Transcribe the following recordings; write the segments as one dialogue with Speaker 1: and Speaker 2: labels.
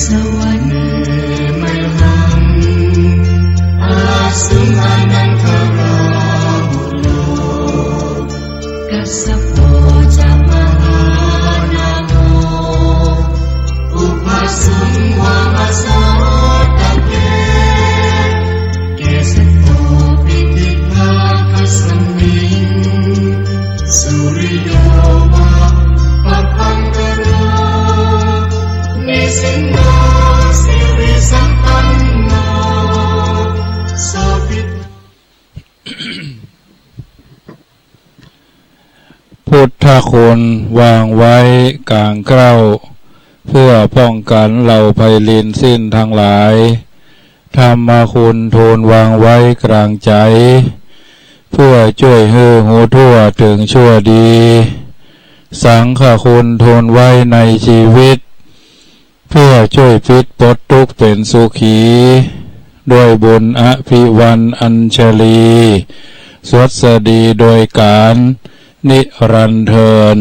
Speaker 1: สวรรค์ไม่หังอาสุมานันทราหุโลกัสสะโพจามหานาโมอุปสุงวามโสตเกเกสโตปิติภาคัสมิงสุริโยวะปะพังกโรนิสินโนสิริสัมปันโนโสภิ
Speaker 2: พุทธคุณวางไว้กลางเกล้าเพื่อป้องกันเหล่าภัยลินสิ้นทั้งหลายธรรมคุณทูลวางไว้กลางใจเพื่อช่วยให้หูทั่วถึงชั่วดีสังฆคุณทูลไว้ในชีวิตเพื่อช่วยพิดปลดทุกข์เป็นสุขีด้วยบุญอภิวันอัญชลีสวัสดีโดยการนิรันดร์เทิน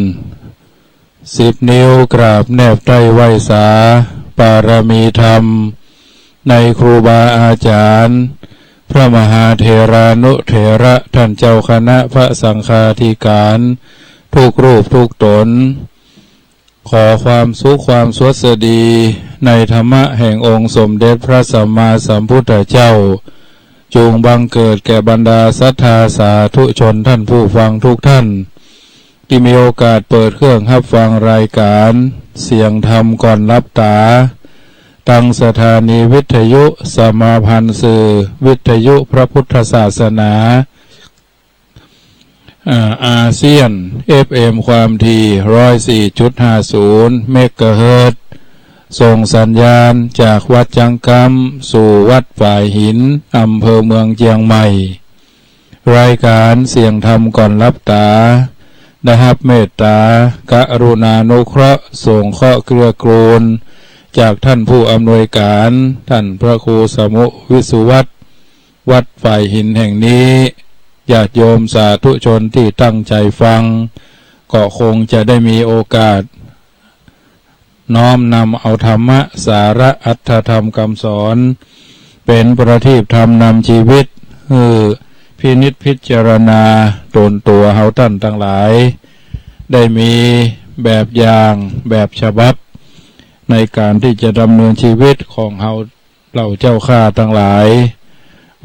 Speaker 2: 10 นิ้วกราบแนบใต้ไหวสาปารมีธรรมในครูบาอาจารย์พระมหาเถรานุเถระท่านเจ้าคณะพระสังฆาธิการทุกรูปทุกตนขอความสุขความสวัสดีในธรรมะแห่งองค์สมเด็จพระสัมมาสัมพุทธเจ้าจงบังเกิดแก่บรรดาศรัทธาสาธุชนท่านผู้ฟังทุกท่านที่มีโอกาสเปิดเครื่องรับฟังรายการเสียงธรรมก่อนรับตาตั้งสถานีวิทยุสมาพันธ์สื่อวิทยุพระพุทธศาสนาอาเซียน FM ความถี่ 104.50 เมกะเฮิรตซ์ส่งสัญญาณจากวัดจังกำสู่วัดฝ่ายหินอำเภอเมืองเชียงใหม่รายการเสียงธรรมก่อนรับตาได้รับเมตตากรุณานุเคราะห์ส่งเคราะห์เกื้อกูลจากท่านผู้อำนวยการท่านพระครูสมุวิสุวัตรวัดฝ่ายหินแห่งนี้ญาติโยมสาธุชนที่ตั้งใจฟังก็คงจะได้มีโอกาสน้อมนำเอาธรรมะสาระอัตถธรรมคำสอนเป็นประทีปธรรมนำชีวิตพินิจพิจารณาตนตัวเฮาท่านทั้งหลายได้มีแบบอย่างแบบฉบับในการที่จะดำเนินชีวิตของเฮาเหล่าเจ้าข้าทั้งหลาย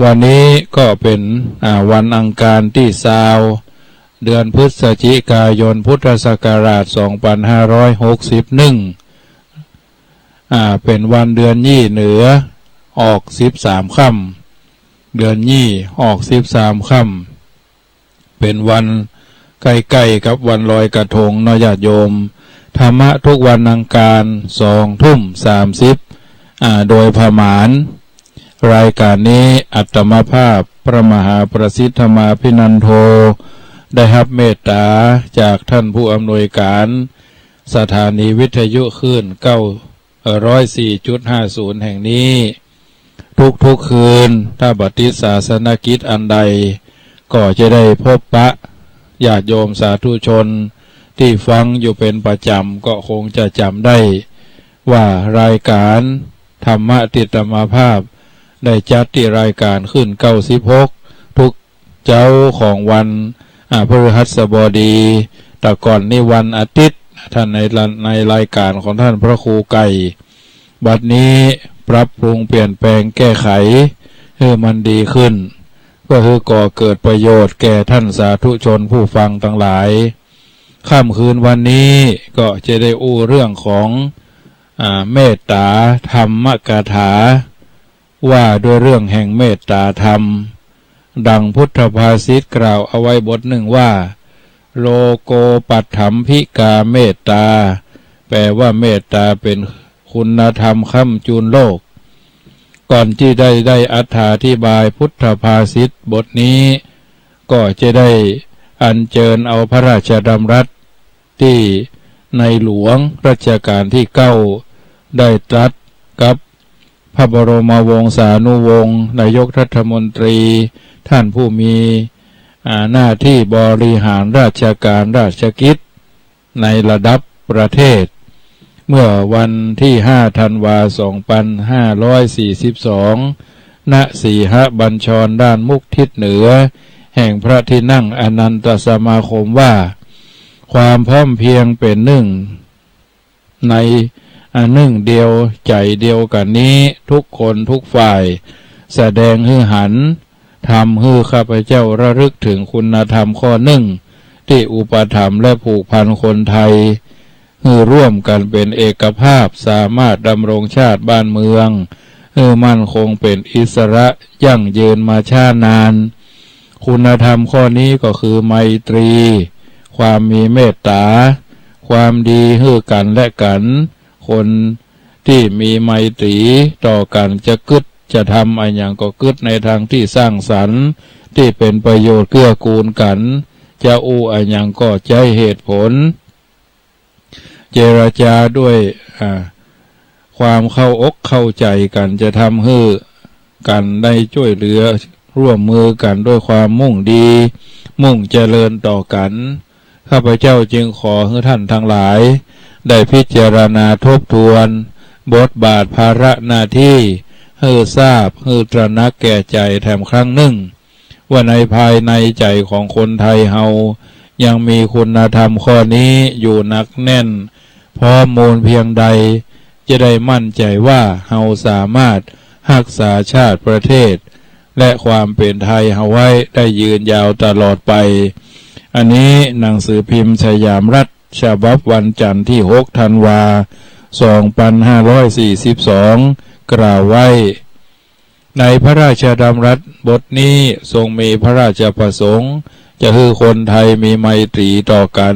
Speaker 2: วันนี้ก็เป็นวันอังคารที่20เดือนพฤศจิกายนพุทธศักราช2561เป็นวันเดือนยี่เหนือออก13ค่ำเดือนยี่ออก13ค่ำเป็นวันใกล้ๆกับวันลอยกระทงญาติโยมธรรมะทุกวันอังคาร20:30โดยประมาณรายการนี้อัตมภาพพระมหาประสิทธมาภินันโทได้รับเมตตาจากท่านผู้อำนวยการสถานีวิทยุคลื่น104.50 แห่งนี้ทุกคืนถ้าปฏิศาสนกิจอันใดก็จะได้พบปะญาติโยมสาธุชนที่ฟังอยู่เป็นประจำก็คงจะจำได้ว่ารายการธรรมะติตมาภาพได้จัดที่รายการขึ้น96ทุกเจ้าของวันพฤหัสบดีแต่ก่อนนี่วันอาทิตย์ท่านในรายการของท่านพระครูไก่บัดนี้ปรับปรุงเปลี่ยนแปลงแก้ไขให้มันดีขึ้นก็คือก่อเกิดประโยชน์แก่ท่านสาธุชนผู้ฟังทั้งหลายค่ำคืนวันนี้ก็จะได้อู้เรื่องของเมตตาธรรมกถาว่าด้วยเรื่องแห่งเมตตาธรรมดังพุทธภาษิตกล่าวเอาไว้บทหนึ่งว่าโลโกปัฏฐัมภิกาเมตตาแปลว่าเมตตาเป็นคุณธรรมค้ำจูนโลกก่อนที่ได้อธิบายพุทธภาษิตบทนี้ก็จะได้อัญเชิญเอาพระราชดำรัสที่ในหลวงรัชกาลที่9ได้ตรัสกับพระบรมวงศานุวงศ์นายกรัฐมนตรีท่านผู้มีหน้าที่บริหารราชการราชกิจในระดับประเทศ เมื่อวันที่5 ธันวาคม 2542 ณ สีหบัญชรด้านมุกทิศเหนือแห่งพระที่นั่งอนันตสมาคมว่าความพร้อมเพียงเป็นหนึ่งในหนึ่งเดียวใจเดียวกันนี้ทุกคนทุกฝ่ายแสดงให้หันทำให้ข้าพเจ้าระลึกถึงคุณธรรมข้อหนึ่งที่อุปถัมภ์และผูกพันคนไทยให้ร่วมกันเป็นเอกภาพสามารถดำรงชาติบ้านเมืองให้มั่นคงเป็นอิสระยั่งยืนมาช้านานคุณธรรมข้อนี้ก็คือไมตรีความมีเมตตาความดีให้กันและกันคนที่มีไมตรีต่อกันจะกึศจะทำอะไรอย่างก็กึศในทางที่สร้างสรรค์ที่เป็นประโยชน์เกื้อกูลกันจะอู้อะไรอย่างก็ใจเหตุผลเจรจาด้วยความเข้าอกเข้าใจกันจะทำให้กันได้ช่วยเหลือร่วมมือกันด้วยความมุ่งดีมุ่งเจริญต่อกันข้าพเจ้าจึงขอให้ท่านทั้งหลายได้พิจารณาทบทวนบทบาทภาระหน้าที่ให้ทราบให้ตระหนักแก่ใจแถมครั้งหนึ่งว่าในภายในใจของคนไทยเฮายังมีคุณธรรมข้อนี้อยู่หนักแน่นพร้อมมูลเพียงใดจะได้มั่นใจว่าเฮาสามารถรักษาชาติประเทศและความเป็นไทยเฮาไว้ได้ยืนยาวตลอดไปอันนี้หนังสือพิมพ์สยามรัฐฉบับวันจันทร์ที่6 ธันวาคม 2542 กล่าวไว้ในพระราชดำรัสบทนี้ทรงมีพระราชประสงค์จะให้คนไทยมีไมตรีต่อกัน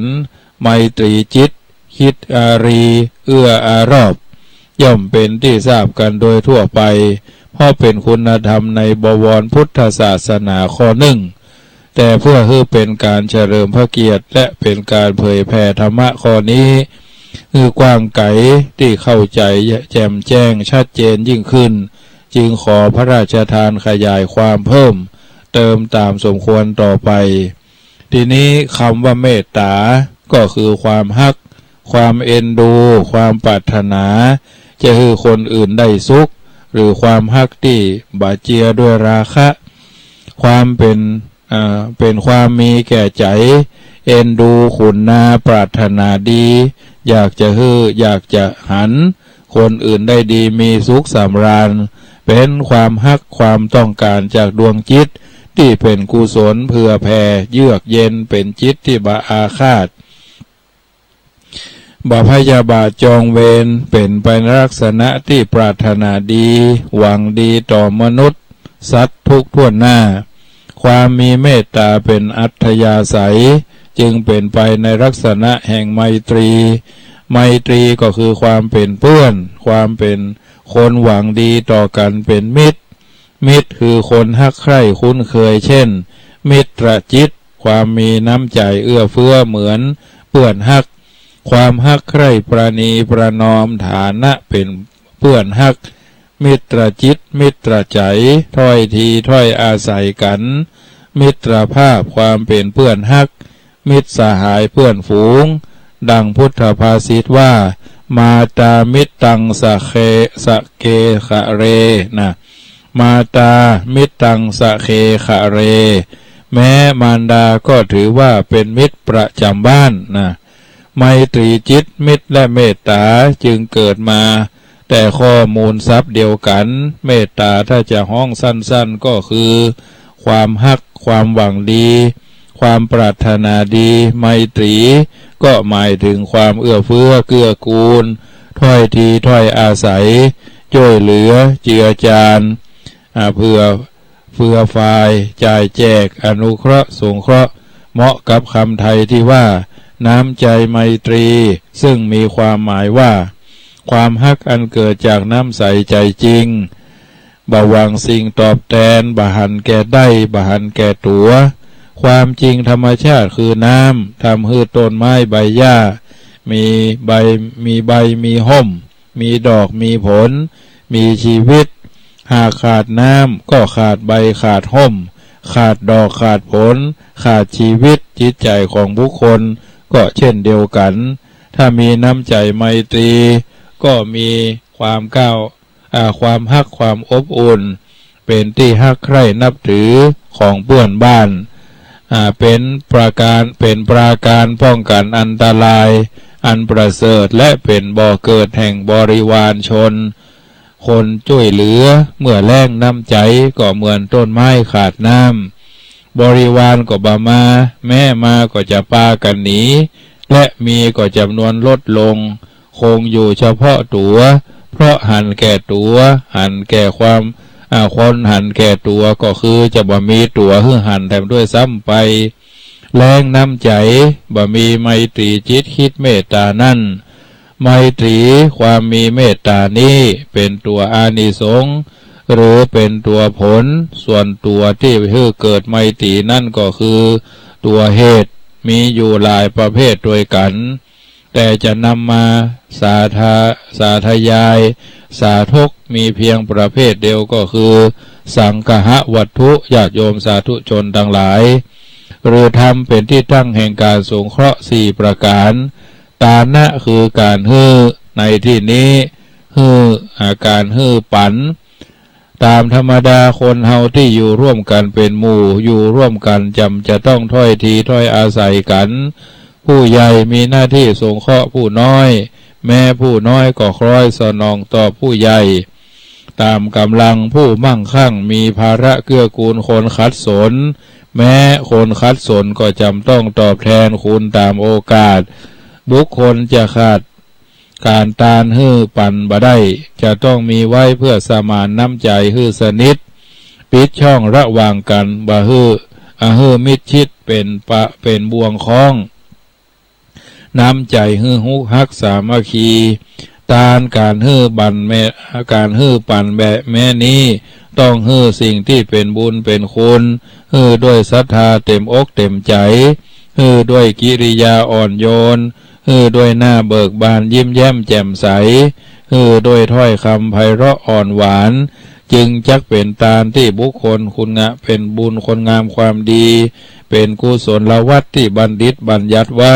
Speaker 2: ไมตรีจิตคิดอารีเอื้ออารอบย่อมเป็นที่ทราบกันโดยทั่วไปเพราะเป็นคุณธรรมในบวรพุทธศาสนาข้อหนึ่งแต่เพื่อให้เป็นการเฉลิมพระเกียรติและเป็นการเผยแผ่ธรรมะข้อนี้คือกว้างไกลที่เข้าใจแจ่มแจ้งชัดเจนยิ่งขึ้นจึงขอพระราชทานขยายความเพิ่มเติมตามสมควรต่อไปทีนี้คำว่าเมตตาก็คือความฮักความเอ็นดูความปรารถนาจะให้คนอื่นได้สุขหรือความฮักที่บาดเจียด้วยราคะความเป็นความมีแก่ใจเอ็นดูขุนนาปรารถนาดีอยากจะหันคนอื่นได้ดีมีสุขสำราญเป็นความฮักความต้องการจากดวงจิตที่เป็นกุศลเพื่อแผ่เยือกเย็นเป็นจิตที่บาอาฆาตบาพยาบาทจองเวรเป็นไปในลักษณะที่ปรารถนาดีหวังดีต่อมนุษย์สัตว์ทุกทั่วหน้าความมีเมตตาเป็นอัธยาศัยจึงเป็นไปในลักษณะแห่งไมตรีไมตรีก็คือความเป็นเพื่อนความเป็นคนหวังดีต่อกันเป็นมิตรคือคนฮักใคร่คุ้นเคยเช่นมิตรจิตความมีน้ำใจเอื้อเฟื้อเหมือนเพื่อนฮักความฮักใคร่ประนีประนอมฐานะเป็นเพื่อนฮักมิตรจิตมิตรใจถ้อยทีถ้อยอาศัยกันมิตรภาพความเป็นเพื่อนฮักมิตรสหายเพื่อนฝูงดังพุทธภาษิตว่ามาตามิตตังสะเกขะเรนะมาตามิตตังสะเคขะเรแม้มารดาก็ถือว่าเป็นมิตรประจำบ้านนะไมตรีจิตมิตรและเมตตาจึงเกิดมาแต่ข้อมูลทรัพย์เดียวกันเมตตาถ้าจะห้องสั้นๆก็คือความฮักความหวังดีความปรารถนาดีไมตรีก็หมายถึงความเอื้อเฟื้อเกื้อกูลถ้อยทีถ้อยอาศัยช่วยเหลือเจือจานเพื่อฝ่ายจ่ายแจกอนุเคราะห์สงเคราะห์เหมาะกับคำไทยที่ว่าน้ำใจไมตรีซึ่งมีความหมายว่าความฮักอันเกิดจากน้ำใสใจจริงบ่หวังสิ่งตอบแทนบ่หันแก่ได้บ่หันแก่ตัวความจริงธรรมชาติคือน้ำทำให้ต้นไม้ใบหญ้ามีใบมีห่มมีดอกมีผลมีชีวิตหากขาดน้ำก็ขาดใบขาดห่มขาดดอกขาดผลขาดชีวิตจิตใจของบุคคลก็เช่นเดียวกัน ถ้ามีน้ำใจไมตรีก็มีความความฮักความอบอุ่นเป็นที่ฮักใคร่นับถือของเพื่อนบ้านเป็นปราการป้องกันอันตรายอันประเสริฐและเป็นบ่อเกิดแห่งบริวารชนคนช่วยเหลือเมื่อแล้งน้ำใจก็เหมือนต้นไม้ขาดน้ำบริวารก็บ่มาแม่มาก็จะปากันหนีและมีก็จำนวนลดลงคงอยู่เฉพาะตัวเพราะหันแก่ตัวหันแก่ความคนหันแก่ตัวก็คือจะบ่มีตัวหันแถมด้วยซ้ำไปแรงน้ำใจบ่มีไมตรีจิตคิดเมตตานั่นไมตรีความมีเมตตานี้เป็นตัวอานิสงส์หรือเป็นตัวผลส่วนตัวที่เกิดไมตรีนั่นก็คือตัวเหตุมีอยู่หลายประเภทด้วยกันแต่จะนำมาสาธยายสาธกมีเพียงประเภทเดียวก็คือสังฆะวัตถุญาติโยมสาธุชนทั้งหลายหรือทำเป็นที่ตั้งแห่งการสงเคราะห์4ประการตานะคือการในที่นี้อาการปันตามธรรมดาคนเฮาที่อยู่ร่วมกันเป็นหมู่อยู่ร่วมกันจะต้องถ้อยทีถ้อยอาศัยกันผู้ใหญ่มีหน้าที่สงเคราะห์ผู้น้อยแม้ผู้น้อยก็คอยสนองต่อผู้ใหญ่ตามกำลังผู้มั่งคั่งมีภาระเกื้อกูลคนขัดสนแม้คนขัดสนก็จำต้องตอบแทนคุณตามโอกาสบุคคลจะขาดการตานปันบ่ได้จะต้องมีไว้เพื่อสมานน้ำใจสนิทปิดช่องระหว่างกันบ่มิดชิดเป็นบ่วงคล้องน้ำใจฮุกฮักสามัคคีตานการปันแม่นี้ต้องสิ่งที่เป็นบุญเป็นคุณด้วยศรัทธาเต็มอกเต็มใจด้วยกิริยาอ่อนโยนด้วยหน้าเบิกบานยิ้มแย้มแจ่มใสด้วยถ้อยคำไพเราะอ่อนหวานจึงจักเป็นตานที่บุคคลคุณงะเป็นบุญคนงามความดีเป็นกุศลวัตที่บัณฑิตบัญญัติไว้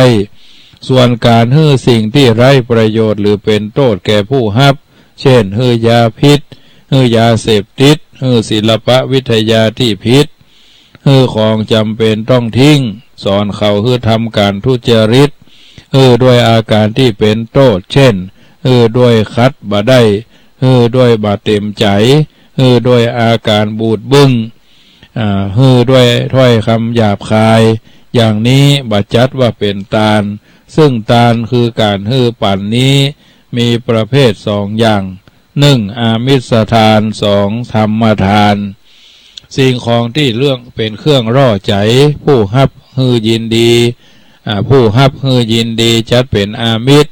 Speaker 2: ส่วนการสิ่งที่ไร้ประโยชน์หรือเป็นโทษแก่ผู้ฮับเช่นยาพิษยาเสพติดศิลปวิทยาที่พิษของจำเป็นต้องทิ้งสอนเขาทำการทุจริตด้วยอาการที่เป็นโทษเช่นด้วยคัดบ่ได้ด้วยบาดเต็มใจด้วยอาการบูดบึ้งด้วยถ้อยคำหยาบคายอย่างนี้บัดจัดว่าเป็นตาลซึ่งตาลคือการปั่นนี้มีประเภท2อย่าง1อามิสทาน2ธรรมทานสิ่งของที่เรื่องเป็นเครื่องร่อใจผู้ฮับยินดีผู้ฮับยินดีจัดเป็นอามิตร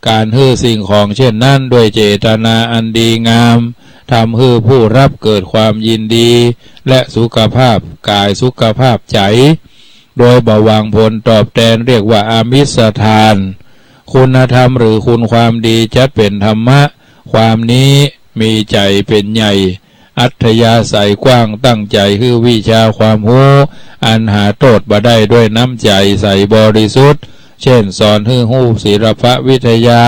Speaker 2: การสิ่งของเช่นนั้นด้วยเจตนาอันดีงามทำผู้รับเกิดความยินดีและสุขภาพกายสุขภาพใจโดยบ่หวังผลตอบแทนเรียกว่าอามิสทานคุณธรรมหรือคุณความดีจัดเป็นธรรมะความนี้มีใจเป็นใหญ่อัธยาศัยกว้างตั้งใจวิชาความรู้อันหาโทษบ่ได้ด้วยน้ำใจใสบริสุทธิ์เช่นสอนศิลปวิทยา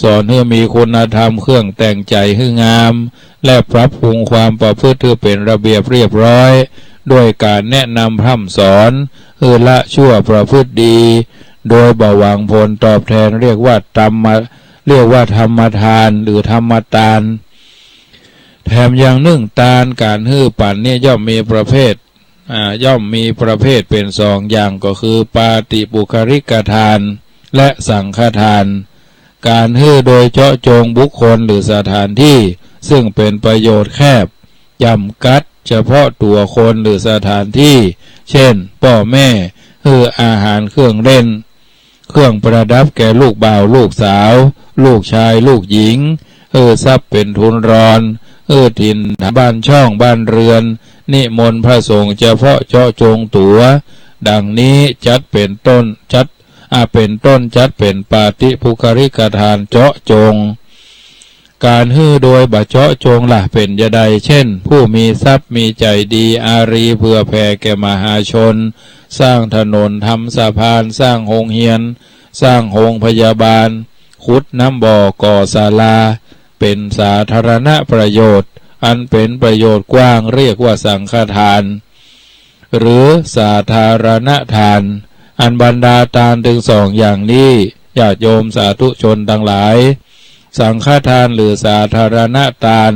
Speaker 2: สอนมีคุณธรรมเครื่องแต่งใจงามและปรับปรุงความประพฤติเป็นระเบียบเรียบร้อยด้วยการแนะนำพร่ำสอนละชั่วประพฤติดีโดยบ่หวังผลตอบแทนเรียกว่าธรรมทานหรือธรรมทานแถมอย่างตานการปั่นเนี่ยย่อมมีประเภทเป็น2อย่างก็คือปาติปุคริกทานและสังฆทานการโดยเจาะจงบุคคลหรือสถานที่ซึ่งเป็นประโยชน์แคบจำกัดเฉพาะตัวคนหรือสถานที่เช่นพ่อแม่อาหารเครื่องเล่นเครื่องประดับแก่ลูกบ่าวลูกสาวลูกชายลูกหญิงทรัพย์เป็นทุนรอนถิ่นบ้านช่องบ้านเรือนนิมนต์พระสงฆ์เฉพาะเจาะจงตัวดังนี้จัดเป็นต้นจัดเป็นปาติปุคริกทานเจาะจงการโดยบะเจาะจงเป็นยะใดเช่นผู้มีทรัพย์มีใจดีอารีเพื่อแผ่แก่มหาชนสร้างถนนทำสะพานสร้างโรงเรียน สร้างโรงพยาบาลขุดน้ำบ่อก่อศาลาเป็นสาธารณประโยชน์อันเป็นประโยชน์กว้างเรียกว่าสังฆทานหรือสาธารณทานอันบรรดาทานถึงสองอย่างนี้ญาติโยมสาธุชนทั้งหลายสังฆทานหรือสาธารณทาน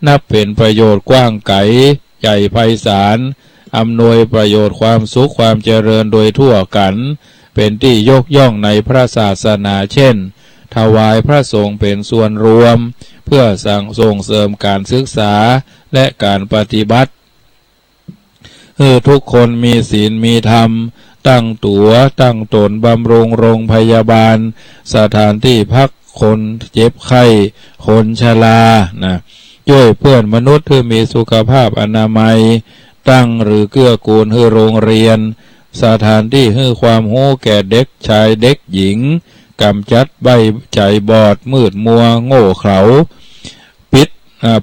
Speaker 2: นับเป็นประโยชน์กว้างไกลใหญ่ไพศาลอำนวยประโยชน์ความสุขความเจริญโดยทั่วกันเป็นที่ยกย่องในพระศาสนาเช่นถวายพระสงฆ์เป็นส่วนรวมเพื่อส่งเสริมการศึกษาและการปฏิบัติทุกคนมีศีลมีธรรมตั้งตัวตั้งตนบำรุงโรงพยาบาลสถานที่พักคนเจ็บไข้คนชราช่วยเพื่อนมนุษย์ที่มีสุขภาพอนามัยตั้งหรือเกื้อกูลให้โรงเรียนสถานที่ให้ความรู้แก่เด็กชายเด็กหญิงกำจัดใบใจบอดมืดมัวโง่เขลา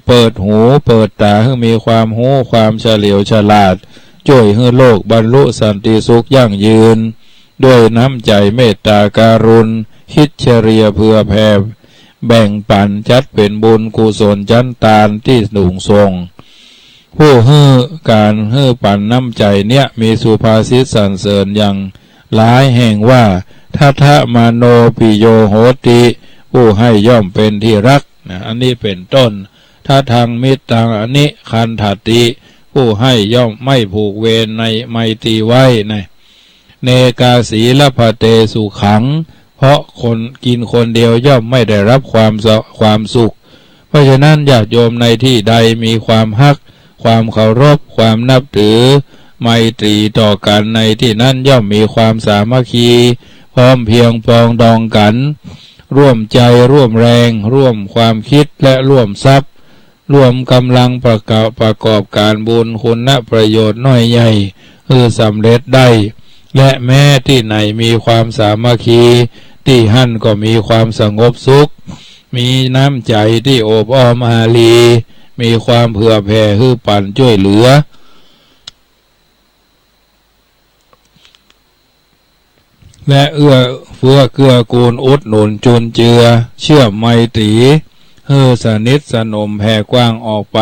Speaker 2: เปิดหูเปิดตาให้มีความรู้ความเฉลียวฉลาดช่วยให้โลกบรรลุสันติสุขยั่งยืนด้วยน้ำใจเมตตาการุณคิดเฉลียเพื่อแผ่แบ่งปันจัดเป็นบุญกุศลจันตานที่สูงส่งผู้ให้การให้ปันน้ำใจเนี่ยมีสุภาษิตสรรเสริญอย่างหลายแห่งว่าทัทะมาโนปิโยโหติผู้ให้ย่อมเป็นที่รักอันนี้เป็นต้นถ้าทางมิตรทางอนิคันถัตติผู้ให้ย่อมไม่ผูกเวรในไมตรีไว้เนกาสีละพะเตสุขังเพราะคนกินคนเดียวย่อมไม่ได้รับความสุขเพราะฉะนั้นญาติโยมในที่ใดมีความฮักความเคารพความนับถือไมตรีต่อกันในที่นั้นย่อมมีความสามัคคีพร้อมเพียงปองดองกันร่วมใจร่วมแรงร่วมความคิดและร่วมทรัพย์ร่วมกำลังประกอบการบุญคุณประโยชน์น้อยใหญ่สำเร็จได้และแม้ที่ไหนมีความสามัคคีที่หั่นก็มีความสงบสุขมีน้ำใจที่โอบอ้อมอารีมีความเผื่อแผ่ปั่นช่วยเหลือและเอื้อเฟื้อเกื้อกูลอุดหนุนจุนเจือเชื่อมไมตรีสนิทสนมแผ่กว้างออกไป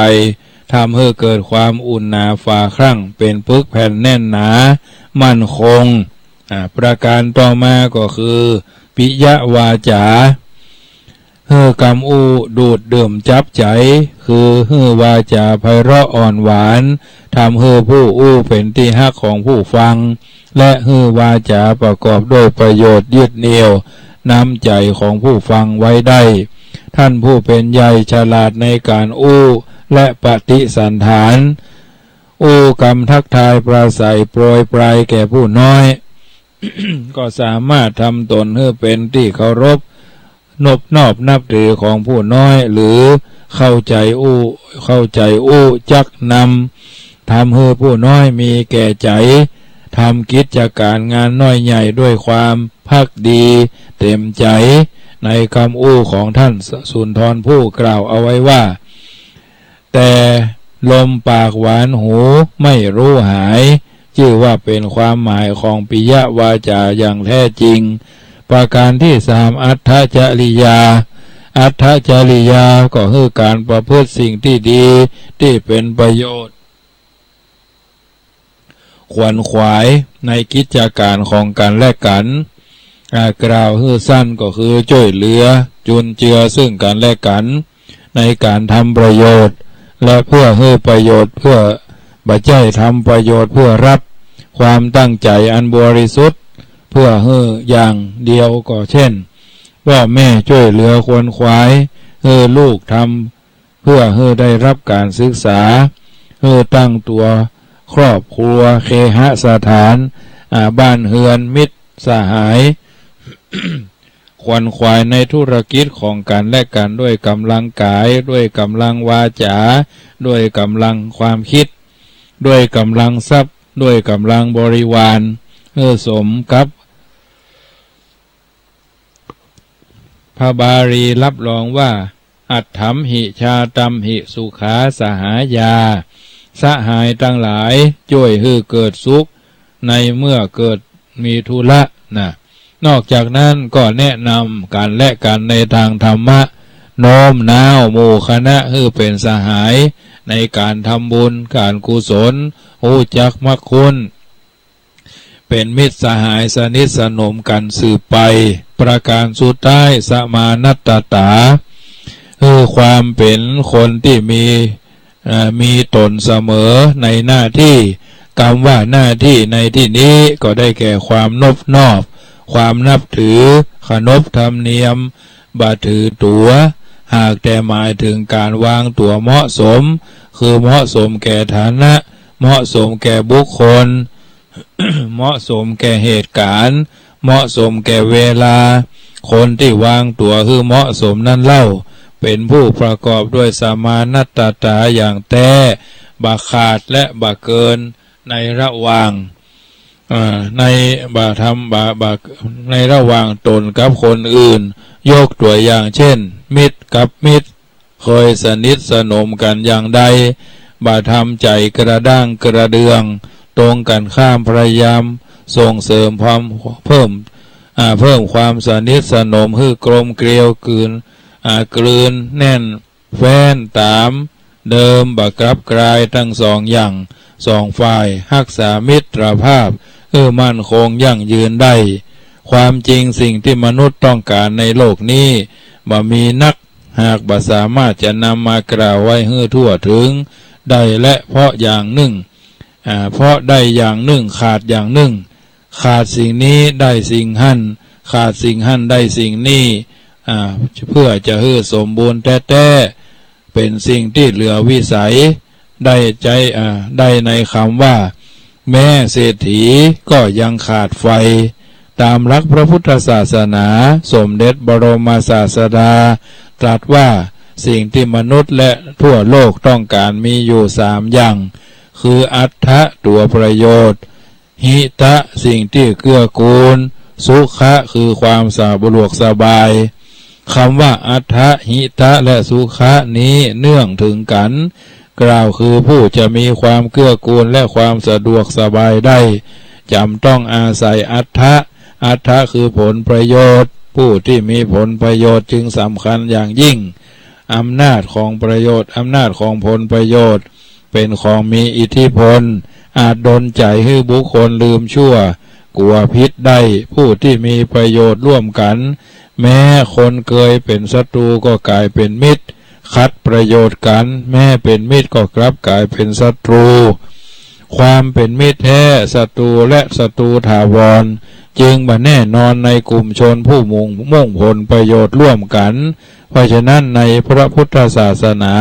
Speaker 2: ทำให้เกิดความอุ่นหนาฝาครั่งเป็นปึกแผ่นแน่นหนามั่นคงประการต่อมาก็คือปิยวาจากำอูดูดดื่มจับใจคือวาจาไพเราะอ่อนหวานทำให้ผู้อู้เป็นที่ฮักของผู้ฟังและวาจาประกอบด้วยประโยชน์ยึดเหนี่ยวน้ำใจของผู้ฟังไว้ได้ท่านผู้เป็นใหญ่ฉลาดในการอู้และปฏิสันฐานอู้กำทักทายปราศัยโปรยปลายแก่ผู้น้อย ก็สามารถทำตนให้เป็นที่เคารพนบนอบนับถือของผู้น้อยหรือเข้าใจอู้จักนำทำให้ผู้น้อยมีแก่ใจทำกิจการงานน้อยใหญ่ด้วยความภักดีเต็มใจในคำอู้ของท่านสุนทรผู้กล่าวเอาไว้ว่าแต่ลมปากหวานหูไม่รู้หายชื่อว่าเป็นความหมายของปิยวาจาอย่างแท้จริงประการที่สามอัตถจริยาอัตถจริยาก็คือการประพฤติสิ่งที่ดีที่เป็นประโยชน์ขวนขวายในกิจการของกันและกันกล่าวสั้นก็คือช่วยเหลือจุนเจือซึ่งกันและกันในการทำประโยชน์และเพื่อให้ประโยชน์เพื่อบัจจัยทำประโยชน์เพื่อรับความตั้งใจอันบริสุทธิ์เพื่อให้อย่างเดียวก็เช่นว่าแม่ช่วยเหลือควรขวายให้ลูกทำเพื่อให้ได้รับการศึกษาให้ตั้งตัวครอบครัวเคหสถานบ้านเฮือนมิตรสหาย ขวนขวายในธุรกิจของกันและกันด้วยกำลังกายด้วยกำลังวาจาด้วยกำลังความคิดด้วยกำลังทรัพย์ด้วยกำลังบริวารสมกับพระบาลีรับรองว่าอัตถัมหิชาตัมหิสุขาสหายาสหายทั้งหลายช่วยให้เกิดสุขในเมื่อเกิดมีธุระ นอกจากนั้นก็แนะนำกันและกันในทางธรรมะโน้มน้าวหมู่คณะให้เป็นสหายในการทำบุญการกุศลรู้จักมักคุณเป็นมิตรสหายสนิทสนมกันสืบไปประการสุดท้ายสมานัตตาคือความเป็นคนที่มีตนเสมอในหน้าที่คำว่าหน้าที่ในที่นี้ก็ได้แก่ความนอบน้อมความนับถือขนบธรรมเนียมบัตรถือตัวหากแต่หมายถึงการวางตัวเหมาะสมคือเหมาะสมแก่ฐานะเหมาะสมแก่บุคคล เหมาะสมแก่เหตุการณ์เหมาะสมแก่เวลาคนที่วางตัวคือเหมาะสมนั่นเล่าเป็นผู้ประกอบด้วยสมานัตตาอย่างแท้บาขาดและบาเกินในระหว่างในบาธรรมบาในระหว่างตนกับคนอื่นยกตัวอย่างเช่นมิตรกับมิตรเคยสนิทสนมกันอย่างใดบาทำใจกระด้างกระเดืองตรงกันข้ามพยายามส่งเสริมความเพิ่มความสนิทสนมให้กลมเกลียวกลืนแน่นแฟ้นตามเดิมบักรับกลายทั้งสองอย่างสองฝ่ายรักษามิตรภาพมั่นคงยั่งยืนได้ความจริงสิ่งที่มนุษย์ต้องการในโลกนี้บ่มีนักหากบ่สามารถจะนำมากล่าวไว้ให้ทั่วถึงได้และเพราะอย่างหนึ่งเพราะได้อย่างหนึ่งขาดอย่างหนึ่งขาดสิ่งนี้ได้สิ่งหั่นขาดสิ่งหั่นได้สิ่งนี้เพื่อจะให้สมบูรณ์แท้ๆเป็นสิ่งที่เหลือวิสัยได้ในคำว่าแม่เศรษฐีก็ยังขาดไฟตามหลักพระพุทธศาสนาสมเด็จบรมศาสดาตรัสว่าสิ่งที่มนุษย์และทั่วโลกต้องการมีอยู่3อย่างคืออัตถะตัวประโยชน์หิตะสิ่งที่เกื้อกูลสุขะคือความสะดวกสบายคำว่าอัตถะหิตะและสุขะนี้เนื่องถึงกันกล่าวคือผู้จะมีความเกื้อกูลและความสะดวกสบายได้จำต้องอาศัยอัตถะคือผลประโยชน์ผู้ที่มีผลประโยชน์จึงสำคัญอย่างยิ่งอำนาจของประโยชน์อำนาจของผลประโยชน์เป็นของมีอิทธิพลอาจดลใจให้บุคคลลืมชั่วกลัวพิษได้ผู้ที่มีประโยชน์ร่วมกันแม้คนเคยเป็นศัตรูก็กลายเป็นมิตรขัดประโยชน์กันแม้เป็นมิตรก็กลับกลายเป็นศัตรูความเป็นมิตรแท้ศัตรูและศัตรูถาวรจึงมาแน่นอนในกลุ่มชนผู้มุ่งผลประโยชน์ร่วมกันเพราะฉะนั้นในพระพุทธศาสนา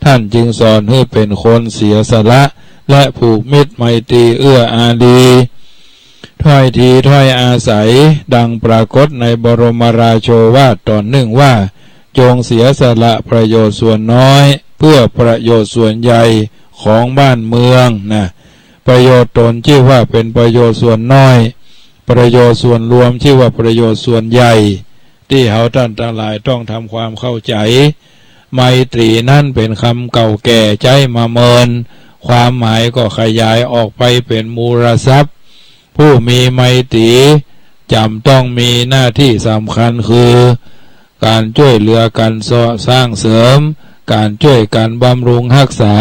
Speaker 2: ท่านจึงสอนให้เป็นคนเสียสละและผูกมิตรไมตรีเอื้ออารีถ้อยทีถ้อยอาศัยดังปรากฏในบรมราโชวาทตอนหนึ่งว่าจงเสียสละประโยชน์ส่วนน้อยเพื่อประโยชน์ส่วนใหญ่ของบ้านเมืองนะประโยชน์ตนชื่อว่าเป็นประโยชน์ส่วนน้อยประโยชน์ส่วนรวมชื่อว่าประโยชน์ส่วนใหญ่ที่เขาท่านทั้งหลายต้องทำความเข้าใจไมตรีนั่นเป็นคำเก่าแก่ใจมาเมินความหมายก็ขยายออกไปเป็นมูลทรัพย์ผู้มีไมตรีจำต้องมีหน้าที่สำคัญคือการช่วยเหลือกันสร้างเสริมการช่วยกันบำรุงรักษา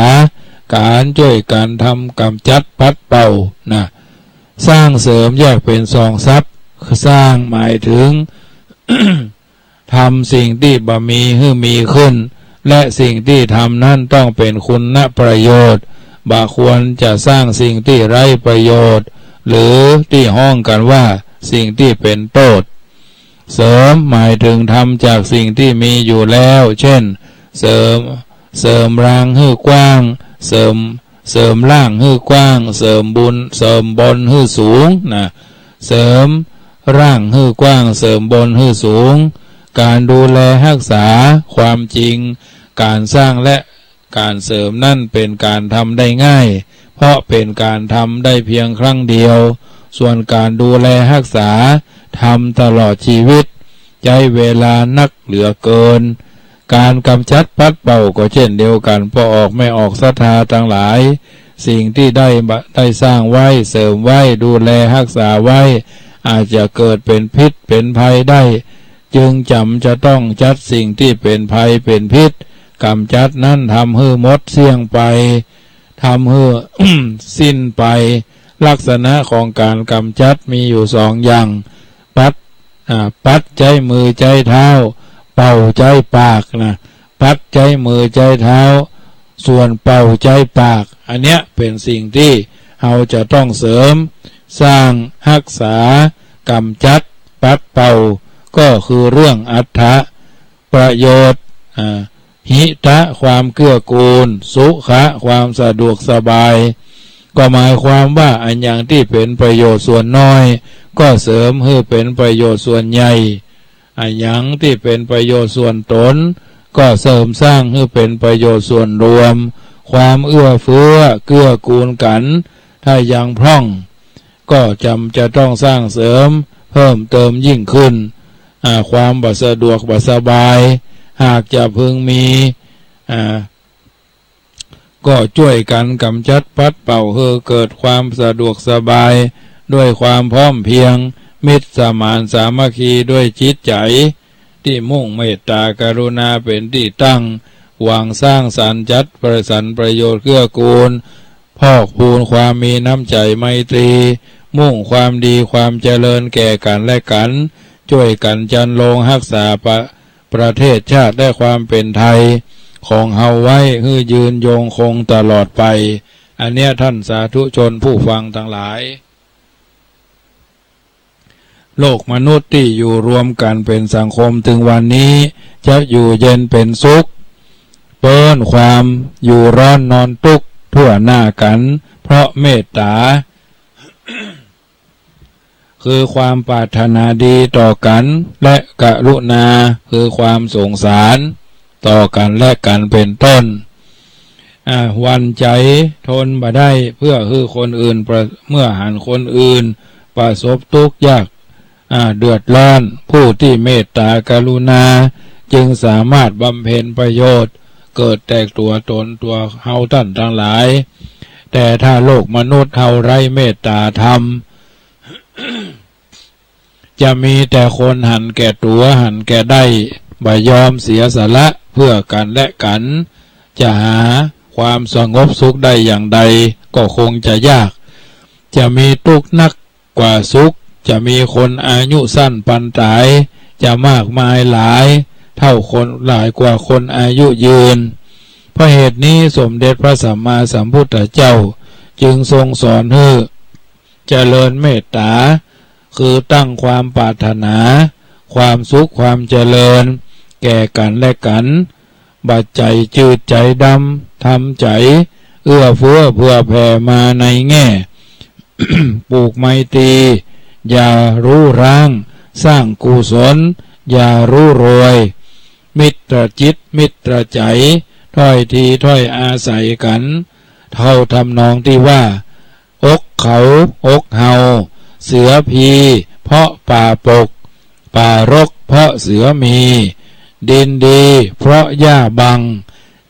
Speaker 2: การช่วยกันทำกำจัดปัดเป่านะสร้างเสริมแยกเป็นสองทรัพย์สร้างหมายถึง ทำสิ่งที่บะมีให้มีขึ้นและสิ่งที่ทำนั้นต้องเป็นคุณประโยชน์บาควรจะสร้างสิ่งที่ไร้ประโยชน์หรือที่ห้องกันว่าสิ่งที่เป็นโทษเสริมหมายถึงทำจากสิ่งที่มีอยู่แล้วเช่นเสริมร่างให้กว้างเสริมร่างให้กว้างเสริมบนให้สูงนะเสริมร่างให้กว้างเสริมบนให้สูงการดูแลรักษาความจริงการสร้างและการเสริมนั่นเป็นการทำได้ง่ายเพราะเป็นการทำได้เพียงครั้งเดียวส่วนการดูแลรักษาทำตลอดชีวิตใช้เวลานักเหลือเกินการกำจัดปัดเป่าก็เช่นเดียวกันพอออกไม่ออกศรัทธาทั้งหลายสิ่งที่ได้สร้างไว้เสริมไว้ดูแลรักษาไว้ อาจจะเกิดเป็นพิษเป็นภัยได้จึงจำจะต้องจัดสิ่งที่เป็นภัยเป็นพิษกำจัดนั้นทำให้หมดเสี่ยงไปทำให้ สิ้นไปลักษณะของการกำจัดมีอยู่สองอย่างปัดใจมือใจเท้าเป่าใจปากนะปัดใจมือใจเท้าส่วนเป่าใจปากอันเนี้ยเป็นสิ่งที่เราจะต้องเสริมสร้างรักษากำจัดปัดเป่าก็คือเรื่องอัตถะประโยชน์หิตะความเกื้อกูลสุขะความสะดวกสบายก็หมายความว่าอันอย่างที่เป็นประโยชน์ส่วนน้อยก็เสริมให้เป็นประโยชน์ส่วนใหญ่อันอย่างที่เป็นประโยชน์ส่วนตนก็เสริมสร้างให้เป็นประโยชน์ส่วนรวมความเอื้อเฟื้อเกื้อกูลกันถ้ายังพร่องก็จำจะต้องสร้างเสริมเพิ่มเติมยิ่งขึ้นความบ่สะดวกบ่สบายหากจะพึงมีก็ช่วยกันกำจัดปัดเป่าให้เกิดความสะดวกสบายด้วยความพร้อมเพรียงมิตรสมานสามัคคีด้วยจิตใจที่มุ่งเมตตากรุณาเป็นที่ตั้งหวังสร้างสรรค์จัดประสรรประโยชน์เกื้อกูลพอกพูนความมีน้ำใจไมตรีมุ่งความดีความเจริญแก่กันและกันช่วยกันจันลงรักษาประเทศชาติได้ความเป็นไทยของเฮาไว้ให้ยืนยงคงตลอดไปอันเนี้ยท่านสาธุชนผู้ฟังทั้งหลายโลกมนุษย์ที่อยู่รวมกันเป็นสังคมถึงวันนี้จะอยู่เย็นเป็นสุขเปิ้นความอยู่ร้อนนอนทุกข์ทั่วหน้ากันเพราะเมตตา คือความปรารถนาดีต่อกันและกรุณาคือความสงสารต่อกันและกันเป็นต้นวันใจทนบ่ได้เพื่อคือคนอื่นเมื่อหันคนอื่นประสบทุกข์ยากเดือดร้อนผู้ที่เมตตากรุณาจึงสามารถบำเพ็ญประโยชน์เกิดแต่ตัวตนตัวเฮาท่านทั้งหลายแต่ถ้าโลกมนุษย์เฮาไร้เมตตาธรรม จะมีแต่คนหันแก่ตัวหันแก่ได้บ่ยอมเสียสละเพื่อกันและกันจะหาความสงบสุขได้อย่างใดก็คงจะยากจะมีทุกข์นักกว่าสุขจะมีคนอายุสั้นปันตายจะมากมายหลายเท่าคนหลายกว่าคนอายุยืนเพราะเหตุนี้สมเด็จพระสัมมาสัมพุทธเจ้าจึงทรงสอนให้เจริญเมตตาคือตั้งความปรารถนาความสุขความเจริญแก่กันและกันบัดใจจืดใจดำทำใจเอื้อเฟื้อเผื่อแผ่มาในแง่ ปลูกไมตรีอย่ารู้ร้างสร้างกุศลอย่ารู้รวยมิตรจิตมิตรใจถ้อยทีถ้อยอาศัยกันเท่าทำนองที่ว่าอกเขาอกเฮาเสือพีเพราะป่าปกป่ารกเพราะเสือมีดินดีเพราะหญ้าบัง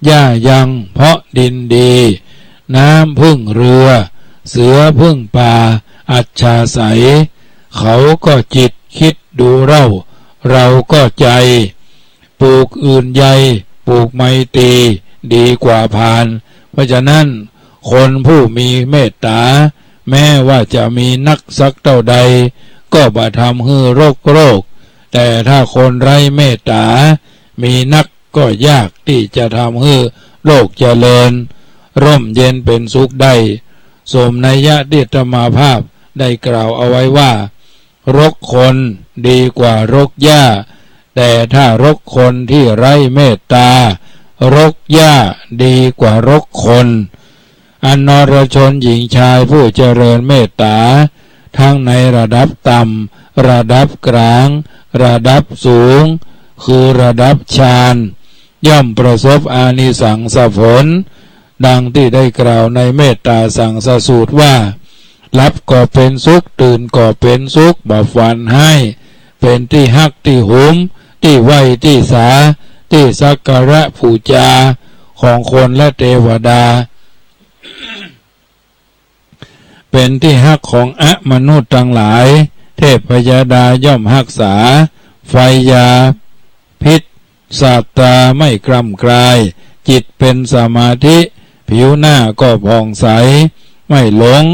Speaker 2: หญ้ายังเพราะดินดีน้ำพึ่งเรือเสือพึ่งป่าอัจฉาใสเขาก็จิตคิดดูเราก็ใจปลูกอื่นใหญ่ปลูกไมตรีดีกว่าพานเพราะฉะนั้นคนผู้มีเมตตาแม้ว่าจะมีนักสักเท่าใดก็บ่ทำให้โรคแต่ถ้าคนไร้เมตตามีนักก็ยากที่จะทำให้โลกเจริญร่มเย็นเป็นสุขได้สมนัยยะที่ธรรมาภาพได้กล่าวเอาไว้ว่ารกคนดีกว่ารกหญ้าแต่ถ้ารกคนที่ไร้เมตตารกหญ้าดีกว่ารกคนอันนรชนหญิงชายผู้เจริญเมตตาทั้งในระดับต่ำระดับกลางระดับสูงคือระดับฌานย่อมประสบอานิสังสผลดังที่ได้กล่าวในเมตตาสังสสูตรว่าหลับก็เป็นสุขตื่นก็เป็นสุขบ่ฝันให้เป็นที่ฮักที่หุมที่ไหวที่สาที่สักการะบูชาของคนและเทวดา เป็นที่ฮักของมนุษย์ทั้งหลายเ เทพยดาย่อมรักษาไฟยาพิษศาสตราไม่กร่ำกรายจิตเป็นสมาธิผิวหน้าก็ผ่องใสไม่หลง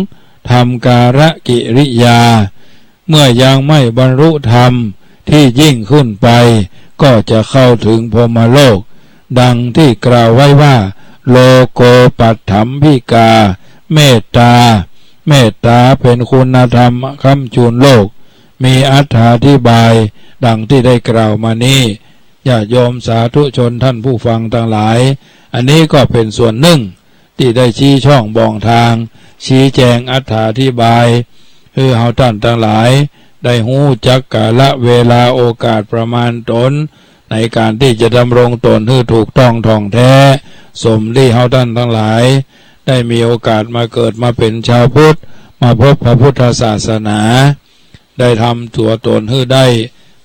Speaker 2: ทำการกิริยาเมื่อยังไม่บรรลุธรรมที่ยิ่งขึ้นไปก็จะเข้าถึงพรหมโลกดังที่กล่าวไว้ว่าโลโกปัฏฐัมภิกาเมตตาเป็นคุณธรรมค้ำจุนโลกมีอธิบายดังที่ได้กล่าวมานี้ญาติโยมสาธุชนท่านผู้ฟังทั้งหลายอันนี้ก็เป็นส่วนหนึ่งที่ได้ชี้ช่องบ่องทางชี้แจงอธิบายคือเฮาท่านทั้งหลายได้หู้จักกาลเวลาโอกาสประมาณตนในการที่จะดำรงตนให้ถูกต้องท่องแท้สมที่เฮาท่านทั้งหลายได้มีโอกาสมาเกิดมาเป็นชาวพุทธมาพบพระพุทธศาสนาได้ทำตัวตนให้ได้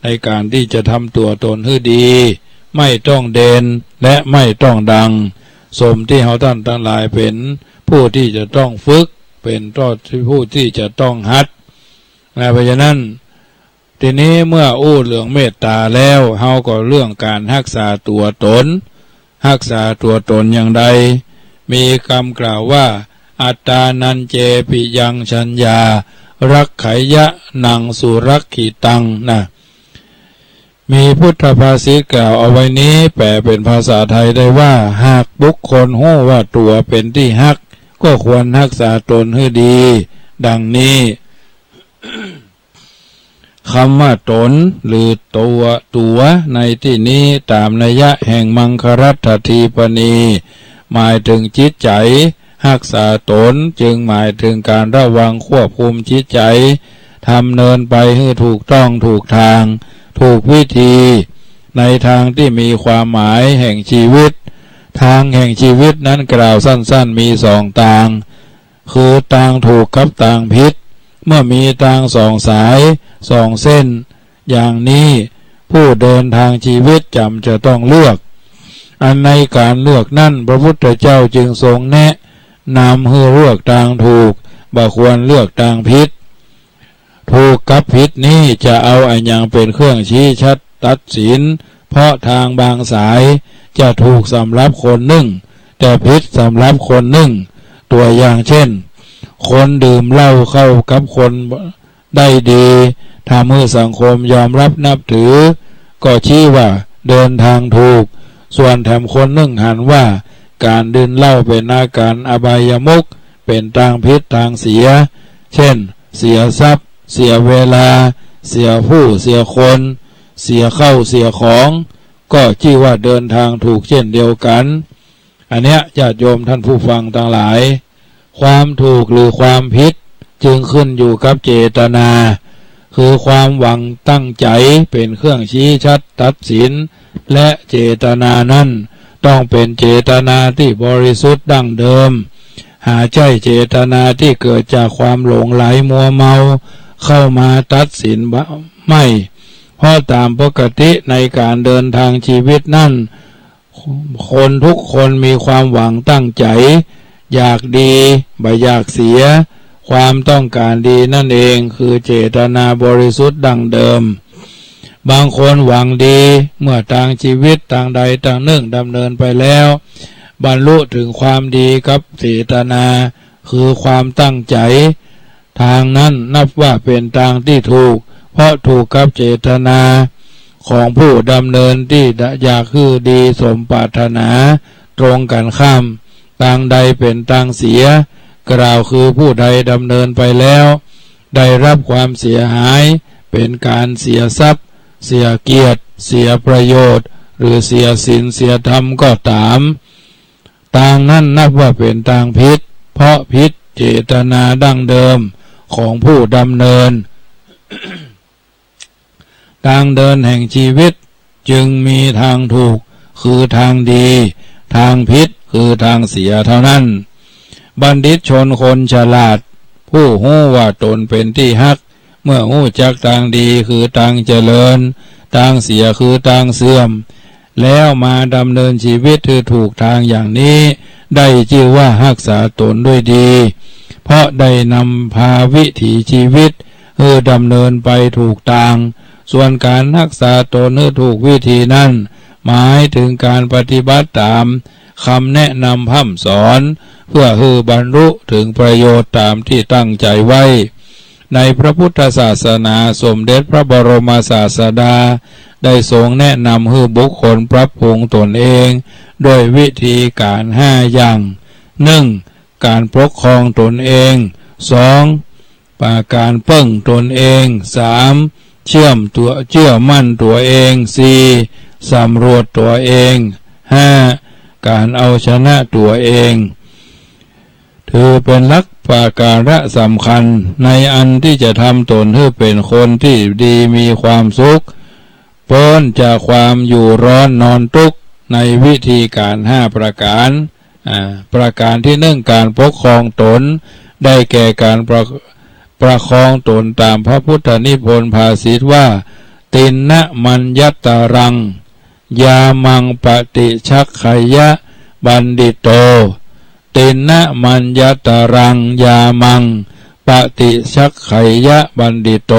Speaker 2: ในการที่จะทำตัวตนให้ดีไม่ต้องเด่นและไม่ต้องดังสมที่เฮาท่านทั้งหลายเป็นผู้ที่จะต้องฝึกเป็นผู้ที่จะต้องหัดเพราะฉะนั้นทีนี้เมื่ออู้เรื่องเมตตาแล้วเฮาก็เรื่องการรักษาตัวตนรักษาตัวตนอย่างใดมีคำกล่าวว่าอัตตานันเจปิยังชัญญารักไขยะนังสุรักขิตังนะมีพุทธภาษิตกล่าวเอาไว้นี้แปลเป็นภาษาไทยได้ว่าหากบุคคลรู้ว่าตัวเป็นที่ฮักก็ควรรักษาตนให้ดีดังนี้ คำว่าตนหรือตัวในที่นี้ตามนัยยะแห่งมังครัตถีปณีหมายถึงจิตใจรักษาตนจึงหมายถึงการระวังควบคุมจิตใจทำเนินไปให้ถูกต้องถูกทางถูกวิธีในทางที่มีความหมายแห่งชีวิตทางแห่งชีวิตนั้นกล่าวสั้นๆมีสองทางคือทางถูกกับทางผิดเมื่อมีทางสองสายสองเส้นอย่างนี้ผู้เดินทางชีวิตจำจะต้องเลือกอันในการเลือกนั่นพระพุทธเจ้าจึงทรงแนะนำให้เลือกทางถูกบ่ควรเลือกทางผิดถูกกับผิดนี้จะเอาอันยังเป็นเครื่องชี้ชัดตัดสินเพราะทางบางสายจะถูกสำหรับคนหนึ่งแต่ผิดสำหรับคนหนึ่งตัวอย่างเช่นคนดื่มเหล้าเข้ากับคนได้ดีทำให้สังคมยอมรับนับถือก็ชี้ว่าเดินทางถูกส่วนแถมคนหนึ่งหันว่าการดื่มเหล้าเป็นอาการอบายมุขเป็นทางผิดทางเสียเช่นเสียทรัพย์เสียเวลาเสียผู้เสียคนเสียเข้าเสียของก็ชี้ว่าเดินทางถูกเช่นเดียวกันอันเนี้ยญาติโยมท่านผู้ฟังทั้งหลายความถูกหรือความผิดจึงขึ้นอยู่กับเจตนาคือความหวังตั้งใจเป็นเครื่องชี้ชัดตัดสินและเจตนานั้นต้องเป็นเจตนาที่บริสุทธิ์ดั้งเดิมหาใช่เจตนาที่เกิดจากความหลงไหลมัวเมาเข้ามาตัดสินไม่เพราะตามปกติในการเดินทางชีวิตนั่นคนทุกคนมีความหวังตั้งใจอยากดีบ่อยากเสียความต้องการดีนั่นเองคือเจตนาบริสุทธิ์ดั้งเดิมบางคนหวังดีเมื่อทางชีวิตทางใดทางหนึ่งดำเนินไปแล้วบรรลุถึงความดีกับเจตนาคือความตั้งใจทางนั้นนับว่าเป็นทางที่ถูกเพราะถูกกับเจตนาของผู้ดำเนินที่อยากคือดีสมปรารถนาตรงกันข้ามทางใดเป็นทางเสียกล่าวคือผู้ใดดำเนินไปแล้วได้รับความเสียหายเป็นการเสียทรัพย์เสียเกียรติเสียประโยชน์หรือเสียศีลเสียธรรมก็ตามทางนั้นนับว่าเป็นทางผิดเพราะผิดเจตนาดั้งเดิมของผู้ดำเนิน ทางเดินแห่งชีวิตจึงมีทางถูกคือทางดีทางผิดคือทางเสียเท่านั้นบัณฑิตชนคนฉลาดผู้หู้ว่าตนเป็นที่ฮักเมื่อหู้จักทางดีคือทางเจริญทางเสียคือทางเสื่อมแล้วมาดำเนินชีวิตที่ถูกทางอย่างนี้ได้ชื่อว่ารักษาตนด้วยดีเพราะได้นำพาวิถีชีวิต ดำเนินไปถูกทางส่วนการรักษาตนให้ถูกวิธีนั้นหมายถึงการปฏิบัติตามคำแนะนำพร่ำสอนเพื่อให้บรรลุถึงประโยชน์ตามที่ตั้งใจไว้ในพระพุทธศาสนาสมเด็จพระบรมศาสดาได้ทรงแนะนำให้บุคคลปรับปรุงตนเองด้วยวิธีการ5 อย่าง 1. การปกครองตนเอง 2. การเพิ่งตนเอง 3. เชื่อมั่นตัวเอง 4. สำรวจตัวเอง 5. การเอาชนะตัวเองถือเป็นหลักประการสำคัญในอันที่จะทำตนให้เป็นคนที่ดีมีความสุขพ้นจากความอยู่ร้อนนอนทุกข์ในวิธีการ5 ประการประการที่1การปกครองตนได้แก่การประคองตนตามพระพุทธนิพนธ์ภาษิตว่าตินนะมัญญัตตรังยามังปฏิชักขยะบัณฑิโตตินนะมัญญัตตรังยามังปฏิชักขยะบัณฑิโต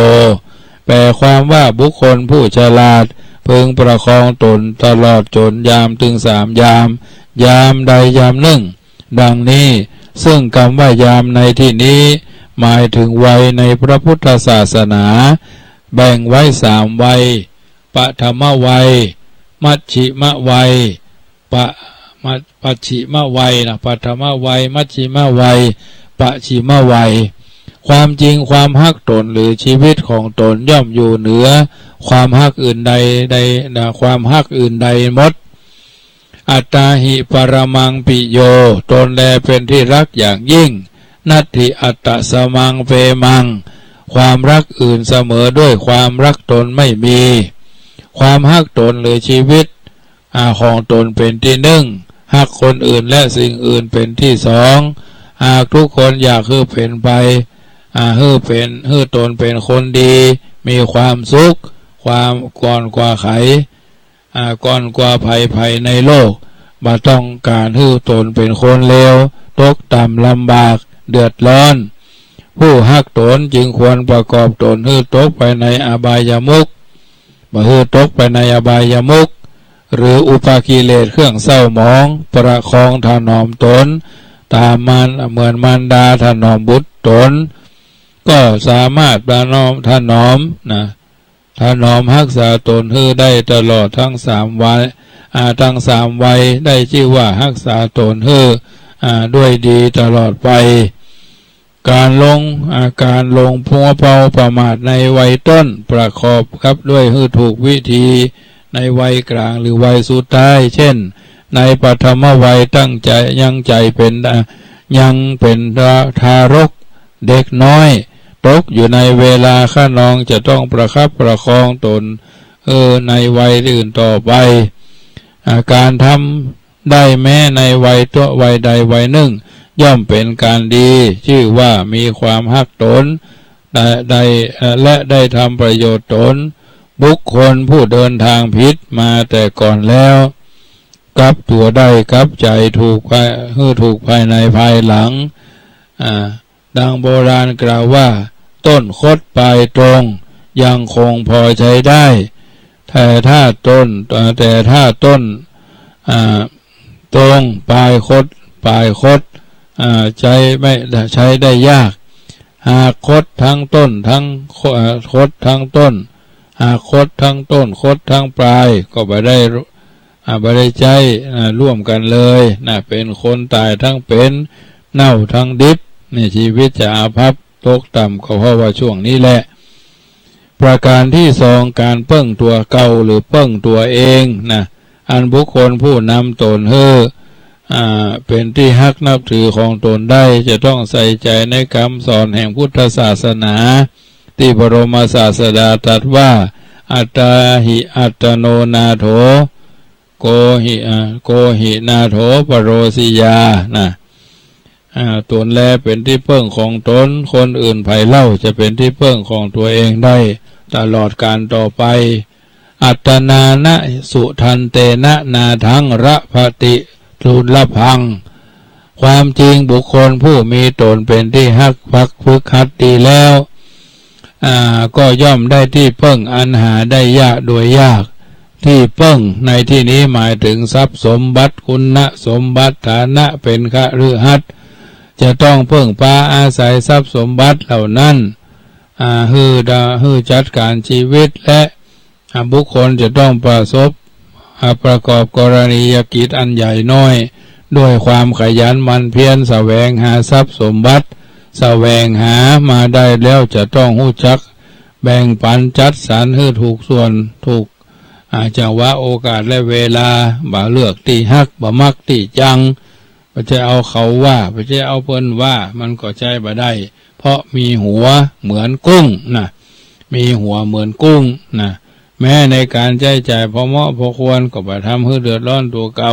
Speaker 2: แปลความว่าบุคคลผู้ฉลาดพึงประคองตนตลอดจนยามถึง3 ยามใดยามหนึ่งดังนี้ซึ่งคำว่ายามในที่นี้หมายถึงวัยในพระพุทธศาสนาแบ่งไว้3 วัยปฐมวัยมัชชิมวัยปัจฉิมวัยปฐมวัยมัชชิมวัยปัจฉิมวัยความจริงความฮักตนหรือชีวิตของตนย่อมอยู่เหนือความฮักอื่นใดความฮักอื่นใดหมดอัตตาหิปรมังปิโยตนแลเป็นที่รักอย่างยิ่งนัตถิอัตตสมังเปมังความรักอื่นเสมอด้วยความรักตนไม่มีความฮักตนหรือชีวิตของตนเป็นที่1ฮักคนอื่นและสิ่งอื่นเป็นที่2หากทุกคนอยากให้เป็นไปให้ตนเป็นคนดีมีความสุขความก่อนกว่าไขก่อนกว่าภัยในโลกบ่ต้องการให้ตนเป็นคนเลวตกต่ำลำบากเดือดร้อนผู้ฮักตนจึงควรประกอบตนให้ตกไปในอบายมุขบ่ให้ตกไปในอบายมุขหรืออุปกิเลสเครื่องเศร้าหมองประคองถนอมตนตามมันเหมือนมารดาถนอมบุตรตนก็สามารถถนอมถนอมรักษาตนให้ได้ตลอดทั้ง3 วัยทั้ง3 วัยได้ชื่อว่ารักษาตนให้ด้วยดีตลอดไปการลงพัวเปาประมาทในวัยต้นประกอบครับด้วยให้ถูกวิธีในวัยกลางหรือวัยสุดท้ายเช่นในปฐมวัยตั้งใจยังเป็นทารกเด็กน้อยตกอยู่ในเวลาข้านองจะต้องประคับประคองตนในวัยอื่นต่อไปการทำได้แม้ในวัยใดวัยหนึ่งย่อมเป็นการดีชื่อว่ามีความฮักตนและได้ทำประโยชน์ตนบุคคลผู้เดินทางผิดมาแต่ก่อนแล้วกลับตัวได้กลับใจถูกภายในภายหลังดังโบราณกล่าวว่าต้นคดปลายตรงยังคงพอใช้ได้แต่ถ้าต้นตรงปลายคดใช้ได้ยากหากคดทั้งต้นทั้งคดทั้งต้นหากคดทั้งต้นคดทั้งปลายก็ไม่ได้ใจร่วมกันเลยเป็นคนตายทั้งเป็นเน่าทั้งดิบนี่ชีวิตจะอาภัพตกต่ำก็เพราะว่าช่วงนี้แหละประการที่2การเพิ่งตัวเก่าหรือเพิ่งตัวเองอันบุคคลผู้นำตนเป็นที่ฮักนับถือของตนได้จะต้องใส่ใจในคำสอนแห่งพุทธศาสนาที่บรมศาสดาตรัสว่าอัตตาหิอัตโนนาโถโกหินาโถปโรสิยาตนแลเป็นที่เพิ่งของตนคนอื่นไผ่เล่าจะเป็นที่เพิ่งของตัวเองได้ตลอดการต่อไปอัตตนานะสุทันเตนะนาทังระภติทุลพังความจริงบุคคลผู้มีตนเป็นที่ฮักพักฝึกหัดดีแล้ว ก็ย่อมได้ที่เพิ่งอันหาได้ยากโดยยากที่เพิ่งในที่นี้หมายถึงทรัพย์สมบัติคุณสมบัติฐานะเป็นคฤหัสถ์จะต้องเพิ่งพาอาศัยทรัพย์สมบัติเหล่านั้นฮือจัดการชีวิตและบุคคลจะต้องประกอบกรณียกิจอันใหญ่น้อยด้วยความขยันหมั่นเพียรแสวงหาทรัพย์สมบัติแสวงหามาได้แล้วจะต้องรู้จักแบ่งปันจัดสรรให้ถูกส่วนถูกจังหวะโอกาสและเวลาบ่เลือกที่ฮักบ่มักที่จังบ่จะเอาเขาว่าบ่จะเอาเพิ่นว่ามันก็ใจบ่ได้เพราะมีหัวเหมือนกุ้งนะมีหัวเหมือนกุ้งนะแม้ในการใช้จ่ายพอเหมาะพอควรก็บ่ทำให้เดือดร้อนตัวเก่า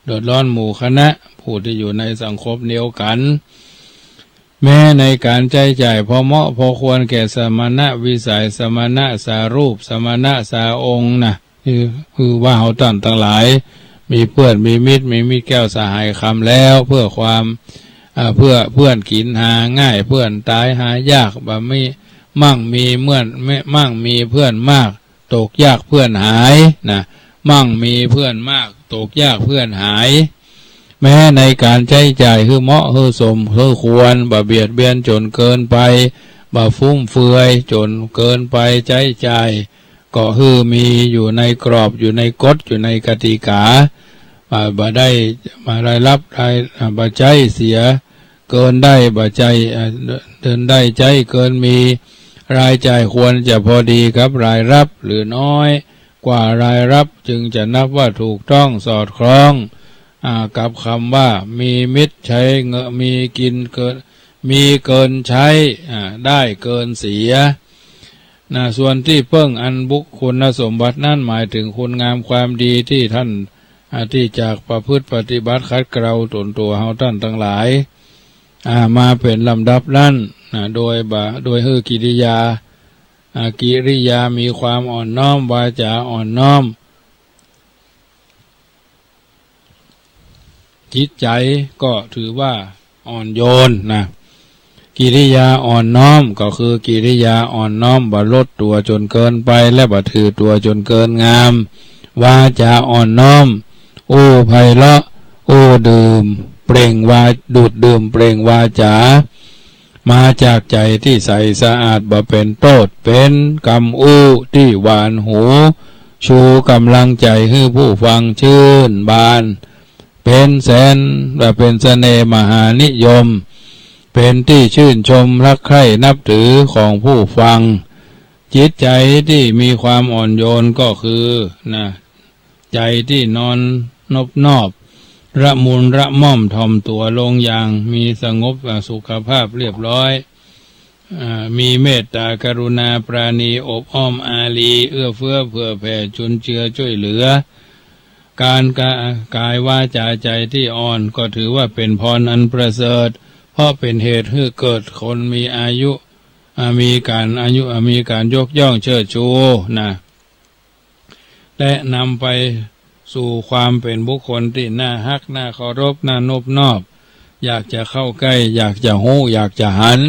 Speaker 2: เดือดร้อนหมู่คณะผู้ที่อยู่ในสังคมเดียวกันแม้ในการใช้จ่ายพอเหมาะพอควรแก่สมณะวิสัยสมณะสารูปสมณะสาองค์นะคือว่าเขาท่านทั้งหลายมีเพื่อนมีมิตรแก้วสหายคำแล้วเพื่อความเพื่อนกินหาง่ายเพื่อนตายหายากบ่ไม่มั่งมีเมื่อนไม่มั่งมีเพื่อนมากตกยากเพื่อนหายนะมั่งมีเพื่อนมากตกยากเพื่อนหายแม้ในการใช้จ่ายคือเหมาะคือสมคือควรบ่เบียดเบียนจนเกินไปบ่ฟุ่มเฟือยจนเกินไปใช้จ่ายก็คือมีอยู่ในกรอบอยู่ในกฎอยู่ในกติกาบ่ได้มาได้รับได้บ่ใจเสียเกินได้บ่ใจเดินได้ใจเกินมีรายจ่ายควรจะพอดีครับรายรับหรือน้อยกว่ารายรับจึงจะนับว่าถูกต้องสอดคล้องกับคำว่ามีมิตรใช้เงินมีกินเกินมีเกินใช้ได้เกินเสียส่วนที่เพิ่งอันบุคคลสมบัตินั่นหมายถึงคุณงามความดีที่ท่านที่จากประพฤติปฏิบัติคัดเกลาตนตัวเฮาท่านทั้งหลายมาเป็นลำดับนั้นโดยกิริยามีความอ่อนน้อมวาจาอ่อนน้อมจิตใจก็ถือว่าอ่อนโยนนะกิริยาอ่อนน้อมก็คือกิริยาอ่อนน้อมบ่ลดตัวจนเกินไปและบ่ถือตัวจนเกินงามวาจาอ่อนน้อมโอ้ไพเราะโอ้ดื่มเปล่งวาดูดดื่มเปล่งวาจามาจากใจที่ใสสะอาดบ่เป็นโทษเป็นกำอู้ที่หวานหูชูกำลังใจให้ผู้ฟังชื่นบานเป็นแสนและเป็นเสน่ห์มหานิยมเป็นที่ชื่นชมรักใคร่นับถือของผู้ฟังจิตใจที่มีความอ่อนโยนก็คือใจที่นอนนอบระมุนระม่อมถ่อมตัวลงอย่างมีสงบสุขภาพเรียบร้อยมีเมตตากรุณาปราณีอบอ้อมอารีเอื้อเฟื้อเผื่อแผ่จุนเจือช่วยเหลือการกายวาจาใจที่อ่อนก็ถือว่าเป็นพรอันประเสริฐเพราะเป็นเหตุให้เกิดคนมีอายุมีการยกย่องเชิดชูและนำไปสู่ความเป็นบุคคลที่น่าฮักน่าเคารพน่านอบน้อมอยากจะเข้าใกล้อยากจะหู้อยากจะหัน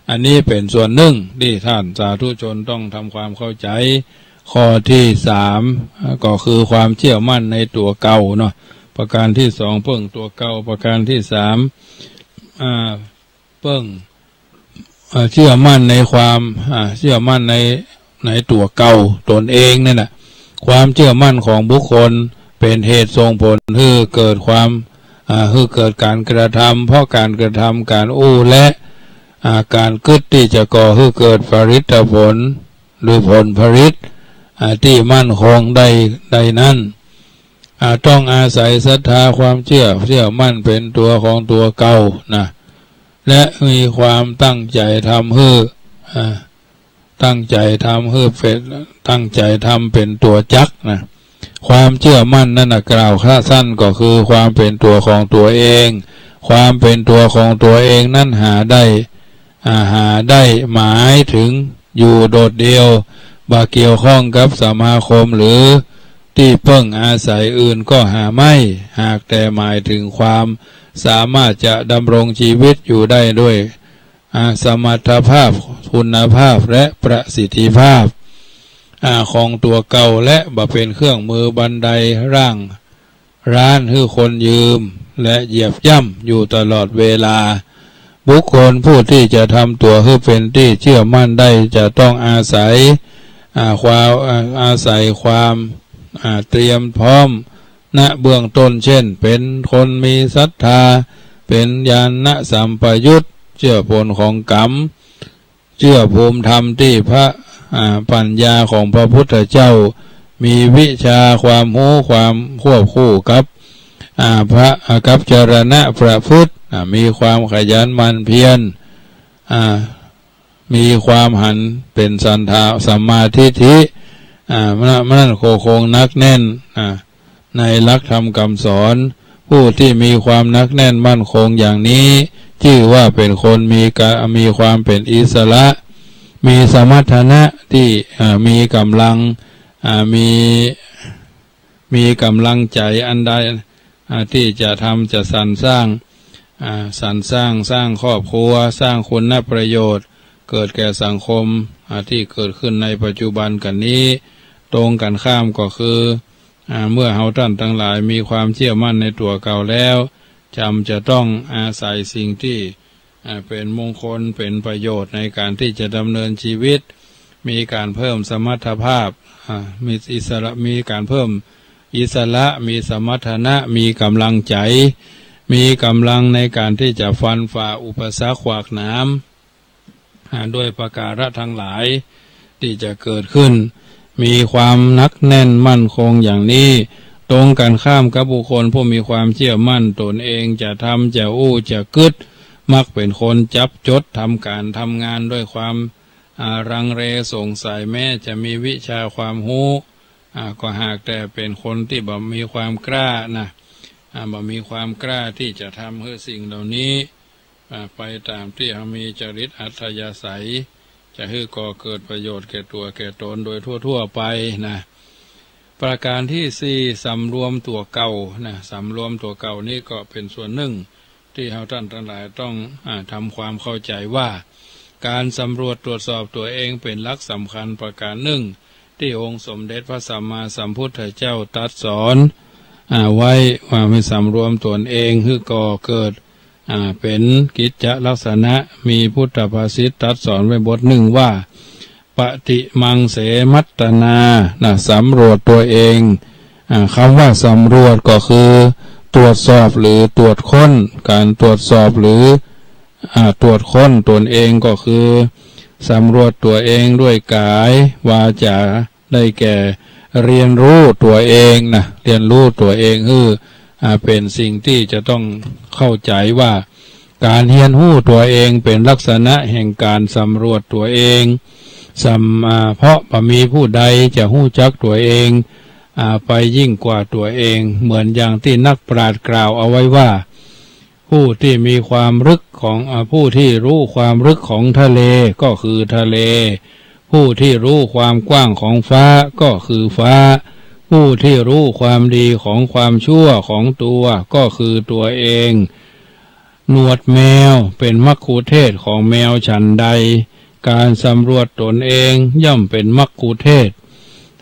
Speaker 2: อันนี้เป็นส่วนหนึ่งที่ท่านสาธุชนต้องทำความเข้าใจข้อที่3ก็คือความเชื่อมั่นในตัวเก่าเนาะประการที่2เพิ่งตัวเก่าประการที่3เพิ่งเชื่อมั่นในความเชื่อมั่นในตัวเก่าตนเองนั่นแหละความเชื่อมั่นของบุคคลเป็นเหตุส่งผลให้เกิดความให้เกิดการกระทำเพราะการกระทำการและการกึศที่จะก่อให้เกิดผลิตผลหรือผลผลิตที่มั่นคงใดนั้นต้องอาศัยศรัทธาความเชื่อมั่นเป็นตัวของตัวเก่านะและมีความตั้งใจทำให้เป็นตั้งใจทำเป็นตัวจักนะความเชื่อมั่นนั่นกล่าวสั้นก็คือความเป็นตัวของตัวเองความเป็นตัวของตัวเองนั้นหาได้หมายถึงอยู่โดดเดียวบ่เกี่ยวข้องกับสมาคมหรือที่เพิ่งอาศัยอื่นก็หาไม่หากแต่หมายถึงความสามารถจะดำรงชีวิตอยู่ได้ด้วย สมรรถภาพคุณภาพและประสิทธิภาพของตัวเก่าและบ่เป็นเครื่องมือบันไดร่างร้านให้คนยืมและเหยียบย่ำอยู่ตลอดเวลาบุคคลผู้ที่จะทำตัวให้เป็นที่เชื่อมั่นได้จะต้องอาศัยความเตรียมพร้อมณเบื้องต้นเช่นเป็นคนมีศรัทธาเป็นญาณสัมปยุตเชื่อผลของกรรมเชื่อภูมิธรรมที่พระปัญญาของพระพุทธเจ้ามีวิชาความรู้ความควบคู่กับพระกับจรณะประพฤติมีความขยันหมั่นเพียรมีความหันเป็นสันทาสัมมาทิฏฐิมันคงนักแน่นในหลักธรรมคำสอนผู้ที่มีความนักแน่นมั่นคงอย่างนี้ชื่อว่าเป็นคนมีความเป็นอิสระมีสมรรถนะที่มีกำลังมีกำลังใจอันใดที่จะทำจะสรรสร้างครอบครัวสร้างคุณประโยชน์เกิดแก่สังคมที่เกิดขึ้นในปัจจุบันกันนี้ตรงกันข้ามก็คือเมื่อเฮาท่านทั้งหลายมีความเชื่อมั่นในตัวเก่าแล้วจะต้องอาศัยสิ่งที่เป็นมงคลเป็นประโยชน์ในการที่จะดำเนินชีวิตมีการเพิ่มสมรรถภาพมีอิสระมีการเพิ่มอิสระมีสมรรถนะมีกำลังใจมีกำลังในการที่จะฟันฝ่าอุปสรรคขวากหนามด้วยประการทั้งหลายที่จะเกิดขึ้นมีความนักแน่นมั่นคงอย่างนี้ตรงกันข้ามกับบุคคลผู้มีความเชื่อมั่นตนเองจะทำจะอู้จะกึศมักเป็นคนจับจดทำการทำงานด้วยความรังเรสงสัยแม้จะมีวิชาความรู้ก็หากแต่เป็นคนที่บ่มีความกล้าบ่มีความกล้าที่จะทำให้สิ่งเหล่านี้ไปตามที่มีจริตอัธยาศัยจะให้ก่อเกิดประโยชน์แก่ตัวแก่ตนโดยทั่วไปประการที่สี่สำรวมตัวเก่าสำรวมตัวเก่านี่ก็เป็นส่วนหนึ่งที่เราท่านทั้งหลายต้องทำความเข้าใจว่าการสำรวจตรวจสอบตัวเองเป็นหลักสำคัญประการหนึ่งที่องค์สมเด็จพระสัมมาสัมพุทธเจ้าตรัสสอนไว้ว่าให้สำรวมตนเองคือก่อเกิดเป็นกิจจลักษณะมีพุทธภาษิตตรัสสอนไว้บทหนึ่งว่าปฏิมังเสมัตตนาสำรวจตัวเองคำว่าสำรวจก็คือตรวจสอบหรือตรวจค้นการตรวจสอบหรือตรวจค้นตนเองก็คือสำรวจตัวเองด้วยกายวาจาได้แก่เรียนรู้ตัวเองเรียนรู้ตัวเองเป็นสิ่งที่จะต้องเข้าใจว่าการเรียนรู้ตัวเองเป็นลักษณะแห่งการสำรวจตัวเองเพราะมีผู้ใดจะรู้จักตัวเองไปยิ่งกว่าตัวเองเหมือนอย่างที่นักปราชญ์กล่าวเอาไว้ว่าผู้ที่มีความลึกของผู้ที่รู้ความลึกของทะเลก็คือทะเลผู้ที่รู้ความกว้างของฟ้าก็คือฟ้าผู้ที่รู้ความดีของความชั่วของตัวก็คือตัวเองหนวดแมวเป็นมัคคุเทศก์ของแมวฉันใดการสำรวจตนเองย่อมเป็นมัคคุเทศก์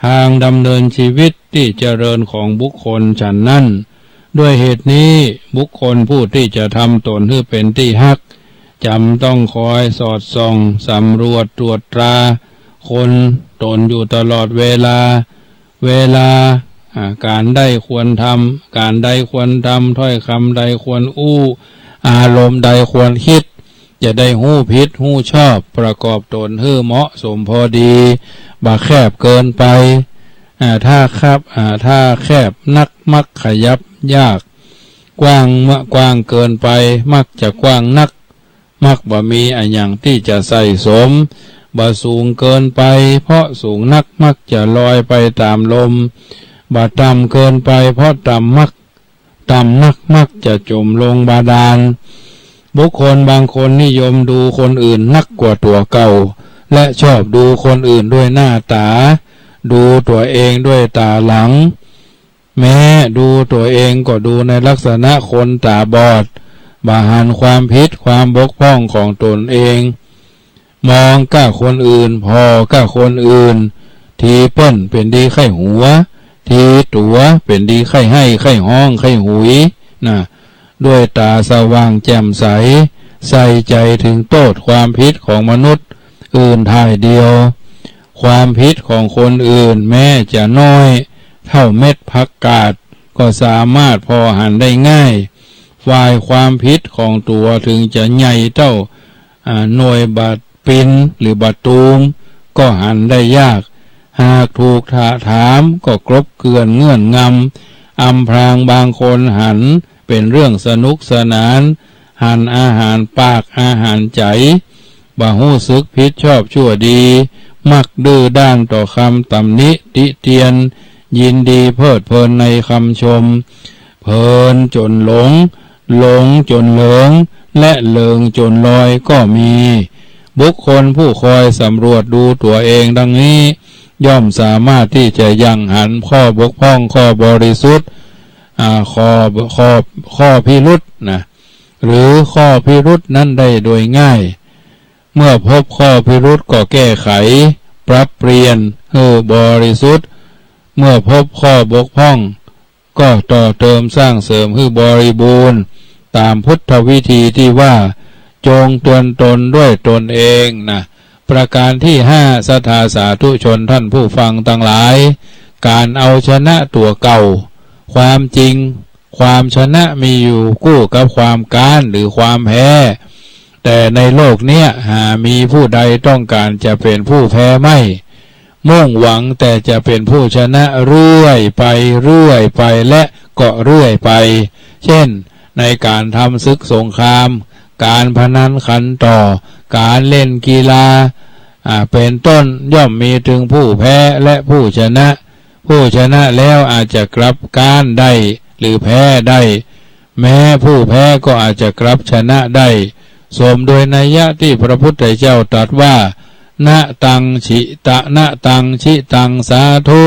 Speaker 2: ทางดำเนินชีวิตที่เจริญของบุคคลฉันนั้นด้วยเหตุนี้บุคคลผู้ที่จะทำตนให้เป็นที่ฮักจำต้องคอยสอดส่องสำรวจตรวจตราคนตนอยู่ตลอดเวลาการใดควรทำการใดควรทำถ้อยคำใดควรอู้อารมณ์ใดควรคิดจะได้หู้ผิดหู้ชอบประกอบตนให้เหมาะสมพอดีบ่แคบเกินไปถ้าแคบนักมักขยับยากกว้างเกินไปมักจะกว้างนักมักบ่มีอย่างที่จะใส่สมบ่สูงเกินไปเพราะสูงนักมักจะลอยไปตามลมบ่ต่ำเกินไปเพราะต่ำนักมักจะจมลงบาดาลบุคคลบางคนนิยมดูคนอื่นนักกว่าตัวเก่าและชอบดูคนอื่นด้วยหน้าตาดูตัวเองด้วยตาหลังแม้ดูตัวเองก็ดูในลักษณะคนตาบอด บาหันความผิดความบกพร่องของตนเองมองก้าคนอื่นพอก้าคนอื่นทีเปิ้นเป็นดีไข้หัวทีตัวเป็นดีไข้ให้ไข้ห้องไข้หุยนะด้วยตาสว่างแจ่มใสใส่ใจถึงโทษความผิดของมนุษย์อื่นท่ายเดียวความผิดของคนอื่นแม้จะน้อยเท่าเม็ดผักกาดก็สามารถพอหันได้ง่ายฝ่ายความผิดของตัวถึงจะใหญ่เท่าหน่วยบาดปินหรือบาดตูมก็หันได้ยากหากถูกถามก็กลบเกลื่อนเงื่อนงำอำพรางบางคนหันเป็นเรื่องสนุกสนานหันอาหารปากอาหารใจบ่หู้สึกผิดชอบชั่วดีมักดื้อด้านต่อคำตำหนิติเตียนยินดีเพลิดเพลินในคำชมเพลินจนหลงจนเหลิงและเลิงจนลอยก็มีบุคคลผู้คอยสำรวจดูตัวเองดังนี้ย่อมสามารถที่จะยังหันข้อบกพร่องข้อบริสุทธิ์ข้อพิรุษนะหรือข้อพิรุษนั้นได้โดยง่ายเมื่อพบข้อพิรุษก็แก้ไขปรับเปลี่ยนให้บริสุทธิ์เมื่อพบข้อบกพร่องก็ต่อเติมสร้างเสริมให้บริบูรณ์ตามพุทธวิธีที่ว่าจงเตือนตนด้วยตนเองนะประการที่5ศรัทธาสาธุชนท่านผู้ฟังทั้งหลายการเอาชนะตัวเก่าความจริงความชนะมีอยู่คู่กับความก้านหรือความแพ้แต่ในโลกเนี้ยหามีผู้ใดต้องการจะเป็นผู้แพ้ไม่มุ่งหวังแต่จะเป็นผู้ชนะเรื่อยไปและก็เรื่อยไปเช่นในการทำศึกสงครามการพนันขันต่อการเล่นกีฬาเป็นต้นย่อมมีถึงผู้แพ้และผู้ชนะแล้วอาจจะกลับการได้หรือแพ้ได้แม้ผู้แพ้ก็อาจจะกลับชนะได้สมโดยนัยยะที่พระพุทธเจ้าตรัสว่านะตังชิตะนะตังชิตังสาธุ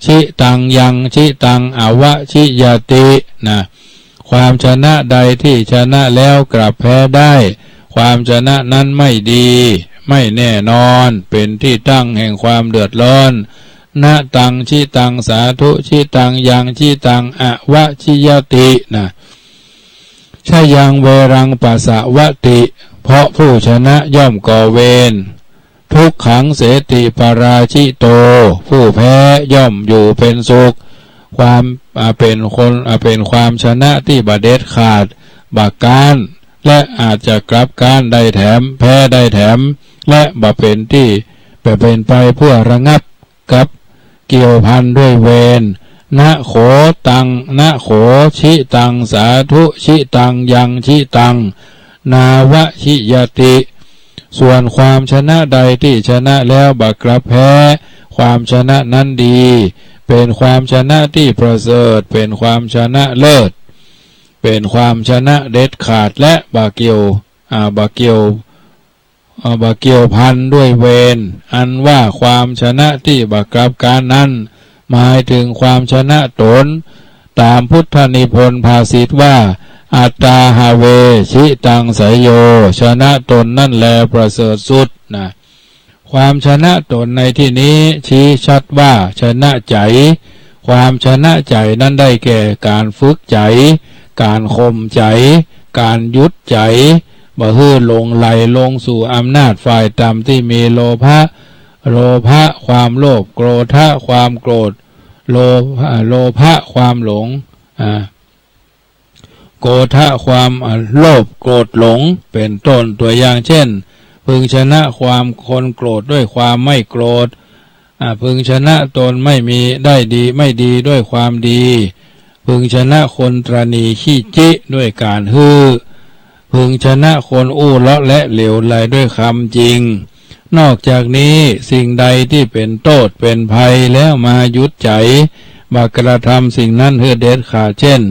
Speaker 2: ชิตังยังชิตังอวชิยตินะความชนะใดที่ชนะแล้วกลับแพ้ได้ความชนะนั้นไม่ดีไม่แน่นอนเป็นที่ตั้งแห่งความเดือดร้อนนะตังชิตังสาธุชิตังยังชิตังอวชิยตินะชายังเวรังปัสสาวติเพราะผู้ชนะย่อมก่อเวรทุกขังเสติปาราชิโตผู้แพ้ย่อมอยู่เป็นสุขความเป็นความชนะที่บาเด็ดขาดบาการและอาจจะกลับการได้แถมแพ้ได้แถมและบาเป็นที่เป็นไปเพื่อระงับกับเกี่ยวพันด้วยเวรนะโขตังนะโขชิตังสาธุชิตังยังชิตังนาวชิยติส่วนความชนะใดที่ชนะแล้วบักกลับแพ้ความชนะนั้นดีเป็นความชนะที่ประเสริฐเป็นความชนะเลิศเป็นความชนะเด็ดขาดและบาเกี่ยวพันด้วยเวรอันว่าความชนะที่บักกลับการนั้นหมายถึงความชนะตนตามพุทธนิพนธ์ภาษิตว่าอัตตาหาเวชิตังสยโยชนะตนนั่นแลประเสริฐสุดนะความชนะตนในที่นี้ชี้ชัดว่าชนะใจความชนะใจนั้นได้แก่การฝึกใจการข่มใจการยุดใจบ่ฮื้อหลงไหลลงสู่อำนาจฝ่ายต่ำที่มีโลภะความโลภโกรธะความโกรธโลภะความหลงโกรธะความโลภโกรธหลงเป็นต้นตัวอย่างเช่นพึงชนะความคนโกรธด้วยความไม่โกรธพึงชนะตนไม่มีได้ดีไม่ดีด้วยความดีพึงชนะคนตรณีขี้จิด้วยการฮื้อพึงชนะคนอู้เลาะและเหลวไหลด้วยคำจริงนอกจากนี้สิ่งใดที่เป็นโทษเป็นภัยแล้วมายุดใจบักกระทำสิ่งนั้นให้เด็ดขาดเช่น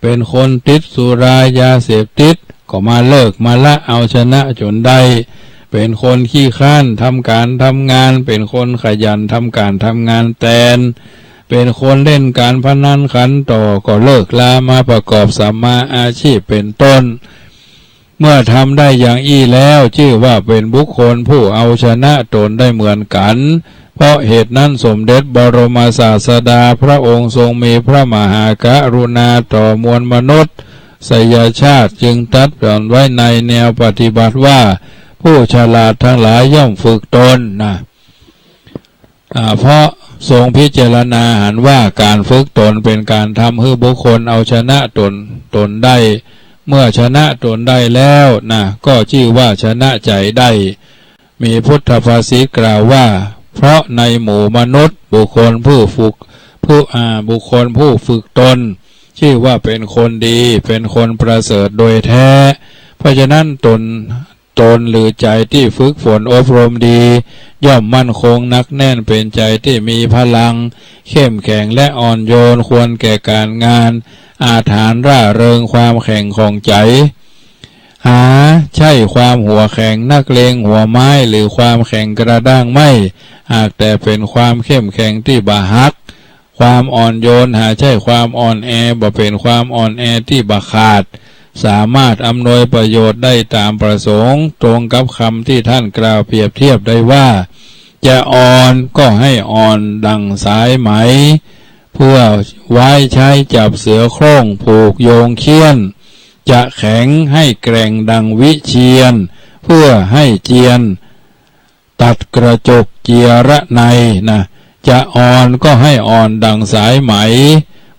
Speaker 2: เป็นคนติดสุรายาเสพติดก็มาเลิกมาละเอาชนะจนได้เป็นคนขี้ข้านทำการทำงานเป็นคนขยันทำการทำงานแทนเป็นคนเล่นการพนันขันต่อก็เลิกลามาประกอบสัมมาอาชีพเป็นต้น เมื่อทำได้อย่างอี้แล้วชื่อว่าเป็นบุคคลผู้เอาชนะตนได้เหมือนกันเพราะเหตุนั้นสมเด็จบรมศาสดาพระองค์ทรงมีพระมหากรุณาต่อมวลมนุษย์สยชาติจึงตรัสไว้ในแนวปฏิบัติว่าผู้ฉลาดทั้งหลายย่อมฝึกตนนะเพราะทรงพิจารณาหันว่าการฝึกตนเป็นการทำให้บุคคลเอาชนะตนได้เมื่อชนะตนได้แล้วนะก็ชื่อว่าชนะใจได้มีพุทธภาษิตกล่าวว่าเพราะในหมู่มนุษย์บุคคลผู้ฝึกตนชื่อว่าเป็นคนดีเป็นคนประเสริฐโดยแท้เพราะฉะนั้นตนหรือใจที่ฝึกฝนอบรมดีย่อมมั่นคงนักแน่นเป็นใจที่มีพลังเข้มแข็งและอ่อนโยนควรแก่การงานอาถรรพ์ร่าเริงความแข็งของใจใช่ความหัวแข็งนักเลงหัวไม้หรือความแข็งกระด้างไม่หากแต่เป็นความเข้มแข็งที่บาหักความอ่อนโยนใช่ความอ่อนแอบ่เป็นความอ่อนแอที่บาขาดสามารถอำนวยประโยชน์ได้ตามประสงค์ตรงกับคำที่ท่านกล่าวเปรียบเทียบได้ว่าจะอ่อนก็ให้อ่อนดังสายไหมเพื่อไว้ใช้จับเสือโคร่งผูกโยงเขี้ยนจะแข็งให้แกร่งดังวิเชียนเพื่อให้เจียนตัดกระจกเจียระในนะจะอ่อนก็ให้อ่อนดังสายไหม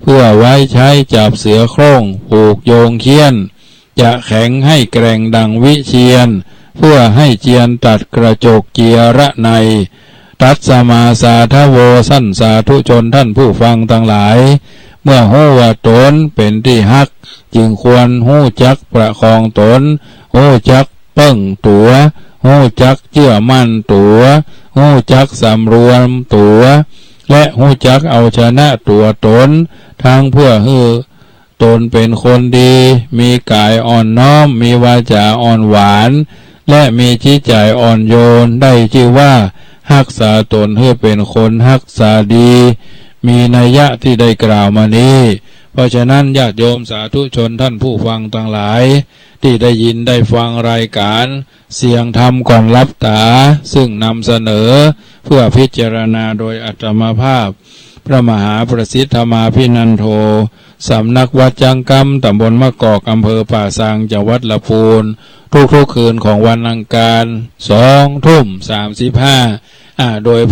Speaker 2: เพื่อไว้ใช้จับเสือโคร่งผูกโยงเขี้ยนจะแข็งให้แกร่งดังวิเชียนเพื่อให้เจียนตัดกระจกเจียระในตัดสมาสาทโวสั้นสาธุชนท่านผู้ฟังทั้งหลายเมื่อหู้ว่าตนเป็นที่ฮักจึงควรหู้จักประคองตนหู้จักเปิ้งตัวหู้จักเชื่อมั่นตัวหู้จักสำรวมตัวและหู้จักเอาชนะตัวตนทั้งเพื่อให้ตนเป็นคนดีมีกายอ่อนน้อมมีวาจาอ่อนหวานและมีจิตใจอ่อนโยนได้ชื่อว่ารักษาตนให้เป็นคนรักษาดีมีนัยยะที่ได้กล่าวมานี้เพราะฉะนั้นญาติโยมสาธุชนท่านผู้ฟังทั้งหลายที่ได้ยินได้ฟังรายการเสียงธรรมก่อนรับตาซึ่งนำเสนอเพื่อพิจารณาโดยอัตมภาพพระมหาประสิทธมาภินันโทสำนักวัดจังกำตำบลมะกอกอำเภอป่าซางจังหวัดลำพูนทุกคืนของวันอังคาร20:35โดย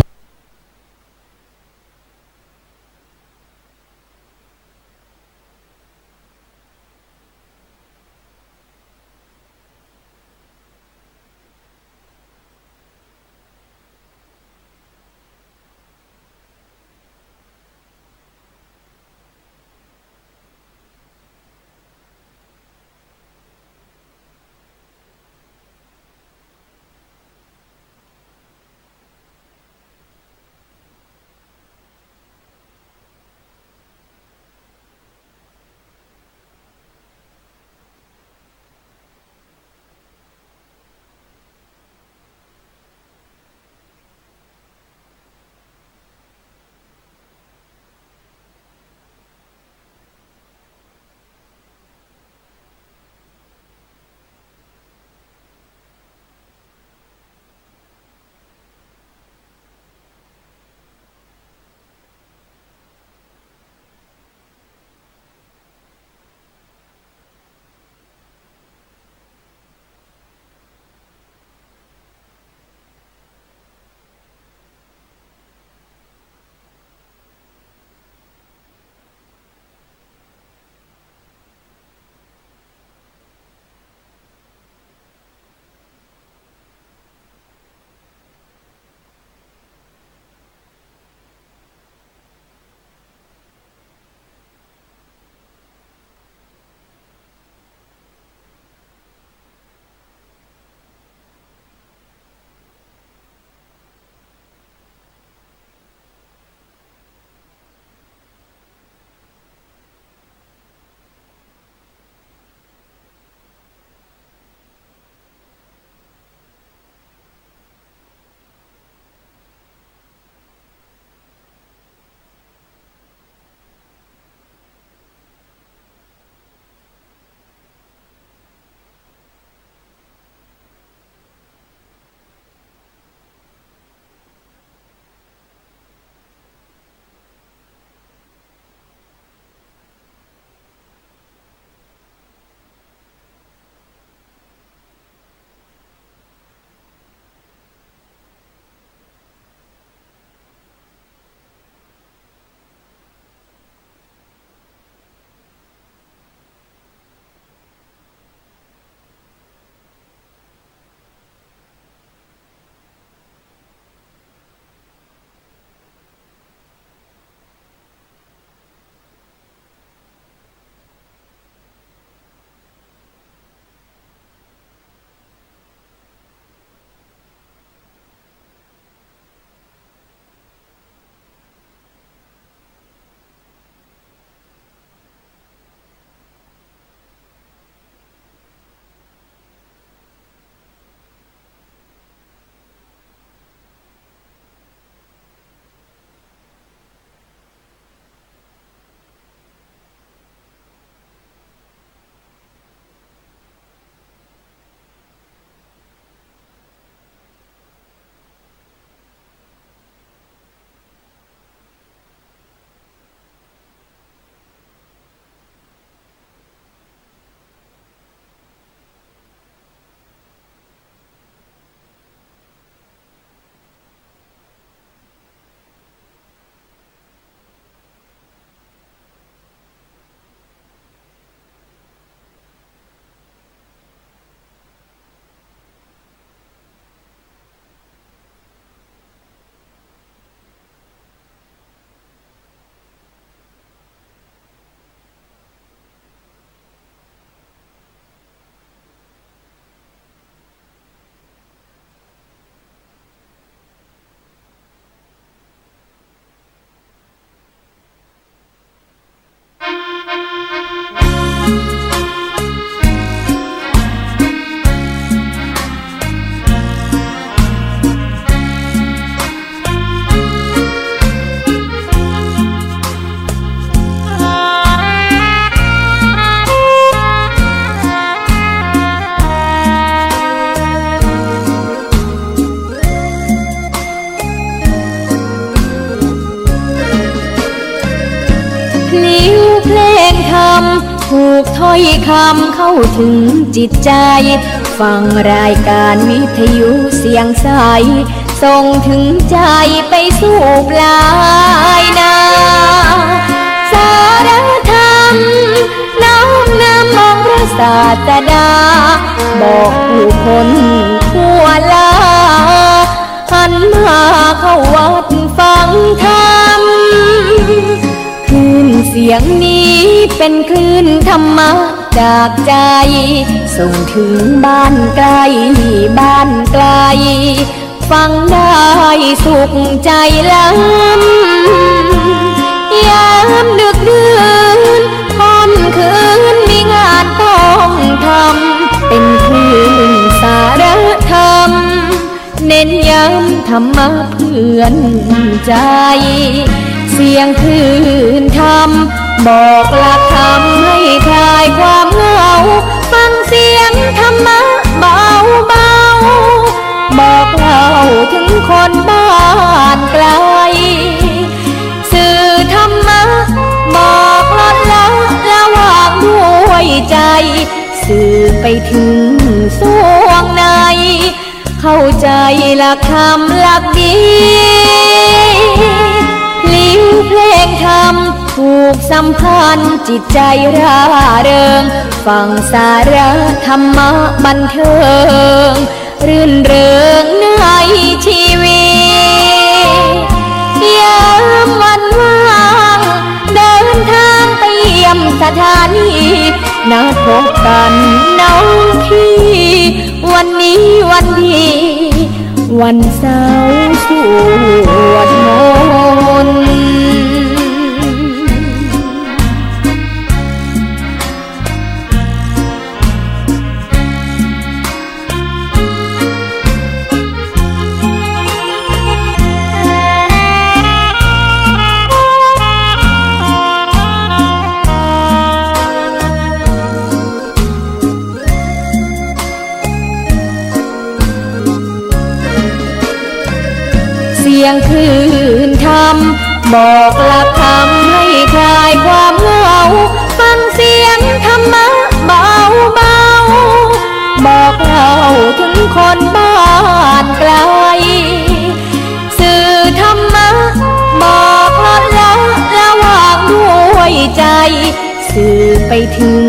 Speaker 3: ำถูกถ้อยคำเข้าถึงจิตใจฟังรายการวิทยุเสียงใสส่งถึงใจไปสู่ปลายนาสารธรรมน้อมนำมองพระศาสดาบอกผู้คนทั่วลาหันมาเข้าวัดฟังธรรมคลื่นเสียงนี้เป็นคลื่นธรรมะจากใจส่งถึงบ้านไกลบ้านไกลฟังได้สุขใจล้ำยามดึกดื่นค่ำคืนมีงานต้องทำเป็นคลื่นสารธรรมเน้นย้ำธรรมะเพื่อนใจเสียงคลื่นธรรมบอกหลักธรรมให้คลายความเหงาฟังเสียงธรรมะเบาเบาบอกเล่าถึงคนบ้านไกลสื่อธรรมะบอกลดละระหว่างด้วยใจสื่อไปถึงสวงในเข้าใจหลักธรรมหลักดีลิ้วเพลงธรรมผูกสัมพันธ์จิตใจร่าเริงฟังสาระธรรมะบันเทิงรื่นเริงในชีวิตยามวันว่างเดินทางไปเยี่ยมสถานีนัดพบกันน้องพี่วันนี้วันดีวันเสาร์สวดมนต์เสียงคลื่นธรรมบอกหลักธรรมให้คลายความเหงาฟังเสียงธรรมะเบาเบาบอกเล่าถึงคนบ้านไกลสื่อธรรมะบอกลดละระหว่างด้วยใจสื่อไปถึง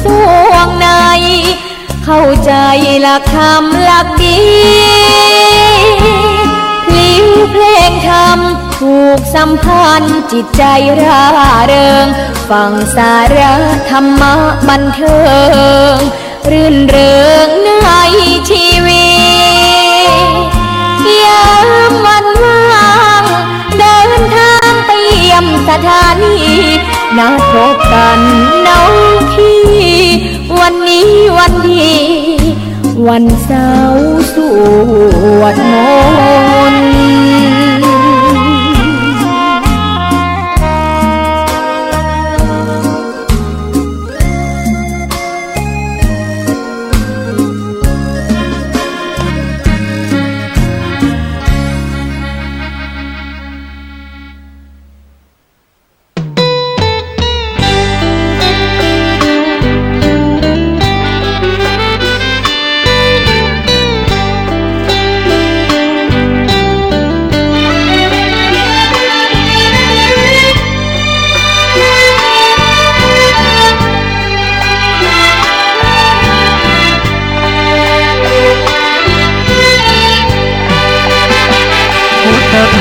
Speaker 3: สวงในเข้าใจหลักธรรมหลักดีเพลงธรรมผูกสัมพันธ์จิตใจร่าเริงฟังสาระธรรมะบันเทิงรื่นเริงในชีวิตยามวันว่างเดินทางไปเยี่ยมสถานีนัดพบกันน้องพี่วันนี้วันดีวันเสาร์สวดมนต์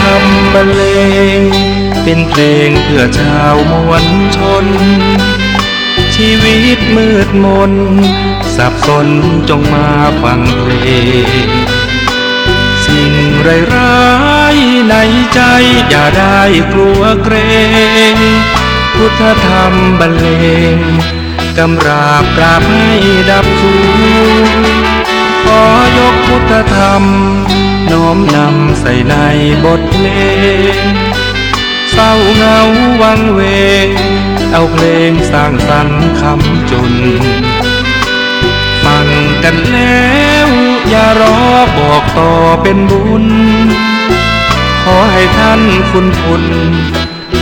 Speaker 4: ธรรมบรรเลงเป็นเพลงเพื่อชาวมวลชนชีวิตมืดมนสับสนจงมาฟังเพลงสิ่งร้ายๆในใจอย่าได้กลัวเกรงพุทธธรรมบรรเลงกำราบปราบให้ดับสูญขอยกพุทธธรรมน้อมนำใส่ในบทเพลงเศร้าเหงาวังเวงเอาเพลงสร้างสรรค์คำจุนฟังกันแล้วอย่ารอบอกต่อเป็นบุญขอให้ท่านคุณ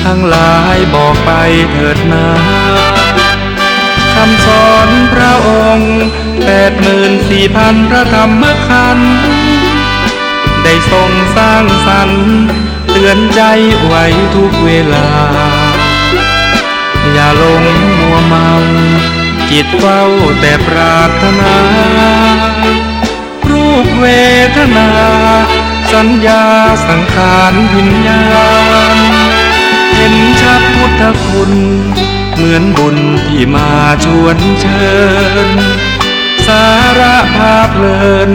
Speaker 4: ทั้งหลายบอกไปเถิดนา ำสอนพระองค์84,000 พระธรรมขันธ์ได้ทรงสร้างสรรค์เตือนใจไว้ทุกเวลาอย่าหลงมัวเมาจิตเฝ้าแต่ปรารถนารูปเวทนาสัญญาสังขารวิญญาณเห็นชัดพุทธคุณเหมือนบุญที่มาชวนเชิญสาระพาเพลิน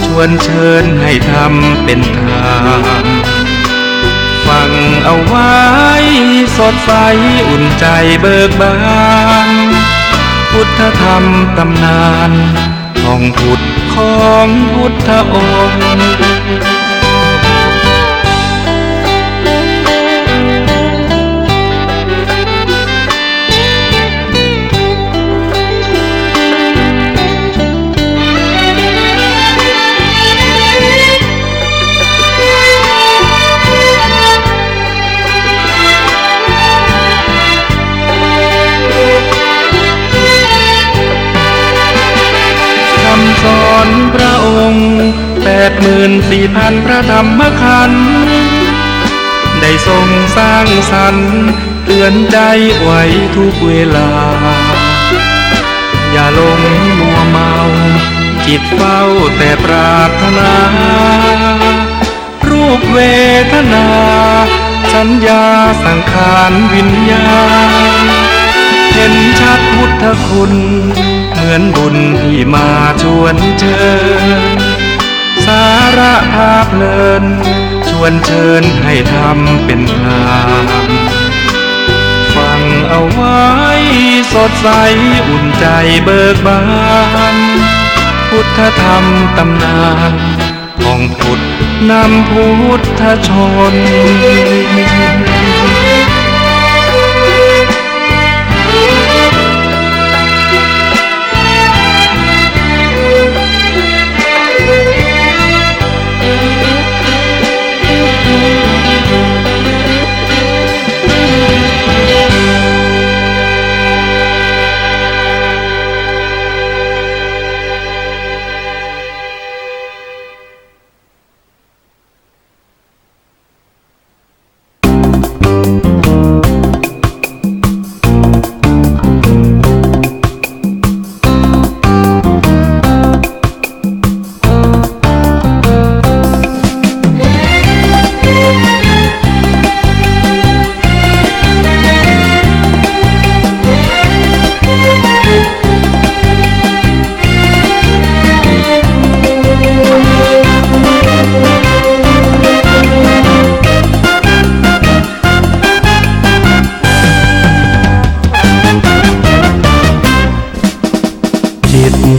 Speaker 4: ชวนเชิญให้ทำเป็นทางฟังเอาไว้สดใสอุ่นใจเบิกบานพุทธธรรมตำนานท่องพุทธของพุทธองค์สอนพระองค์84,000 พระธรรมขันธ์ได้ทรงสร้างสรรค์เตือนใจไว้ทุกเวลาอย่าหลงมัวเมาจิตเฝ้าแต่ปรารถนารูปเวทนาสัญญาสังขารวิญญาณเห็นชัดพุทธคุณเหมือนบุญที่มาชวนเชิญสาระพาเพลินชวนเชิญให้ทำเป็นทางฟังเอาไว้สดใสอุ่นใจเบิกบานพุทธธรรมตำนานของพุทธนำพุทธชน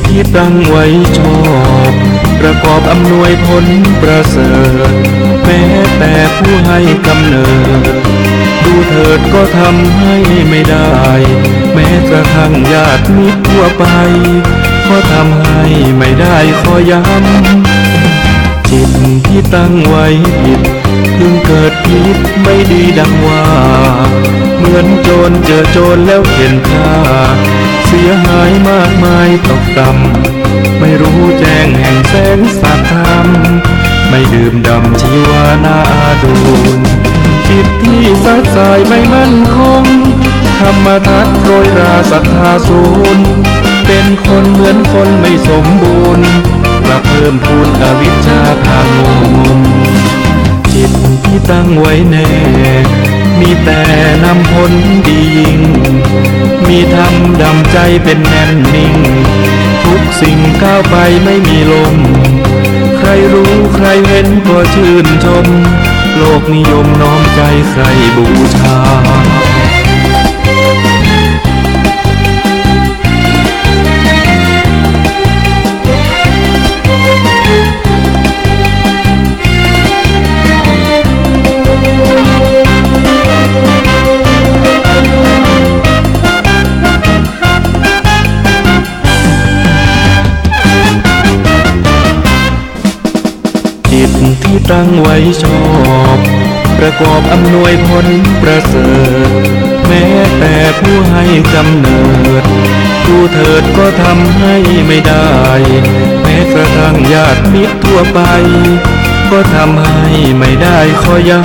Speaker 4: ที่ตั้งไว้ชอบประกอบอำนวยผลประเสริฐแม้แต่ผู้ให้กำเนิดดูเถิดก็ทำให้ไม่ได้แม้กระทั่งญาติมิตรทั่วไปก็ทำให้ไม่ได้ขอย้ำจิตที่ตั้งไว้ผิดเพิ่งเกิดผิดไม่ดีดังว่าเหมือนโจรเจอโจรแล้วเข็นฆ่าเสียหายมากมายตกต่ำไม่รู้แจ้งแห่งแสงสัจธรรมไม่ดื่มดำชีวานาดูนจิตที่สัดสายไม่มั่นคงธรรมทัศน์โปรยราศรัทธาสูญเป็นคนเหมือนคนไม่สมบูรณ์กลับเพิ่มพูนอวิชชาทางงมจิตที่ตั้งไว้แน่มีแต่นำผลดียิ่งมีธรรมดำใจเป็นแน่นนิ่งทุกสิ่งก้าวไปไม่มีลมใครรู้ใครเห็นก็ชื่นชมโลกนิยมน้อมใจใครบูชาที่ตั้งไว้ชอบประกอบอำนวยผลประเสริฐแม้แต่ผู้ให้กำเนิด ดูเถิดก็ทำให้ไม่ได้แม้กระทั่งญาติมิตรทั่วไปก็ทำให้ไม่ได้ขอย้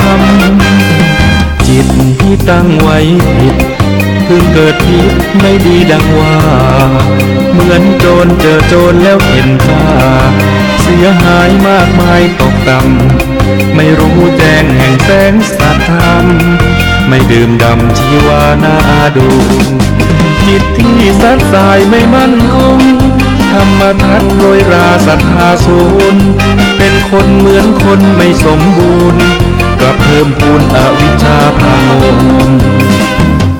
Speaker 4: ำจิตที่ตั้งไว้ผิดเพิ่งเกิดผิดไม่ดีดังว่าเหมือนโจรเจอโจรแล้วเห็นค่าเสียหายมากมายตกต่ำไม่รู้แจ้งแห่งแสงสัจธรรมไม่ดื่มดำชีวานาดูจิตที่สัดสายไม่มั่นคงธรรมทัศน์โรยราศรัทธาสูญเป็นคนเหมือนคนไม่สมบูรณ์กลับเพิ่มพูนอวิชชาพางม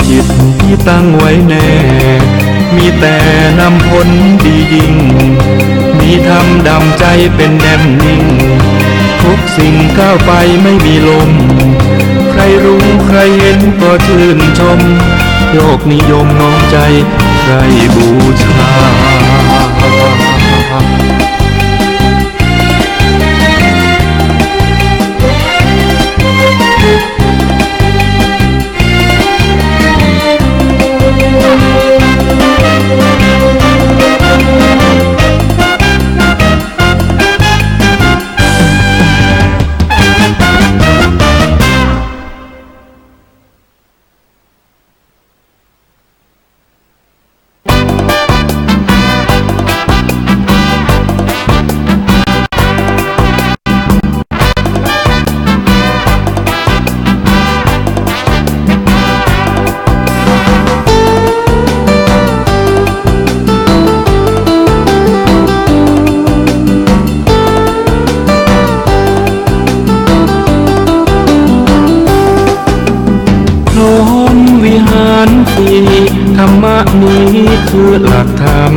Speaker 4: จิตที่ตั้งไว้แน่มีแต่นำผลดียิ่งมีธรรมดำใจเป็นแนบนิ่งทุกสิ่งก้าวไปไม่มีลมใครรู้ใครเห็นก็ชื่นชมโลกนิยมน้อมใจใครบูชาธรรมะนี้คือหลักธรรม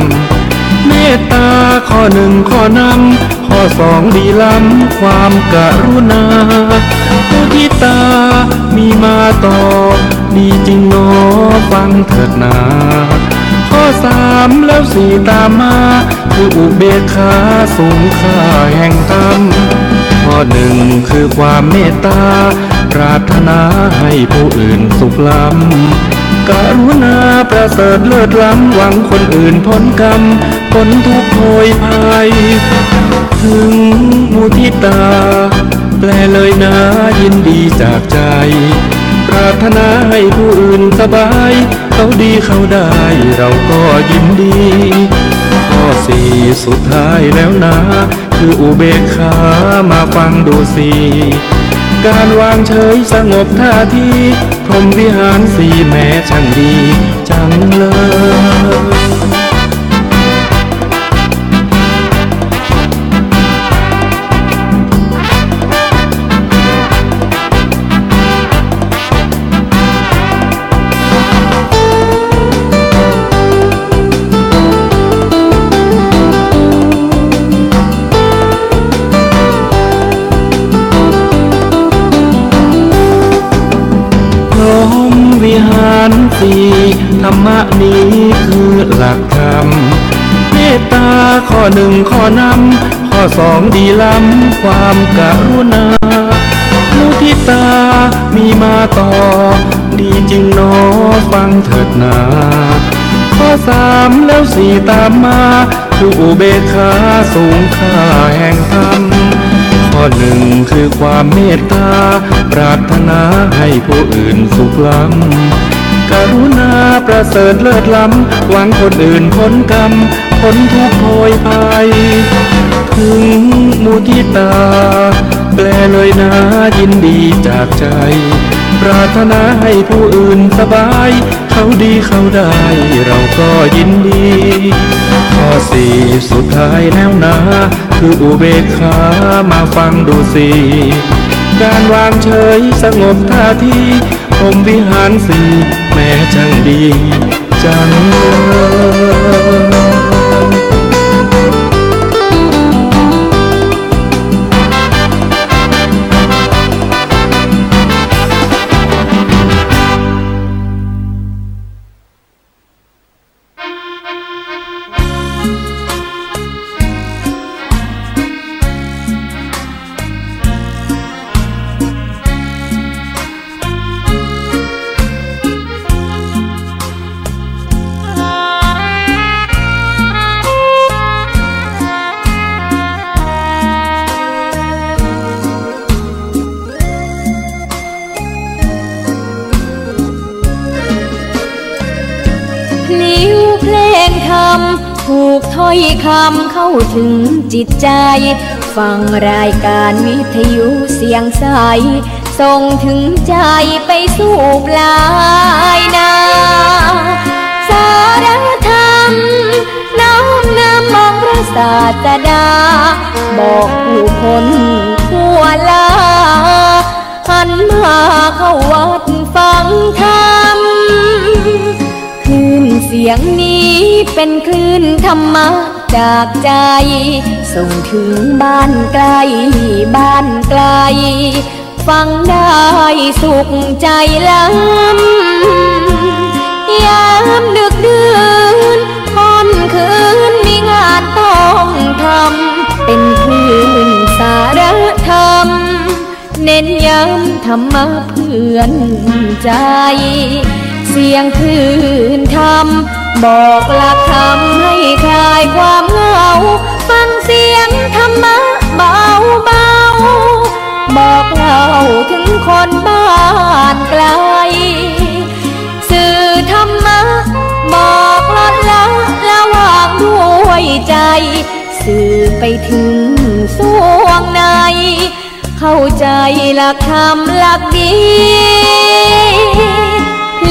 Speaker 4: เมตตาข้อหนึ่งข้อนำข้อสองดีล้ำความกรุณามุทิตามีมาต่อดีจริงหนอฟังเถิดนาข้อสามแล้วสี่ตามมาคืออุเบกขาสูงค่าแห่งธรรมข้อหนึ่งคือความเมตตาปรารถนาให้ผู้อื่นสุขล้ำกรุณาประเสริฐเลิศล้ำหวังคนอื่นพ้นกรรมพ้นทุกข์โผยภัยถึงมุทิตาแปลเลยนะยินดีจากใจปรารถนาให้ผู้อื่นสบายเขาดีเขาได้เราก็ยินดีข้อสี่สุดท้ายแล้วนะคืออุเบกขามาฟังดูสิการวางเฉยสงบท่าทีพรหมวิหารสี่แม้ช่างดีจังเลยวิหารสี่ธรรมะนี้คือหลักธรรมเมตตาข้อหนึ่งข้อนำข้อสองดีล้ำความกรุณามุทิตามีมาต่อดีจริงหนอฟังเถิดนาข้อสามแล้วสี่ตามมาคืออุเบกขาสูงค่าแห่งธรรมข้อหนึ่งคือความเมตตาปรารถนาให้ผู้อื่นสุขล้ำกรุณาประเสริฐเลิศล้ำหวังคนอื่นพ้นกรรมพ้นทุกข์โผยภัยถึงมุทิตาแปลเลยนะยินดีจากใจปรารถนาให้ผู้อื่นสบายเขาดีเขาได้เราก็ยินดีข้อสี่สุดท้ายแล้วนะคืออุเบกขามาฟังดูสิการวางเฉยสงบท่าทีพรหมวิหารสี่แม้ช่างดีจัง
Speaker 3: ำถูกถ้อยคำเข้าถึงจิตใจฟังรายการวิทยุเสียงใสส่งถึงใจไปสู่ปลายนาสารธรรมน้อมนำมองพระศาสดาบอกผู้คนทั่วลาหันมาเข้าวัดฟังธรรมคลื่นเสียงนี้เป็นคลื่นธรรมะจากใจส่งถึงบ้านไกลบ้านไกลฟังได้สุขใจล้ำยามดึกดื่นค่ำคืนมีงานต้องทำเป็นคลื่นสารธรรมเน้นย้ำธรรมะเพื่อนใจเสียงคลื่นธรรมบอกหลักธรรมให้คลายความเหงาฟังเสียงธรรมะเบาเบาบอกเล่าถึงคนบ้านไกลสื่อธรรมะบอกลดละระหว่างด้วยใจสื่อไปถึงสวงในเข้าใจหลักธรรมหลักดี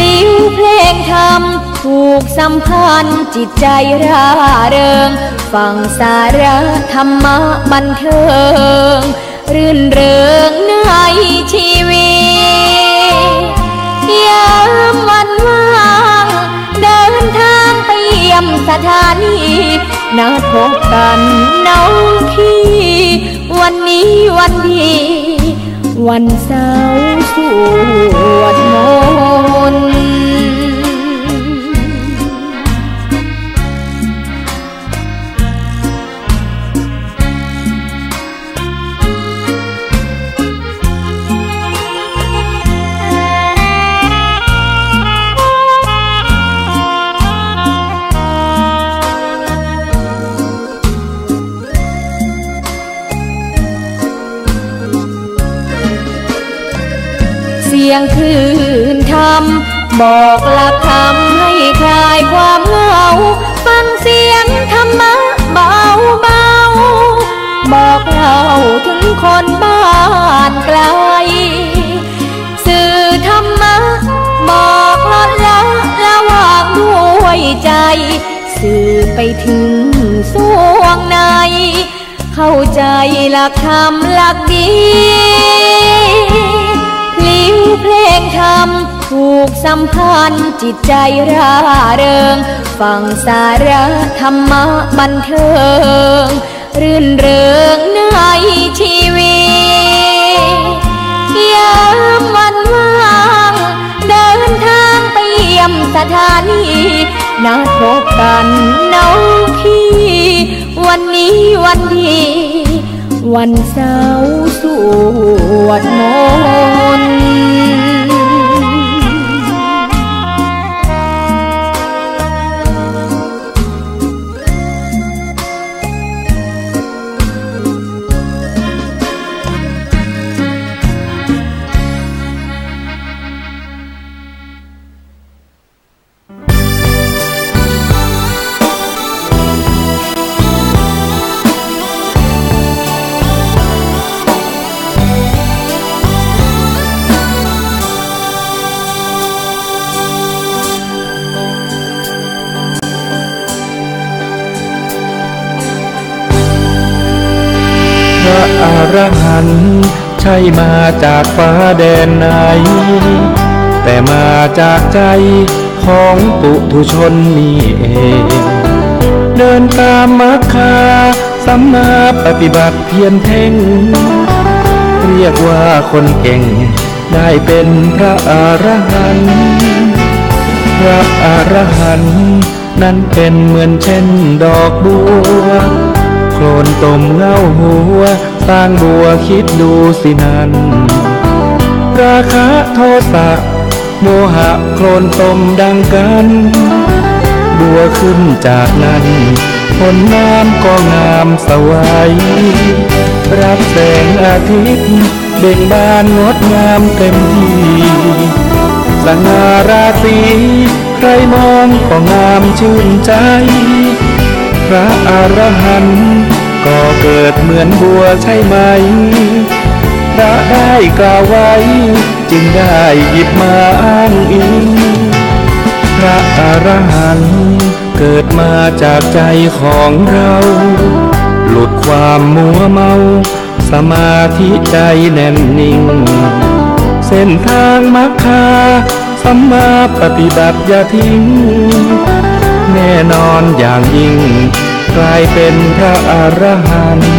Speaker 3: ลิ้วเพลงธรรมถูกสัมพันธ์จิตใจร่าเริงฟังสาระธรรมะบันเทิงรื่นเริงในชีวิตยามวันว่างเดินทางไปเยี่ยมสถานีนัดพบกันน้องพี่วันนี้วันดีวันเสาร์สวดมนต์เสียงคลื่นธรรมบอกหลักธรรมให้คลายความเหงาฟังเสียงธรรมะเบาเบาบอกเล่าถึงคนบ้านไกลสื่อธรรมะบอกลดละระหว่างด้วยใจสื่อไปถึงสวงในเข้าใจหลักธรรมหลักดีลิ้วเพลงธรรมถูกสัมพันธ์จิตใจร่าเริงฟังสาระธรรมะบันเทิงรื่นเริงในชีวิตยามวันว่างเดินทางไปเยี่ยมสถานีนัดพบกันน้องพี่วันนี้วันดีวันเสาร์สวดมนต์
Speaker 4: อรหันต์ใช่มาจากฟ้าแดนไหนแต่มาจากใจของปุถุชนนี่เองเดินตามมรรคาสัมมาปฏิบัติเพียรเพ่งเรียกว่าคนเก่งได้เป็นพระอรหันต์พระอรหันต์นั้นเป็นเหมือนเช่นดอกบัวโคลนตมเงาหัวสร้างบัวคิดดูสินั้นราคะโทสะโมหะโคลนตมดังกันบัวขึ้นจากนั้นผลน้ำก็งามสวัยรับแสงอาทิตย์เบ่งบานงดงามเต็มที่ สง่าราศีใครมองก็งามชื่นใจพระอรหันต์ก็เกิดเหมือนบัวใช่ไหมพระได้กล่าวไว้จึงได้หยิบมาอ้างอิงพระอรหันต์เกิดมาจากใจของเราหลุดความมัวเมาสมาธิใจแน่นนิ่งเส้นทางมรรคาสัมมาปฏิบัติอย่าทิ้งแน่นอนอย่างยิ่งกลายเป็นพระอรหันต์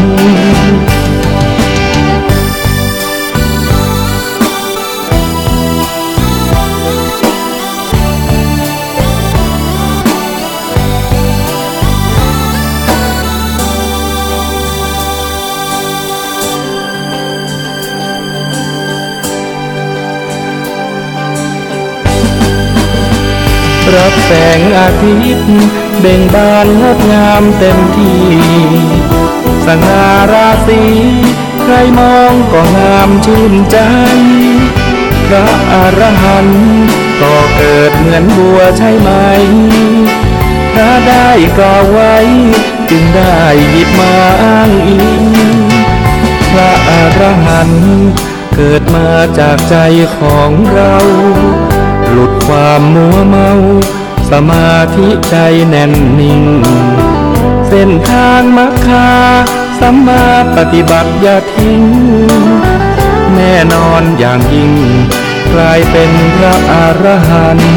Speaker 4: รับแสงอาทิตย์เบ่งบานงดงามเต็มที่สง่าราศีใครมองก็งามชื่นใจพระอรหันต์ก็เกิดเหมือนบัวใช่ไหมพระได้กล่าวไว้จึงได้หยิบมาอ้างอิงพระอรหันต์เกิดมาจากใจของเราหลุดความมัวเมาสมาธิใจแน่นนิ่งเส้นทางมรรคาสัมมาปฏิบัติอย่าทิ้งแน่นอนอย่างยิ่งกลายเป็นพระอรหันต์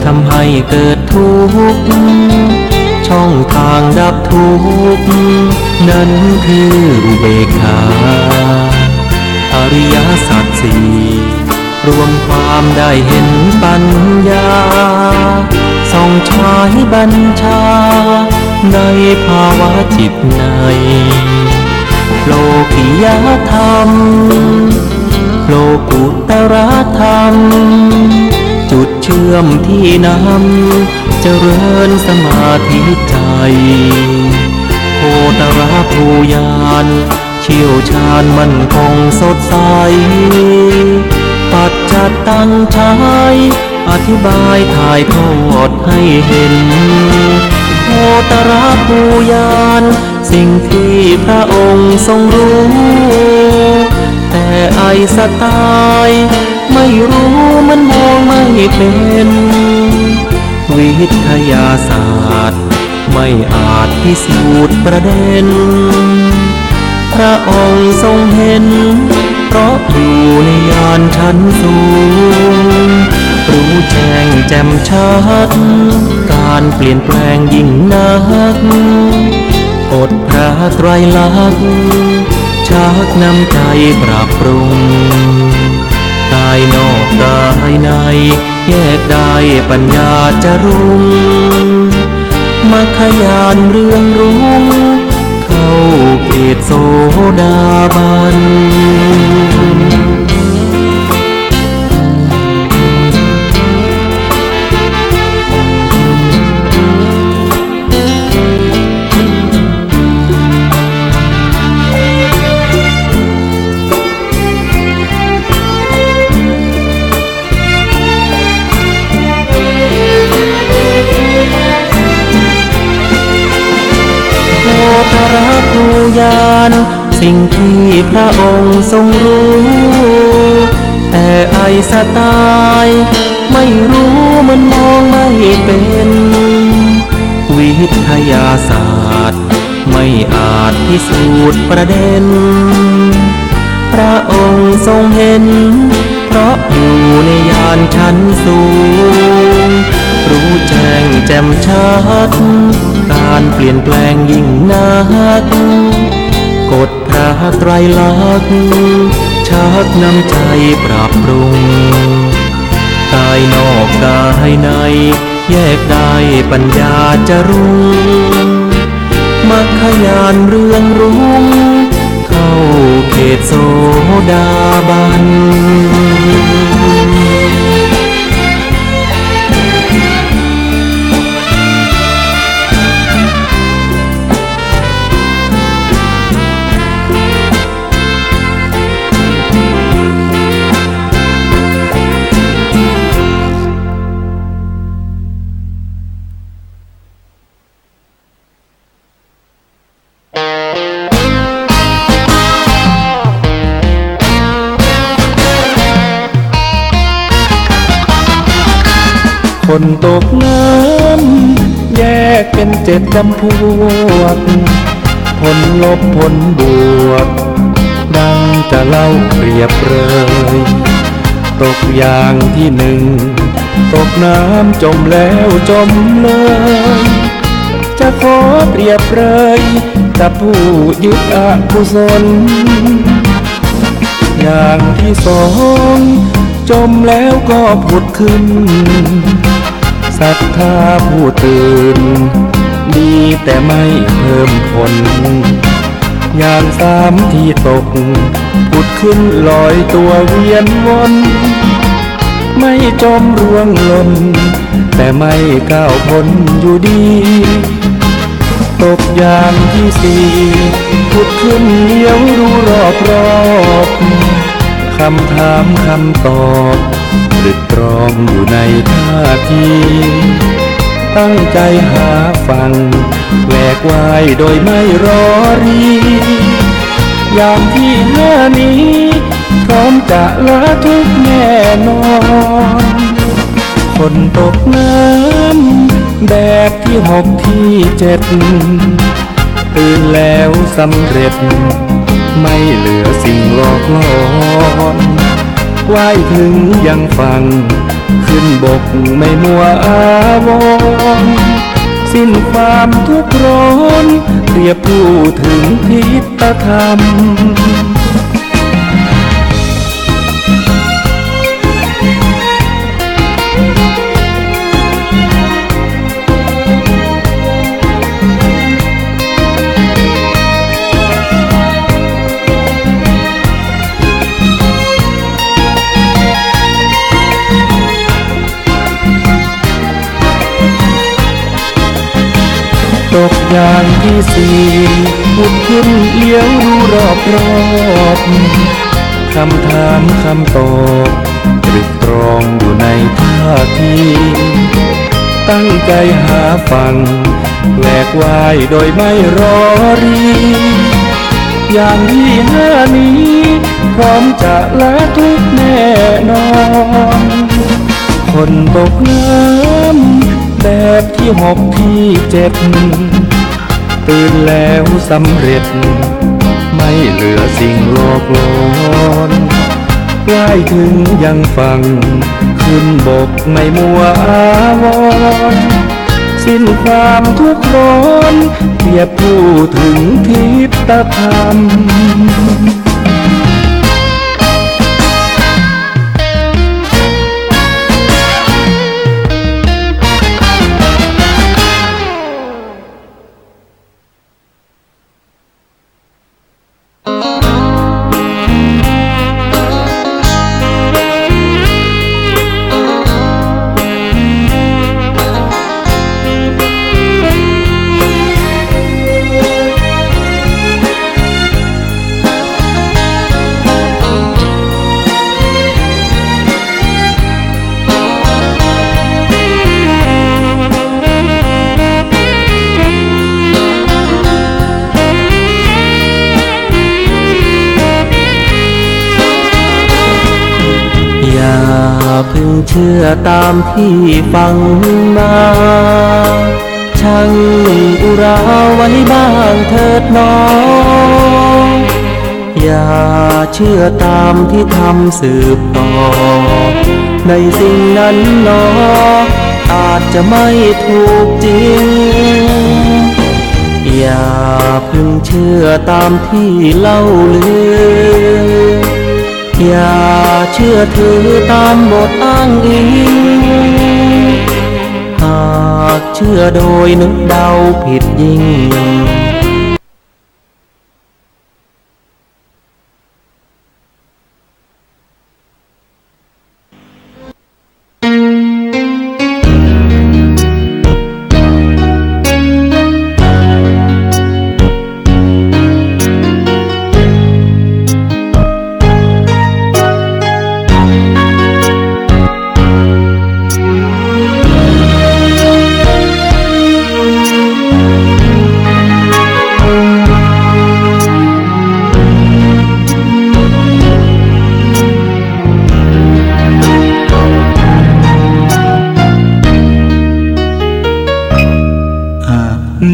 Speaker 4: ทำให้เกิดทุกข์ช่องทางดับทุกข์นั้นคืออุเบกขาอริยสัจสี่รวมความได้เห็นปัญญาส่องฉายบัญชาในภาวะจิตในโลกิยธรรมโลกุตรธรรมจุดเชื่อมที่นำเจริญสมาธิใจโพธราภูยานเชี่ยวชาญมั่นคงสดใสปัจจัตตังใช้อธิบายถ่ายทอดให้เห็นโพธราภูยานสิ่งที่พระองค์ทรงรู้แต่ไอสไตล์ไม่รู้มันมองไม่เป็นวิทยาศาสตร์ไม่อาจพิสูจน์ประเด็นพระองค์ทรงเห็นเพราะอยู่ในญาณชั้นสูงรู้แจ้งแจ่มชัดการเปลี่ยนแปลงยิ่งนักอดพระไตรลักษณ์ชักนำใจปรับปรุงกายนอกกายในแยกได้ปัญญาจะรุ่งมัคคยานเรืองรุ่งเข้าเขตโสดาบัน สิ่งที่พระองค์ทรงรู้แต่ไอสไตล์ ไม่รู้มันมองไม่เป็นวิทยาศาสตร์ไม่อาจพิสูจน์ประเด็นพระองค์ทรงเห็นเพราะอยู่ในยานชั้นสูงรู้แจ้งแจ่มชัดการเปลี่ยนแปลงยิ่งนักกฎพระไตรลักษณ์ชักนำใจปรับปรุงกายนอกกายในแยกได้ปัญญาจะรุ่งมรรคญาณเรืองรุ่งเข้าเขตโสดาบันคนตกน้ำแยกเป็น7 จำพวกผลลบผลบวกดังจะเล่าเปรียบเลยตกอย่างที่1ตกน้ำจมแล้วจมเลยจะขอเปรียบเลยกับผู้ยึดอกุศลอย่างที่2จมแล้วก็ผุดขึ้นศรัทธาผู้ตื่นดีแต่ไม่เพิ่มผลอย่าง3ที่ตกผุดขึ้นลอยตัวเวียนวนไม่จมร่วงหล่นแต่ไม่ก้าวพ้นอยู่ดีตกอย่างที่4ผุดขึ้นเลี้ยวรู้รอบคำถามคำตอบตรึกตรองอยู่ในท่าทีตั้งใจหาฟังแหวกว่ายโดยไม่รอรีอย่างที่5นี้พร้อมจะละทุกแน่นอนคนตกน้ำแบบที่6ที่7ตื่นแล้วสำเร็จไม่เหลือสิ่งหลอกล่อนว่ายถึงยังฝั่งขึ้นบกไม่มัวอาวรณ์สิ้นความทุกข์ร้อนเปรียบผู้ถึงทิฏฐธรรมตกอย่างที่4ผุดขึ้นเลี้ยวดูรอบคำถามคำตอบตรึกตรองอยู่ในท่าทีตั้งใจหาฟังแหวกว่ายโดยไม่รอรีอย่างที่5นี้พร้อมจะละทุกแน่นอนคนตกน้ำแบบที่6ที่7ตื่นแล้วสำเร็จไม่เหลือสิ่งหลอกลอนว่ายถึงยังฝั่งขึ้นบกไม่มัวอาวรณ์สิ้นความทุกข์ร้อนเปรียบผู้ถึงทิฏฐธรรม
Speaker 5: พึงเชื่อตามที่ฟังมาช่างอุราไว้บ้างเถิดน้องอย่าเชื่อตามที่ทำสืบต่อในสิ่งนั้นหนออาจจะไม่ถูกจริงอย่าพึงเชื่อตามที่เล่าลืออย่าเชื่อถือตามบทอ้างอิงหากเชื่อโดยนึกเดาผิดยิ่ง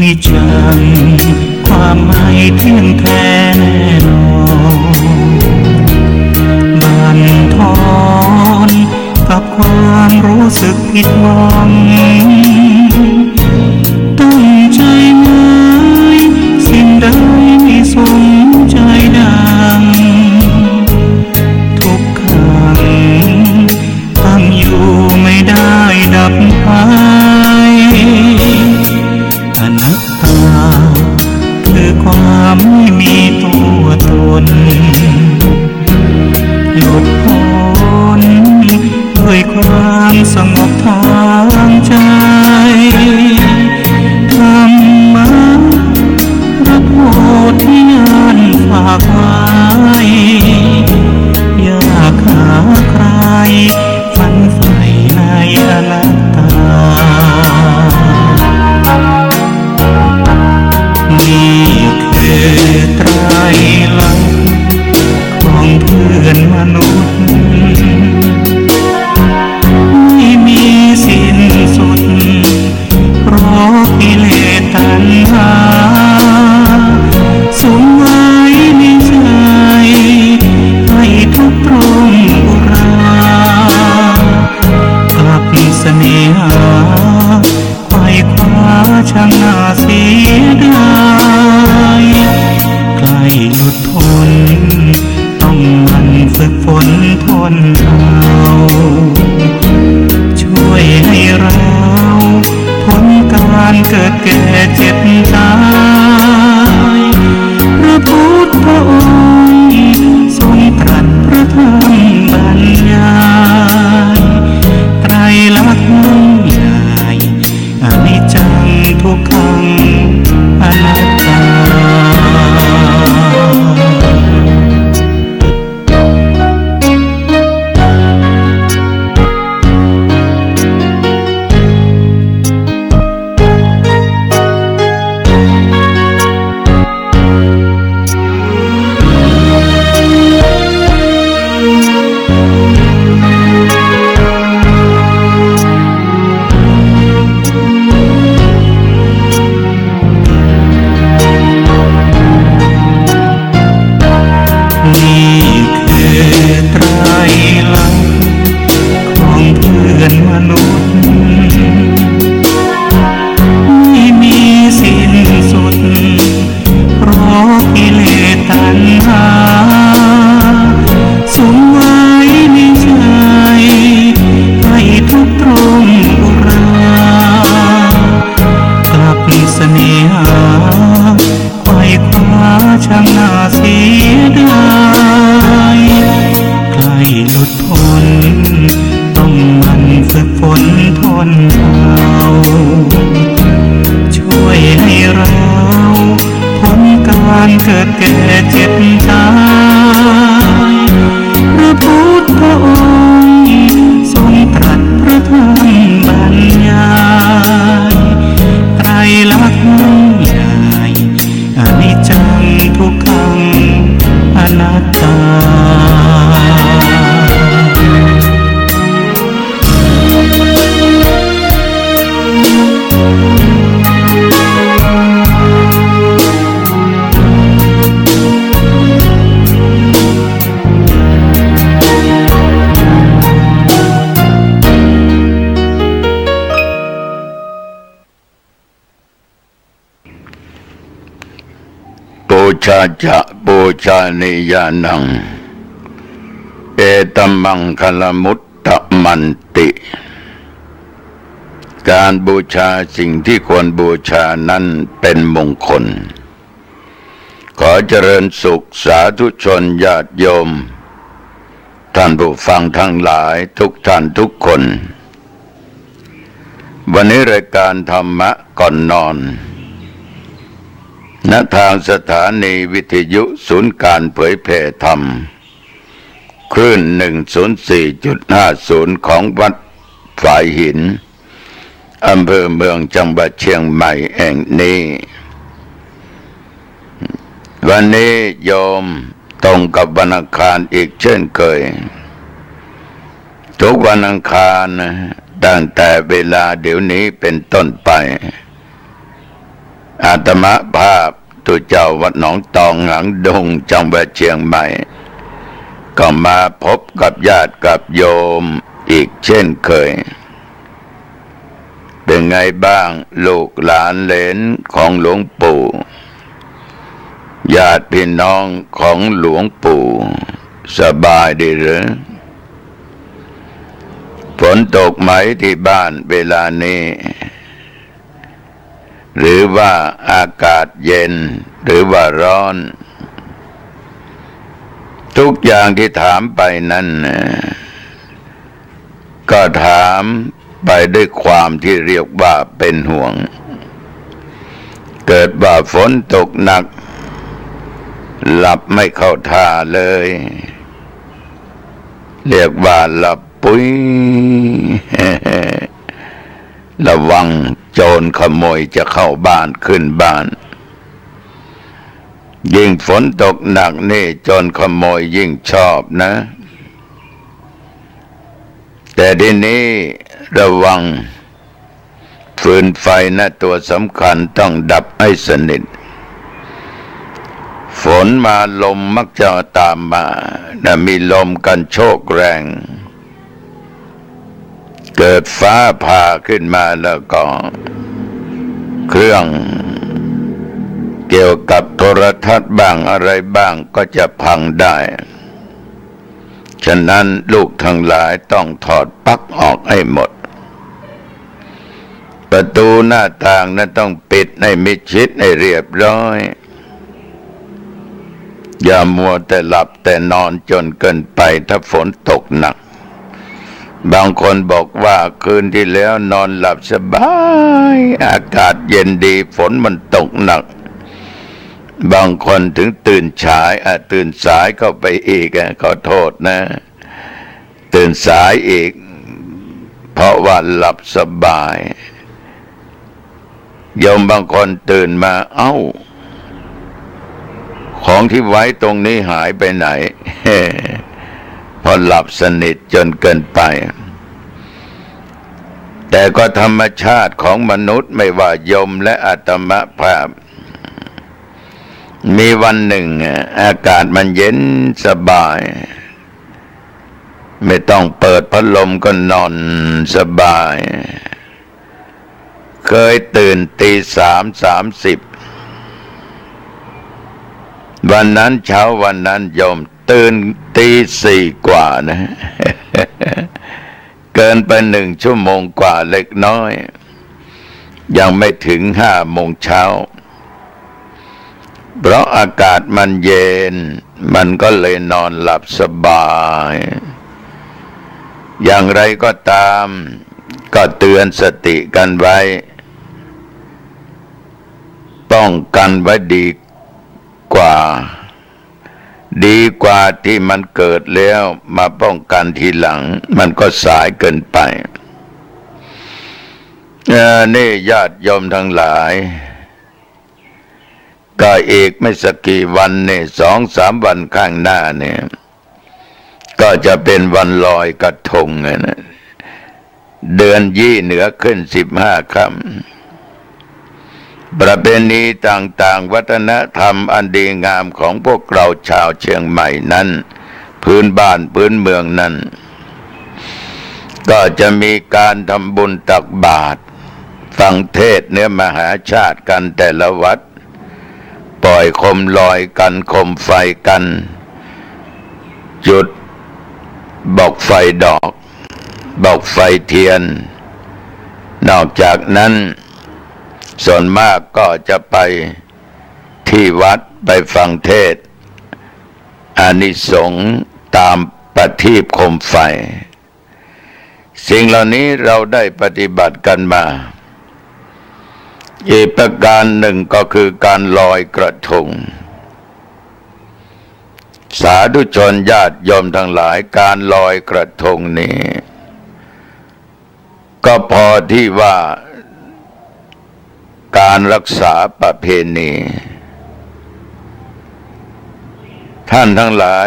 Speaker 4: นิจจังความไม่เที่ยงแท้แน่นอนบั่นทอนกับความรู้สึกผิดหวังตั้งใจหมายสิ่งใดไม่สมใจดังทุกครั้งตั้งอยู่ไม่ได้ดับไปอนัตตาคือความไม่มีตัวตนหลุดพ้นด้วยความสงบทางใจธรรมะพระโพธิญาณฝากไว้อย่าขาใครฝันใฝ่ในอนัตตานี่คือไตรลักษณ์ของเพื่อนมนุษย์ไม่มีสิ้นสุดเพราะกิเลสตัณหาสุมไว้ในใจให้ทุกตรงอุรากลับเสน่หาไขว่คว้าช่างน่าเสียดายใกล้หลุดพ้นต้องมันฝึกฝนทนเอาช่วยให้เราพ้นการเกิดแก่เจ็บตายพระพุทธองค์ทรงตรัสพระธรรมบรรยายไตรลักษณ์ยิ่งใหญ่อนิจจังทุกขังอนัตตานี่คือไตรลักษณ์ของเพื่อนมนุษย์ไม่มีสิ้นสุดเพราะกิเลสตัณหาสุมไว้ในใจให้ทุกตรงอุรากลับเสน่หาไขว่คว้าช่างน่าเสียดายใกล้หลุดพ้นต้องมันฝึกฝนทนเอาช่วยให้เราพ้นการเกิดแก่เจ็บตายพระพุทธองค์ทรงตรัสพระธรรมบรรยายไตรลักษณ์ยิ่งใหญ่อนิจจังทุกขังอนัตตา
Speaker 6: ชาจะบูชานิยานังเอตัมมังคลมุตตมันติการบูชาสิ่งที่ควรบูชานั้นเป็นมงคลขอเจริญสุขสาธุชนญาติโยมท่านผู้ฟังทั้งหลายทุกท่านทุกคนวันนี้รายการธรรมะก่อนนอนณทางสถานีวิทยุศูนย์การเผยแผ่ธรรมคลื่น 104.50 ของวัดฝายหินอำเภอเมืองจังหวัดเชียงใหม่แห่งนี้วันนี้โยมตรงกับวันอังคารอีกเช่นเคยทุกวันอังคารตั้งแต่เวลาเดี๋ยวนี้เป็นต้นไปอาตมาภาพตุเจ้าวัดหนองตองหลังดงจังหวัดเชียงใหม่ก็มาพบกับญาติกับโยมอีกเช่นเคยเป็นไงบ้างลูกหลานเหลนของหลวงปู่ญาติพี่น้องของหลวงปู่สบายดีหรือฝนตกไหมที่บ้านเวลานี้หรือว่าอากาศเย็นหรือว่าร้อนทุกอย่างที่ถามไปนั้นก็ถามไปด้วยความที่เรียกว่าเป็นห่วงเกิดว่าฝนตกหนักหลับไม่เข้าท่าเลยเรียกว่าหลับปุ้ย ระวังโจรขโมยจะเข้าบ้านขึ้นบ้านยิ่งฝนตกหนักนี่โจรขโมยยิ่งชอบนะแต่ทีนี้ระวังฟืนไฟนะตัวสำคัญต้องดับให้สนิทฝนมาลมมักจะตามมานะมีลมกันโชกแรงเกิดฟ้าผ่าขึ้นมาแล้วก็เครื่องเกี่ยวกับโทรทัศน์บ้างอะไรบ้างก็จะพังได้ฉะนั้นลูกทั้งหลายต้องถอดปลั๊กออกให้หมดประตูหน้าต่างนั้นต้องปิดให้มิดชิดให้เรียบร้อยอย่ามัวแต่หลับแต่นอนจนเกินไปถ้าฝนตกหนักบางคนบอกว่าคืนที่แล้วนอนหลับสบายอากาศเย็นดีฝนมันตกหนักบางคนถึงตื่นสายเข้าไปอีกขอโทษนะตื่นสายอีกเพราะว่าหลับสบายโยมบางคนตื่นมาเอ้าของที่ไว้ตรงนี้หายไปไหน พอหลับสนิทจนเกินไปแต่ก็ธรรมชาติของมนุษย์ไม่ว่าโยมและอาตมภาพมีวันหนึ่งอากาศมันเย็นสบายไม่ต้องเปิดพัดลมก็นอนสบายเคยตื่นตี 3:30วันนั้นเช้าวันนั้นโยมตื่นตี 4 กว่านะ เกินไป1 ชั่วโมงกว่าเล็กน้อยยังไม่ถึง5 โมงเช้าเพราะอากาศมันเย็นมันก็เลยนอนหลับสบายอย่างไรก็ตามก็เตือนสติกันไว้ป้องกันไว้ดีกว่าที่มันเกิดแล้วมาป้องกันทีหลังมันก็สายเกินไปนี่ญาติโยมทั้งหลายก็อีกไม่สักกี่วันนี่2-3 วันข้างหน้าเนี่ยก็จะเป็นวันลอยกระทงนะเดือนยี่เหนือขึ้น15 ค่ำประเพณีต่างๆวัฒนธรรมอันดีงามของพวกเราชาวเชียงใหม่นั้นพื้นบ้านพื้นเมืองนั้นก็จะมีการทำบุญตักบาตรฟังเทศน์เนื้อมหาชาติกันแต่ละวัด ปล่อยโคมลอยกันโคมไฟกันจุดบอกไฟดอกบอกไฟเทียนนอกจากนั้นส่วนมากก็จะไปที่วัดไปฟังเทศน์อานิสงส์ตามประทีปโคมไฟสิ่งเหล่านี้เราได้ปฏิบัติกันมาอีกประการหนึ่งก็คือการลอยกระทงสาธุชนญาติโยมทั้งหลายการลอยกระทงนี้ก็พอที่ว่าการรักษาประเพณีท่านทั้งหลาย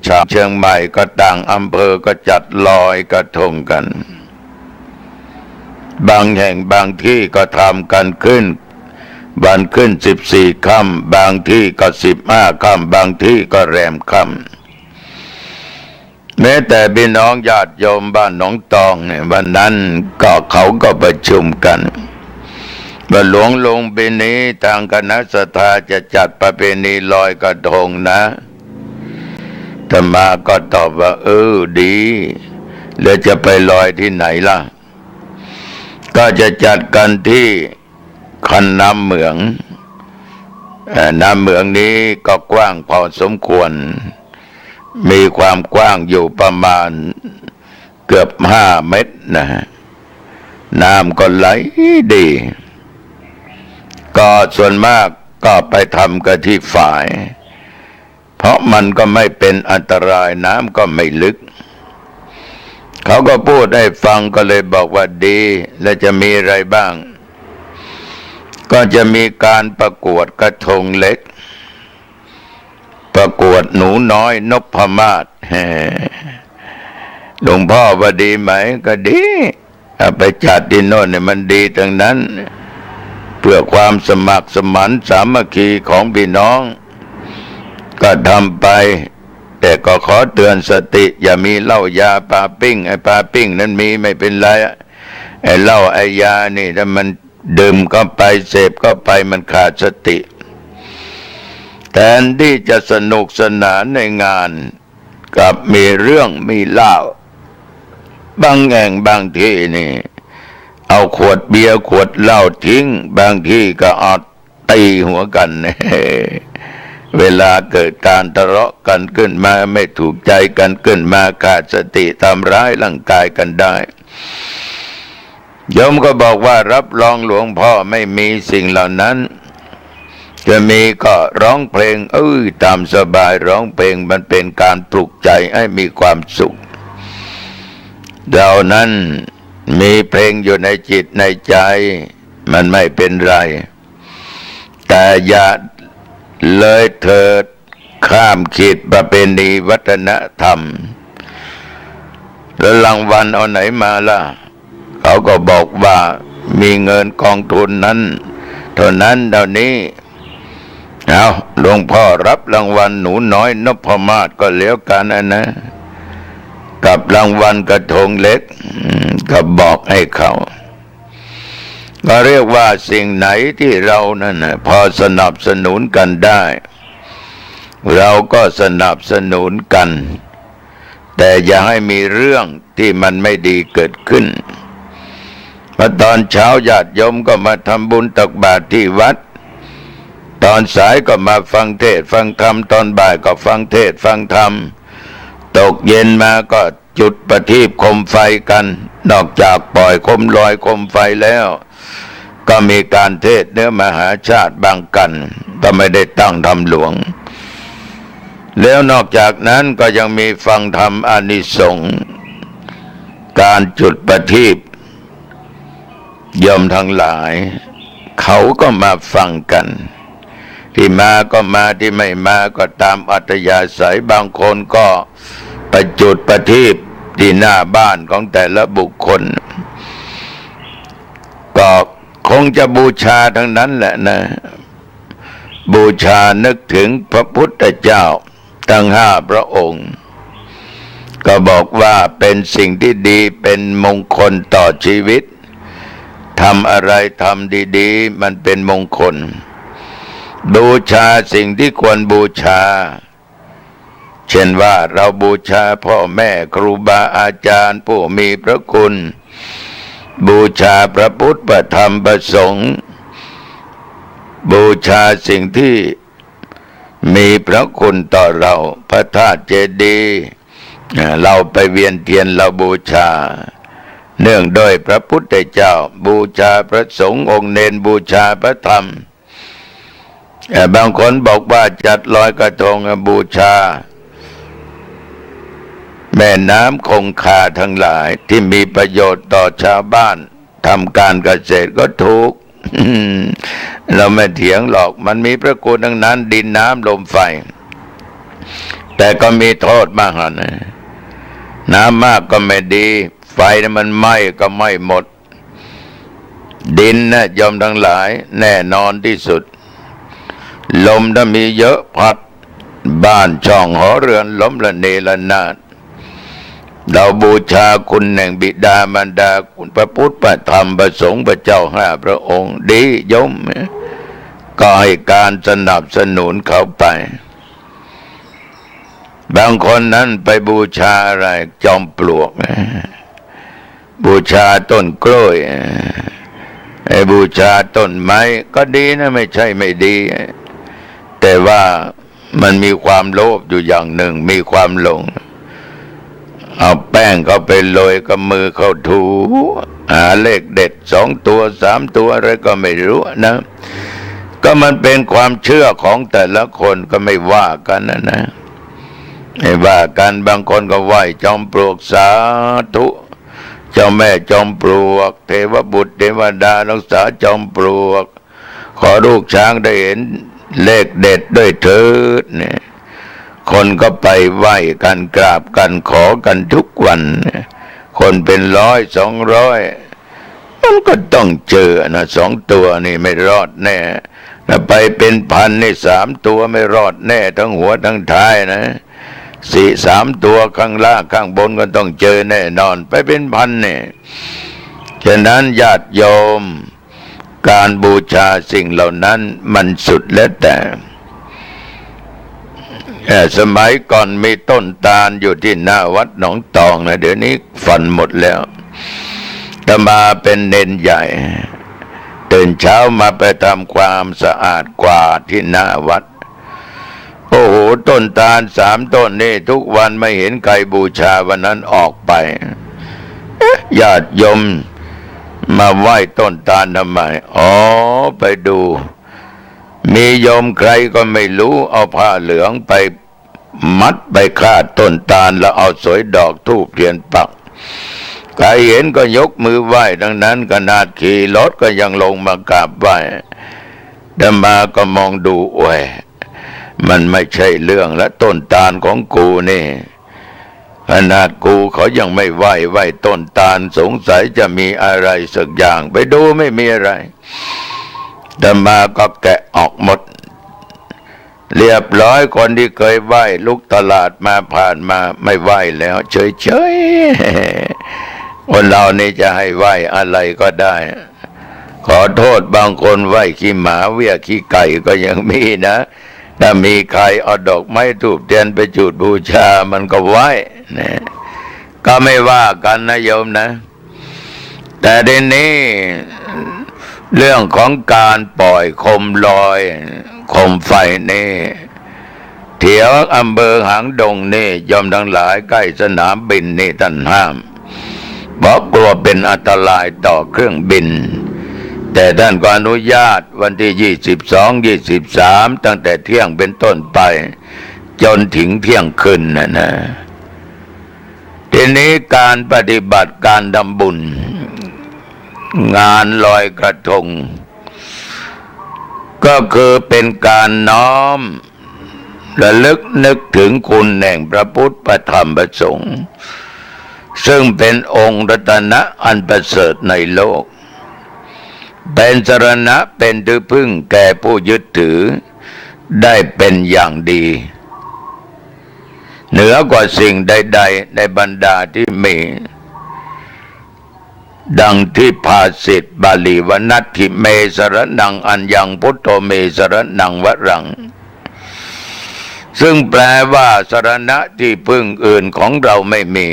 Speaker 6: ชาวเชียงใหม่ก็ต่างอำเภอก็จัดลอยกระทงกันบางแห่งบางที่ก็ทำกันขึ้นวันขึ้น14 ค่ำบางที่ก็15 ค่ำบางที่ก็แรมค่ำแม้แต่พี่น้องญาติโยมบ้านหนองตองเนี่ยวันนั้นก็เขาก็ประชุมกันว่าหลวงลุงปีนี้ทางคณะศรัทธาจะจัดประเพณีลอยกระทงนะอาตมาก็ตอบว่าดีแล้วจะไปลอยที่ไหนล่ะก็จะจัดกันที่คันน้ำเหมืองน้ำเหมืองนี้ก็กว้างพอสมควรมีความกว้างอยู่ประมาณเกือบ5 เมตรนะฮะน้ำก็ไหลดีก็ส่วนมากก็ไปทำกันที่ฝ่ายเพราะมันก็ไม่เป็นอันตรายน้ำก็ไม่ลึกเขาก็พูดให้ฟังก็เลยบอกว่าดีและจะมีอะไรบ้างก็จะมีการประกวดกระทงเล็กประกวดหนูน้อยนพมาศหลวงพ่อว่าดีไหมก็ดีเอาไปจัดที่โน่นเนี่ยมันดีทั้งนั้นเพื่อความสมัครสมานสามัคคีของพี่น้องก็ทำไปแต่ก็ขอเตือนสติอย่ามีเหล้ายาปลาปิ้งไอ้ปลาปิ้งนั้นมีไม่เป็นไรไอ้เหล้าไอ้ยานี่ถ้ามันดื่มก็ไปเสพก็ไปมันขาดสติแทนที่จะสนุกสนานในงานกับมีเรื่องมีเล่าบางแห่งบางที่นี่เอาขวดเบียร์ขวดเหล้าทิ้งบางที่ก็เอาตีหัวกันเวลาเกิดการทะเลาะกันขึ้นมาไม่ถูกใจกันขึ้นมาขาดสติทำร้ายร่างกายกันได้โยมก็บอกว่ารับรองหลวงพ่อไม่มีสิ่งเหล่านั้นจะมีก็ร้องเพลงตามสบายร้องเพลงมันเป็นการปลุกใจให้มีความสุขเรานั้นมีเพลงอยู่ในจิตในใจมันไม่เป็นไรแต่อย่าเลยเถิดข้ามขีดประเพณีวัฒนธรรมแล้วรางวัลเอาไหนมาล่ะเขาก็บอกว่ามีเงินกองทุนนั้นเท่านั้นเท่านี้เอาหลวงพ่อรับรางวัลหนูน้อยนพมาศก็แล้วกันนะกับรางวัลกระทงเล็กก็บอกให้เขาก็เรียกว่าสิ่งไหนที่เรานั่นนะพอสนับสนุนกันได้เราก็สนับสนุนกันแต่อย่าให้มีเรื่องที่มันไม่ดีเกิดขึ้นพอตอนเช้าญาติโยมก็มาทำบุญตักบาตรที่วัดตอนสายก็มาฟังเทศน์ฟังธรรมตอนบ่ายก็ฟังเทศน์ฟังธรรมตกเย็นมาก็จุดประทีปโคมไฟกันนอกจากปล่อยโคมลอยโคมไฟแล้วก็มีการเทศน์เนื้อมหาชาติบางกันก็ไม่ได้ตั้งธรรมหลวงแล้วนอกจากนั้นก็ยังมีฟังธรรมอานิสงส์การจุดประทีปโยมทั้งหลายเขาก็มาฟังกันที่มาก็มาที่ไม่มาก็ตามอัธยาศัยบางคนก็ไปจุดประทีปที่หน้าบ้านของแต่ละบุคคลก็คงจะบูชาทั้งนั้นแหละนะบูชานึกถึงพระพุทธเจ้าทั้ง5 พระองค์ก็บอกว่าเป็นสิ่งที่ดีเป็นมงคลต่อชีวิตทำอะไรทำดีๆมันเป็นมงคล บูชาสิ่งที่ควรบูชาเช่นว่าเราบูชาพ่อแม่ครูบาอาจารย์ผู้มีพระคุณบูชาพระพุทธพระธรรมพระสงฆ์บูชาสิ่งที่มีพระคุณต่อเราพระธาตุเจดีย์เราไปเวียนเทียนเราบูชาเนื่องโดยพระพุทธเจ้าบูชาพระสงฆ์องค์เนรบูชาพระธรรมบางคนบอกว่าจัดลอยกระทงบูชาแม่น้ำคงคาทั้งหลายที่มีประโยชน์ต่อชาวบ้านทำการเกษตรก็ถูก เราไม่เถียงหรอกมันมีพระคุณทั้งนั้นดินน้ำลมไฟแต่ก็มีโทษบ้างนะน้ำมากก็ไม่ดีไฟมันไหม้ก็ไหม้หมดดินนะยอมทั้งหลายแน่นอนที่สุดลมถ้ามีเยอะพัดบ้านช่องหอเรือนล้มละเนระนาดเราบูชาคุณแห่งบิดามารดาคุณพระพุทธพระธรรมพระสงฆ์พระเจ้าห้าพระองค์ดียมก็ให้การสนับสนุนเขาไปบางคนนั้นไปบูชาอะไรจอมปลวกบูชาต้นกล้วยบูชาต้นไม้ก็ดีนะไม่ใช่ไม่ดีแต่ว่ามันมีความโลภอยู่อย่างหนึ่งมีความหลงเอาแป้งเข้าไปโรยกับมือเข้าถูหาเลขเด็ด2 ตัว 3 ตัวอะไรก็ไม่รู้นะก็มันเป็นความเชื่อของแต่ละคนก็ไม่ว่ากันนะไม่ว่ากันบางคนก็ไหว้จอมปลวกสาธุเจ้าแม่จอมปลวกเทวบุตรเทวดารักษาจอมปลวกขอลูกช้างได้เห็นเลขเด็ดด้วยเถิดเนี่ยคนก็ไปไหว้กันกราบกันขอกันทุกวันคนเป็น100 200มันก็ต้องเจอนะ2 ตัวนี่ไม่รอดแน่ถ้าไปเป็นพันนี่3 ตัวไม่รอดแน่ทั้งหัวทั้งท้ายนะ3 ตัวข้างล่างข้างบนก็ต้องเจอแน่นอนไปเป็นพันเนี่ยฉะนั้นญาติโยมการบูชาสิ่งเหล่านั้นมันสุดแล้วแต่สมัยก่อนมีต้นตาลอยู่ที่หน้าวัดหนองตองนะเดี๋ยวนี้ฝันหมดแล้วแต่มาเป็นเนนใหญ่ตื่นเช้ามาไปทำความสะอาดกวาดที่หน้าวัดโอ้โหต้นตาล3 ต้นนี่ทุกวันไม่เห็นใครบูชาวันนั้นออกไปญาติโยมมาไหว้ต้นตาลทำไมอ๋อไปดูมีโยมใครก็ไม่รู้เอาผ้าเหลืองไปมัดไปคาดต้นตาลแล้วเอาสวยดอกธูปเทียนปักใครเห็นก็ยกมือไหว้ดังนั้นขนาดขี่รถก็ยังลงมากราบไหว้แต่มาก็มองดูโอ้ยมันไม่ใช่เรื่องและต้นตาลของกูนี่ขนาดกูเขายังไม่ไหว้ต้นตาลสงสัยจะมีอะไรสักอย่างไปดูไม่มีอะไรแต่มาก็แกะออกหมดเรียบร้อยคนที่เคยไหว้ลุกตลาดมาผ่านมาไม่ไหว้แล้วเฉยๆคนเรานี่จะให้ไหว้อะไรก็ได้ขอโทษบางคนไหว้ขี้หมาเวียขี้ไก่ก็ยังมีนะถ้ามีใครเอาดอกไม้ธูปเทียนไปจุดบูชามันก็ไหว้นะก็ไม่ว่ากันนะโยมนะแต่เดี๋ยวนี้เรื่องของการปล่อยโคมลอยโคมไฟนี่แถวอำเภอหางดงนี่โยมทั้งหลายใกล้สนามบินนี่ท่านห้ามเพราะกลัวเป็นอันตรายต่อเครื่องบินแต่ท่านก็อนุญาตวันที่22 23ตั้งแต่เที่ยงเป็นต้นไปจนถึงเที่ยงคืนนะทีนี้การปฏิบัติการทำบุญงานลอยกระทงก็คือเป็นการน้อมระลึกนึกถึงคุณแห่งพระพุทธพระธรรมพระสงฆ์ซึ่งเป็นองค์รัตนะอันประเสริฐในโลกเป็นสรณะเป็นที่พึ่งแก่ผู้ยึดถือได้เป็นอย่างดีเหนือกว่าสิ่งใดๆในบรรดาที่มี ดังที่ภาษิตบาลีว่านัตถิเมสรนังอัญญังพุทโธเมสรนังวรังซึ่งแปลว่าสรณะที่พึ่งอื่นของเราไม่มี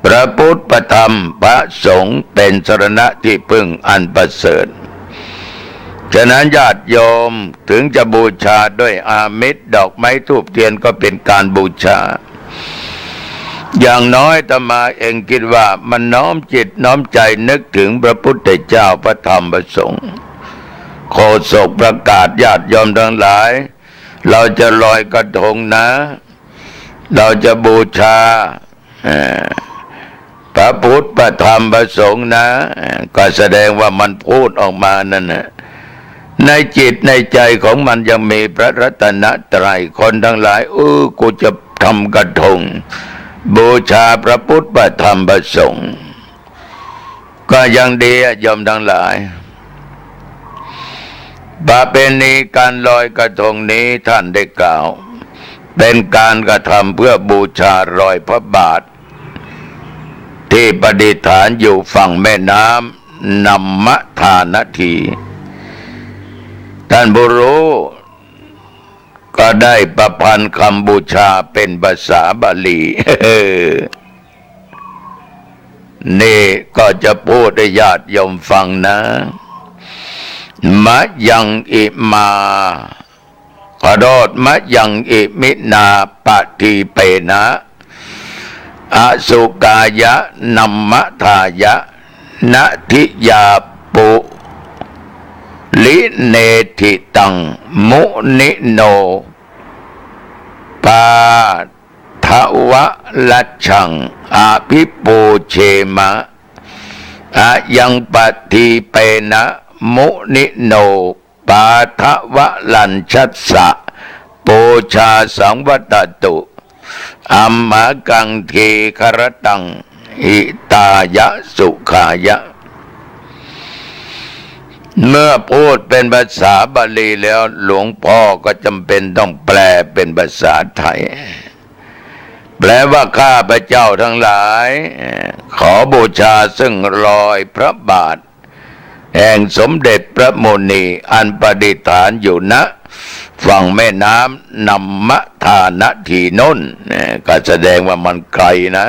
Speaker 6: พระพุทธพระธรรมพระสงฆ์เป็นสรณะที่พึ่งอันประเสริฐฉะนั้นญาติโยมถึงจะบูชาด้วยอามิสดอกไม้ธูปเทียนก็เป็นการบูชาอย่างน้อยอาตมาเองคิดว่ามันน้อมจิตน้อมใจนึกถึงพระพุทธเจ้าพระธรรมพระสงฆ์โฆษกประกาศญาติโยมทั้งหลายเราจะลอยกระทงนะเราจะบูชาพระพุทธพระธรรมพระสงฆ์นะก็แสดงว่ามันพูดออกมานั่นนะในจิตในใจของมันยังมีพระรัตนตรัยคนทั้งหลายกูจะทำกระทงบูชาพระพุทธพระธรรมพระสงฆ์ก็ยังดีโยมทั้งหลายประเพณีการลอยกระทงนี้ท่านได้กล่าวเป็นการกระทำเพื่อบูชารอยพระบาทที่ประดิษฐานอยู่ฝั่งแม่น้ำนัมมทานทีท่านผู้รู้ก็ได้ประพันธ์คำบูชาเป็นภาษาบาลีนี่ก็จะพูดให้ญาติโยมฟังนะมะยังอิมาขอโทษมะยังอิมินาปฏิเปนะอสุกายะนัมมทายะนะทิยาปุลิเนทิตังมุนิโนปาทวะลัชชังอภิปูเชมะอายังปฏิเปนะมุนิโนปาทวะลัญชัสสะปูชาสังวัตตุอัมมากังเทครตังหิตายะสุขายะเมื่อพูดเป็นภาษาบาลีแล้วหลวงพ่อก็จำเป็นต้องแปลเป็นภาษาไทยแปลว่าข้าพเจ้าทั้งหลายขอบูชาซึ่งรอยพระบาทแห่งสมเด็จพระมุนีอันประดิษฐานอยู่ณฝั่งแม่น้ำนัมมทานทีโน้นก็แสดงว่ามันไกลนะ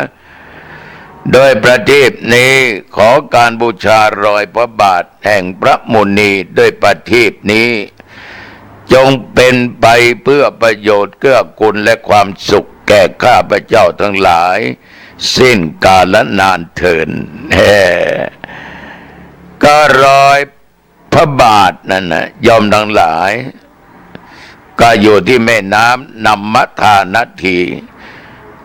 Speaker 6: โดยประทีปนี้ขอการบูชารอยพระบาทแห่งพระมุนีด้วยประทีปนี้จงเป็นไปเพื่อประโยชน์เกื้อกูลและความสุขแก่ข้าพเจ้าทั้งหลายสิ้นกาลนานเถิดก็รอยพระบาทนั่นนะโยมทั้งหลายก็อยู่ที่แม่น้ำนัมมทานที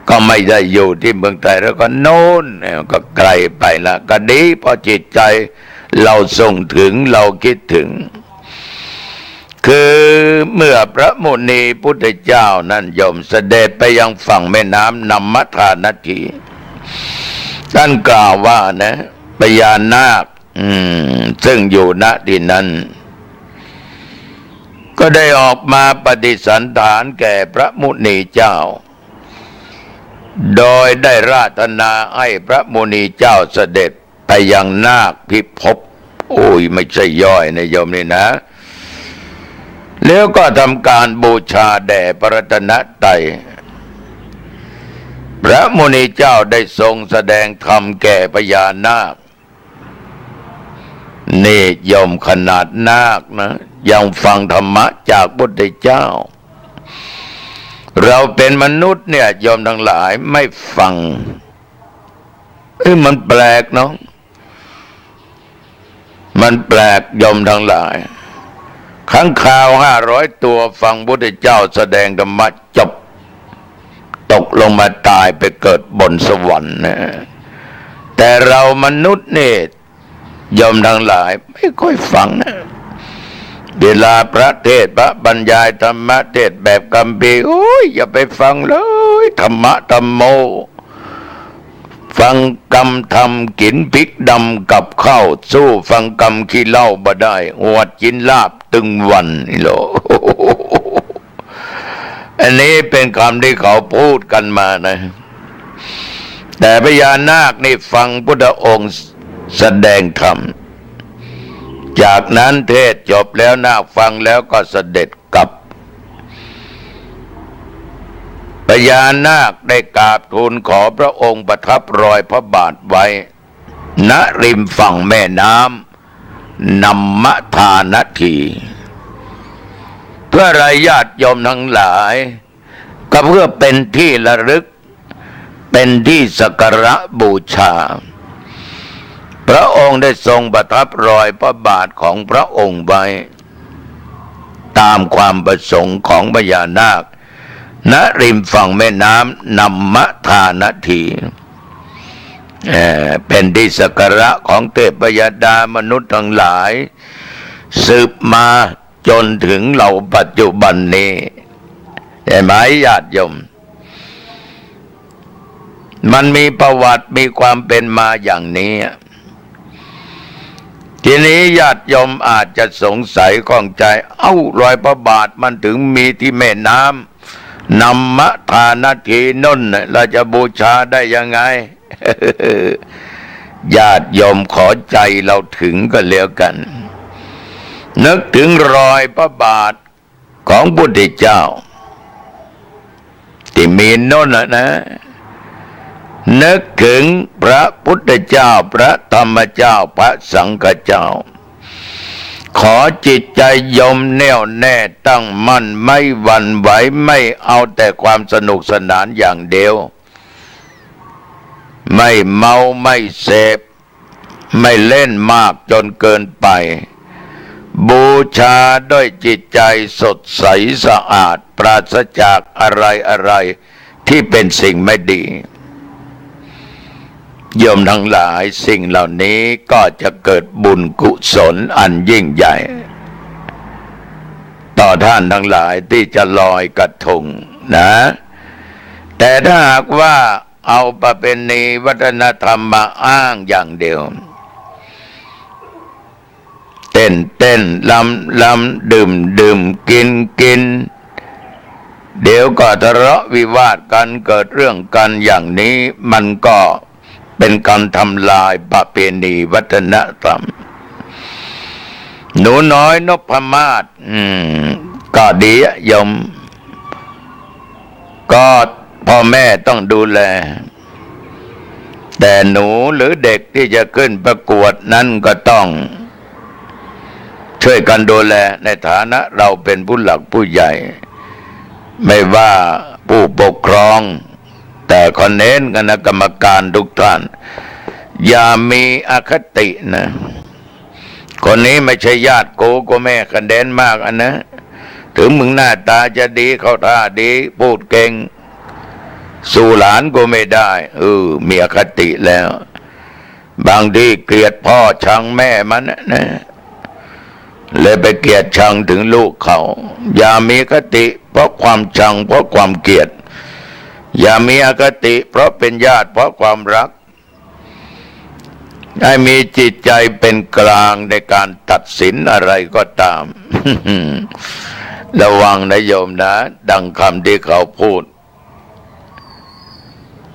Speaker 6: ก็ไม่ได้อยู่ที่เมืองไทยแล้วก็โน่นก็ไกลไปละก็ดีพอจิตใจเราส่งถึงเราคิดถึงคือเมื่อพระมุนีพุทธเจ้านั้นยมเสด็จไปยังฝั่งแม่น้ำนัมมทานทีท่านกล่าวว่านะพญานาคซึ่งอยู่ณที่นั้นก็ได้ออกมาปฏิสันถานแก่พระมุนีเจ้าโดยได้ราธนาให้พระมุนีเจ้าเสด็จไปยังนาคพิภพโอ้ยไม่ใช่ย่อยนะโยมนี่นะแล้วก็ทำการบูชาแด่พระรัตนตรัยพระมุนีเจ้าได้ทรงแสดงธรรมแก่พญานาคนี่โยมขนาดนาคนะยังฟังธรรมะจากพุทธเจ้าเราเป็นมนุษย์เนี่ยโยมทั้งหลายไม่ฟังมันแปลกเนาะมันแปลกโยมทั้งหลายค้างคาว500 ตัวฟังพุทธเจ้าแสดงธรรมะจบตกลงมาตายไปเกิดบนสวรรค์นะแต่เรามนุษย์นี่โยมทั้งหลายไม่ค่อยฟังนะเวลาพระเทศน์พระบรรยายธรรมะเทศน์แบบคัมภีร์อย่าไปฟังเลยธรรมะธรรมโมฟังกรรมทำกินพริกดำกับข้าวสู้ฟังกรรมขี้เหล้าบ่ได้หวดกินลาบตึงวันนี่โลอันนี้เป็นคำที่เขาพูดกันมานะแต่พญานาคนี่ฟังพุทธองค์ แสดงธรรมจากนั้นเทศจบแล้วนาคฟังแล้วก็เสด็จกลับพญานาคได้กราบทูลขอพระองค์ประทับรอยพระบาทไว้ณริมฝั่งแม่น้ำนัมมทานทีเพื่อไรญาติโยมทั้งหลายก็เพื่อเป็นที่ระลึกเป็นที่สักการะบูชาพระองค์ได้ทรงประทับรอยพระบาทของพระองค์ไว้ตามความประสงค์ของพญานาคณริมฝั่งแม่น้ำนัมมทานทีเป็นที่สักการะของเทพยดามนุษย์ทั้งหลายสืบมาจนถึงเราปัจจุบันนี้เห็นไหมญาติโยมมันมีประวัติมีความเป็นมาอย่างนี้ทีนี้ญาติโยมอาจจะสงสัยข้องใจรอยพระบาทมันถึงมีที่แม่น้ำนัมมทานทีนั่นเราจะบูชาได้ยังไง ญาติโยมขอใจเราถึงก็แล้วกันนึกถึงรอยพระบาทของพุทธเจ้าที่มีนั่นนะนึกถึงพระพุทธเจ้าพระธรรมเจ้าพระสังฆเจ้าขอจิตใจโยมแน่วแน่ตั้งมั่นไม่หวั่นไหวไม่เอาแต่ความสนุกสนานอย่างเดียวไม่เมาไม่เสพไม่เล่นมากจนเกินไปบูชาด้วยจิตใจสดใสสะอาดปราศจากอะไรที่เป็นสิ่งไม่ดีโยมทั้งหลายสิ่งเหล่านี้ก็จะเกิดบุญกุศลอันยิ่งใหญ่ต่อท่านทั้งหลายที่จะลอยกระทงนะแต่ถ้าหากว่าเอาประเพณีวัฒนธรรมมาอ้างอย่างเดียวเต้นลำดื่มกินเดี๋ยวก็ทะเลาะวิวาทกันเกิดเรื่องกันอย่างนี้มันก็เป็นการทำลายประเพณีวัฒนธรรมหนูน้อยนพมาศก็ดีโยมก็พ่อแม่ต้องดูแลแต่หนูหรือเด็กที่จะขึ้นประกวดนั้นก็ต้องช่วยกันดูแลในฐานะเราเป็นผู้หลักผู้ใหญ่ไม่ว่าผู้ปกครองแต่ขอเน้นคณะกรรมการทุกท่านอย่ามีอคตินะคนนี้ไม่ใช่ญาติกูแม่คะแนนมากนะถึงมึงหน้าตาจะดีเข้าท่าดีพูดเก่งสู่หลานกูไม่ได้มีอคติแล้วบางทีเกลียดพ่อชังแม่มันนะเลยไปเกลียดชังถึงลูกเขาอย่ามีอคติเพราะความชังเพราะความเกลียดอย่ามีอคติเพราะเป็นญาติเพราะความรักให้มีจิตใจเป็นกลางในการตัดสินอะไรก็ตาม ระวังนะโยมนะดังคำที่เขาพูด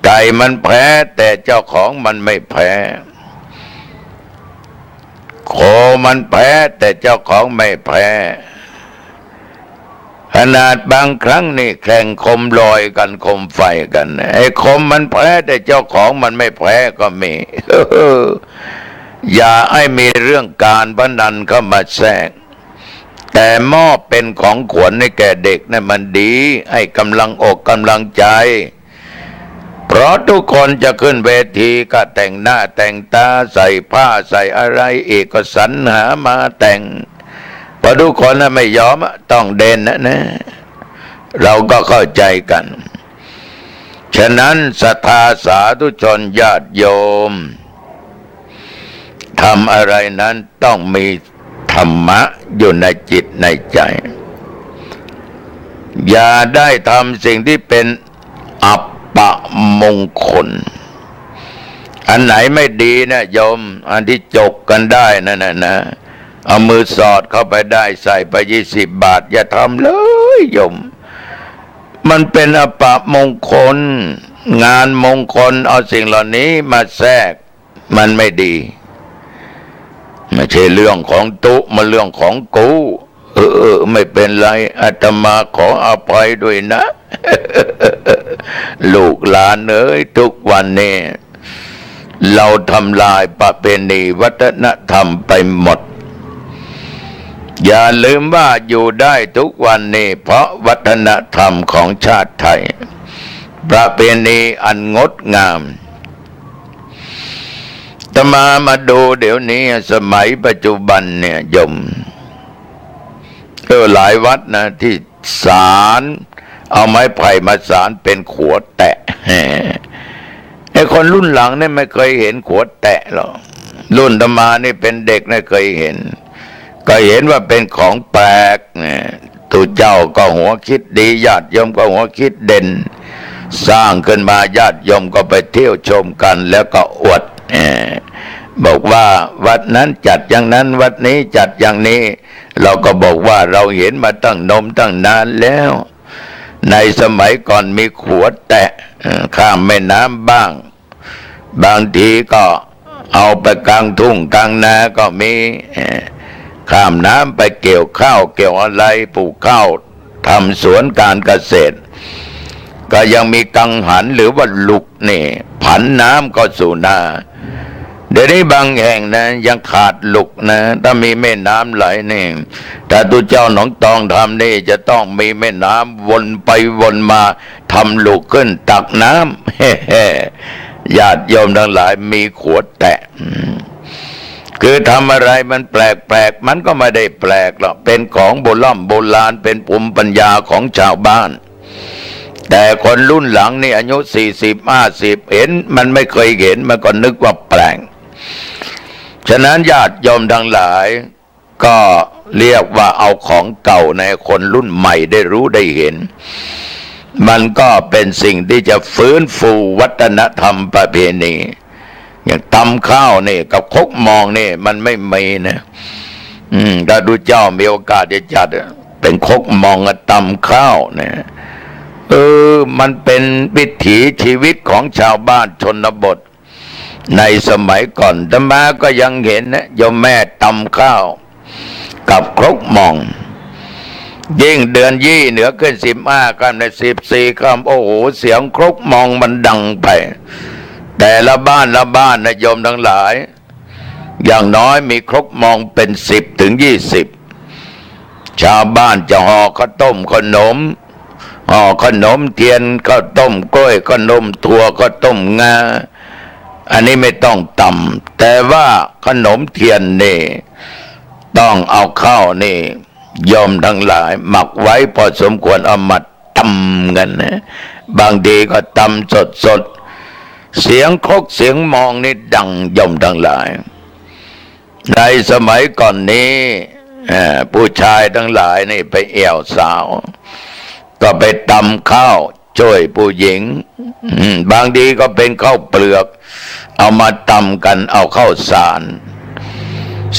Speaker 6: ไก่มันแพ้แต่เจ้าของมันไม่แพ้โคมันแพ้แต่เจ้าของไม่แพ้ขนาดบางครั้งนี่แข่งคมลอยกันคมไฟกันไอ้คมมันแพ้แต่เจ้าของมันไม่แพ้ก็มี อย่าให้มีเรื่องการพนันเข้ามาแทรกแต่มอบเป็นของขวัญให้แก่เด็กนั่นมันดีให้กำลังอกกำลังใจเพราะทุกคนจะขึ้นเวทีก็แต่งหน้าแต่งตาใส่ผ้าใส่อะไรเอกสรรหามาแต่งพอทุกคนไม่ยอมต้องเด่นนะเราก็เข้าใจกันฉะนั้นศรัทธาสาธุชนญาติโยมทำอะไรนั้นต้องมีธรรมะอยู่ในจิตในใจอย่าได้ทำสิ่งที่เป็นอัปปมงคลอันไหนไม่ดีนะโยมอันที่จกกันได้นั่นนะเอามือสอดเข้าไปได้ใส่ไป20 บาทอย่าทำเลยโยมมันเป็นอัปปมงคลงานมงคลเอาสิ่งเหล่านี้มาแทรกมันไม่ดี ไม่ใช่เรื่องของตุมันเรื่องของกูไม่เป็นไรอาตมาขออภัยด้วยนะ ลูกหลานเอ้ยทุกวันนี้เราทำลายประเพณีวัฒนธรรมไปหมดอย่าลืมว่าอยู่ได้ทุกวันนี้เพราะวัฒนธรรมของชาติไทยประเพณีอันงดงามแต่มาดูเดี๋ยวนี้สมัยปัจจุบันเนี่ยโยมหลายวัดนะที่สารเอาไม้ไผ่มาสารเป็นขวดแตะไอ้คนรุ่นหลังเนี่ยไม่เคยเห็นขวดแตะหรอกรุ่นอาตมานี่เป็นเด็กเนี่ยเคยเห็นก็เห็นว่าเป็นของแปลกเนี่ยตัวเจ้าก็หัวคิดดีญาติโยมก็หัวคิดเด่นสร้างขึ้นมาญาติโยมก็ไปเที่ยวชมกันแล้วก็อวดบอกว่าวัดนั้นจัดอย่างนั้นวัดนี้จัดอย่างนี้เราก็บอกว่าเราเห็นมาตั้งนานแล้วในสมัยก่อนมีขวดแตะข้ามแม่น้ำบ้างบางทีก็เอาไปกลางทุ่งกลางนาก็มีข้ามน้ำไปเกี่ยวข้าวเกี่ยวอะไรปลูกข้าวทำสวนการเกษตรก็ยังมีกังหันหรือว่าลุกนี่ผันน้ำก็สู่นาเดี๋ยวนี้บางแห่งนะยังขาดลุกนะถ้ามีแม่น้ำไหลนี่ถ้าตัวเจ้าหนองตองทำนี่จะต้องมีแม่น้ำวนไปวนมาทำลุกขึ้นตักน้ำญาติโยมทั้งหลายมีขวดแตะคือทำอะไรมันแปลกมันก็ไม่ได้แปลกหรอกเป็นของโบราณเป็นภูมิปัญญาของชาวบ้านแต่คนรุ่นหลังนี่อายุ40-50เห็นมันไม่เคยเห็นมันก็นึกว่าแปลกฉะนั้นญาติโยมทั้งหลายก็เรียกว่าเอาของเก่าในคนรุ่นใหม่ได้รู้ได้เห็นมันก็เป็นสิ่งที่จะฟื้นฟูวัฒนธรรมประเพณีอย่างตำข้าวนี่กับคกมองนี่มันไม่มีนะถ้าดูเจ้ามีโอกาสจะจัดเป็นคกมองกับตำข้าวเนี่ยมันเป็นวิถีชีวิตของชาวบ้านชนบทในสมัยก่อนแต่มาก็ยังเห็นนะโยมแม่ตำข้าวกับครกมองยิ่งเดือนยี่เหนือขึ้น15ค่ำใน14ค่ำโอ้โหเสียงครกมองมันดังไปแต่ละบ้านนะโยมทั้งหลายอย่างน้อยมีครกมองเป็น10-20ชาวบ้านจะห่อข้าวต้มขนมห่อขนมเทียนข้าวต้มกล้วยขนมถั่วข้าวต้มงาอันนี้ไม่ต้องตำแต่ว่าขนมเทียนนี่ต้องเอาข้าวนี่โยมทั้งหลายหมักไว้พอสมควรเอามาตำกันนะบางทีก็ตำสดเสียงครกเสียงมองนี่ดังโยมทั้งหลายในสมัยก่อนนี้ผู้ชายทั้งหลายนี่ไปแอวสาวก็ไปตำข้าวช่วยผู้หญิงบางทีก็เป็นข้าวเปลือกเอามาตำกันเอาข้าวสาร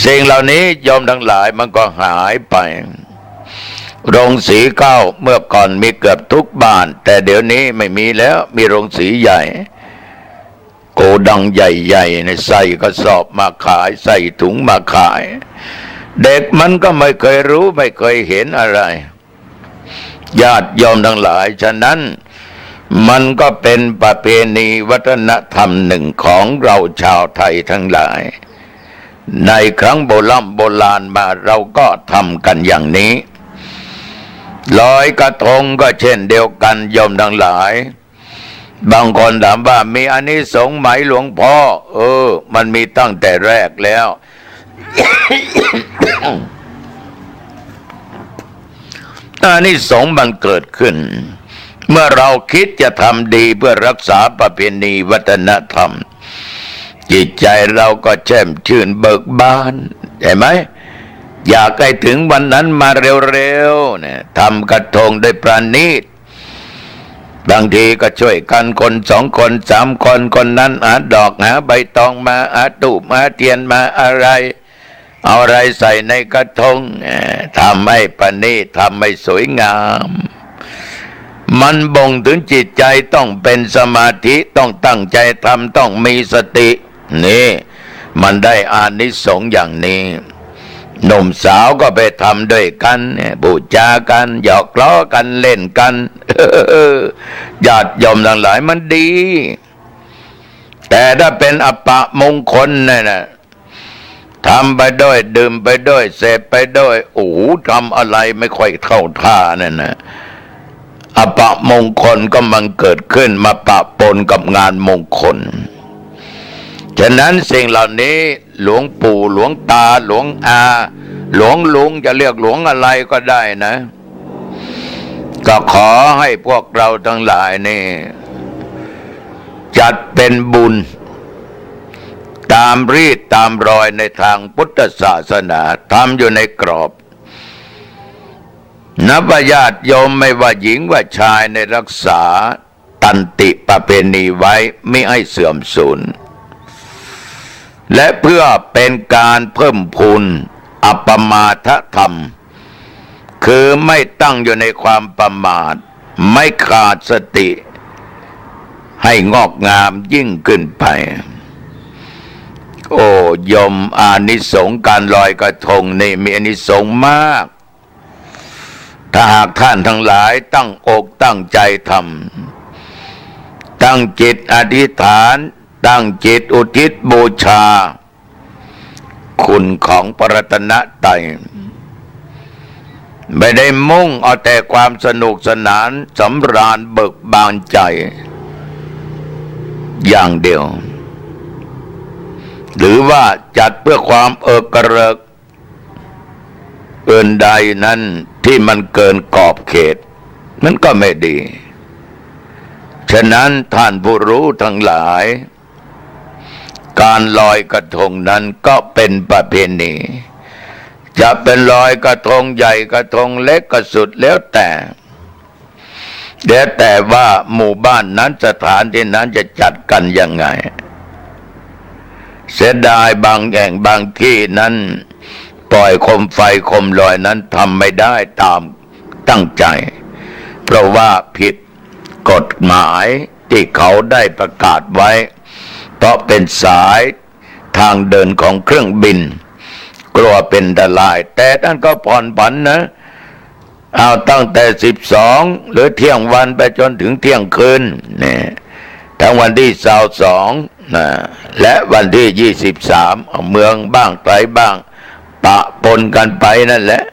Speaker 6: สิ่งเหล่านี้โยมทั้งหลายมันก็หายไปโรงสีข้าวเมื่อก่อนมีเกือบทุกบ้านแต่เดี๋ยวนี้ไม่มีแล้วมีโรงสีใหญ่โกดังใหญ่ๆในใส่กระสอบมาขายใส่ถุงมาขายเด็กมันก็ไม่เคยรู้ไม่เคยเห็นอะไรญาติโยมทั้งหลายฉะนั้นมันก็เป็นประเพณีวัฒนธรรมหนึ่งของเราชาวไทยทั้งหลายในครั้งโบราณมาเราก็ทำกันอย่างนี้ลอยกระทงก็เช่นเดียวกันโยมทั้งหลายบางคนถามว่ามีอานิสงส์ไหมหลวงพ่อมันมีตั้งแต่แรกแล้ว อานิสงส์มันเกิดขึ้นเมื่อเราคิดจะทำดีเพื่อรักษาประเพณีวัฒนธรรมจิตใจเราก็แช่มชื่นเบิกบานใช่ไหมอยากให้ถึงวันนั้นมาเร็วๆเนี่ยทำกระทงด้วยประณีตบางทีก็ช่วยกันคน2 คน3 คนคนนั้นหาดอกหาใบตองมาหาตูปหาเทียนมาอะไรเอาอะไรใส่ในกระทงทำให้ประณีตทำให้สวยงามมันบ่งถึงจิตใจต้องเป็นสมาธิต้องตั้งใจทำต้องมีสตินี่ มันได้อานิสงส์อย่างนี้หนุ่มสาวก็ไปทำด้วยกันบูชากันหยอกล้อกันเล่นกันญาติโยมทั้งหลายมันดีแต่ถ้าเป็นอัปมงคลเนี่ยนะทำไปด้วยดื่มไปด้วยเสพไปด้วยโอ้โหทำอะไรไม่ค่อยเข้าท่าเนี่ยนะอัปมงคลก็มันเกิดขึ้นมาปะปนกับงานมงคลฉะนั้นสิ่งเหล่านี้หลวงปู่หลวงตาหลวงอาหลวงลุงจะเรียกหลวงอะไรก็ได้นะก็ขอให้พวกเราทั้งหลายนี่จัดเป็นบุญตามรีดตามรอยในทางพุทธศาสนาทำอยู่ในกรอบนับญาติโยมไม่ว่าหญิงว่าชายในรักษาตันติประเพณีไว้ไม่ให้เสื่อมสูญและเพื่อเป็นการเพิ่มพูนอัปปมาทธรรมคือไม่ตั้งอยู่ในความประมาทไม่ขาดสติให้งอกงามยิ่งขึ้นไปโอ้ยมอานิสงส์การลอยกระทงนี่มีอานิสงส์มากถ้าหากท่านทั้งหลายตั้งอกตั้งใจทำตั้งจิตอธิษฐานตั้งจิตอุทิศบูชาคุณของพระรัตนตรัยไม่ได้มุ่งเอาแต่ความสนุกสนานสำราญเบิกบานใจอย่างเดียวหรือว่าจัดเพื่อความเอิกกระเริกอื่นใดนั้นที่มันเกินขอบเขตมันก็ไม่ดีฉะนั้นท่านผู้รู้ทั้งหลายการลอยกระทงนั้นก็เป็นประเพณีจะเป็นลอยกระทงใหญ่กระทงเล็กก็สุดแล้วแต่ว่าหมู่บ้านนั้นสถานที่นั้นจะจัดกันยังไงเสียดายบางแห่งบางที่นั้นปล่อยโคมไฟโคมลอยนั้นทำไม่ได้ตามตั้งใจเพราะว่าผิดกฎหมายที่เขาได้ประกาศไว้เพราะเป็นสายทางเดินของเครื่องบินกลัวเป็นอันตรายแต่ท่านก็ผ่อนผันนะเอาตั้งแต่12หรือเที่ยงวันไปจนถึงเที่ยงคืนนี่ทั้งวันที่22นะและวันที่23เอาเมืองบ้างไกลบ้างปะปนกันไปนั่นแหละ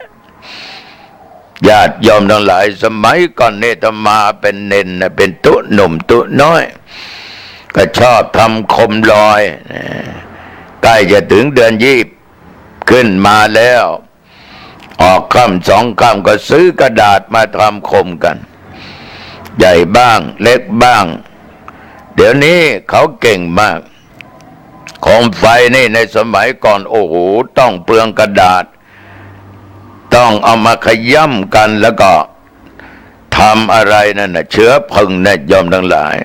Speaker 6: ญาติโยมทั้งหลายสมัยก่อนเนตมาเป็นเน้นนะเป็นตุหนุ่มตุน้อยก็ชอบทำโคมลอยใกล้จะถึงเดือนยีบขึ้นมาแล้วออกค่ำ2 ค่ำก็ซื้อกระดาษมาทำโคมกันใหญ่บ้างเล็กบ้างเดี๋ยวนี้เขาเก่งมากโคมไฟนี่ในสมัยก่อนโอ้โหต้องเปลืองกระดาษต้องเอามาขย้ำกันแล้วก็ทำอะไรนั่นน่ะเชื้อเพลิงเนี่ยยอมทั้งหลาย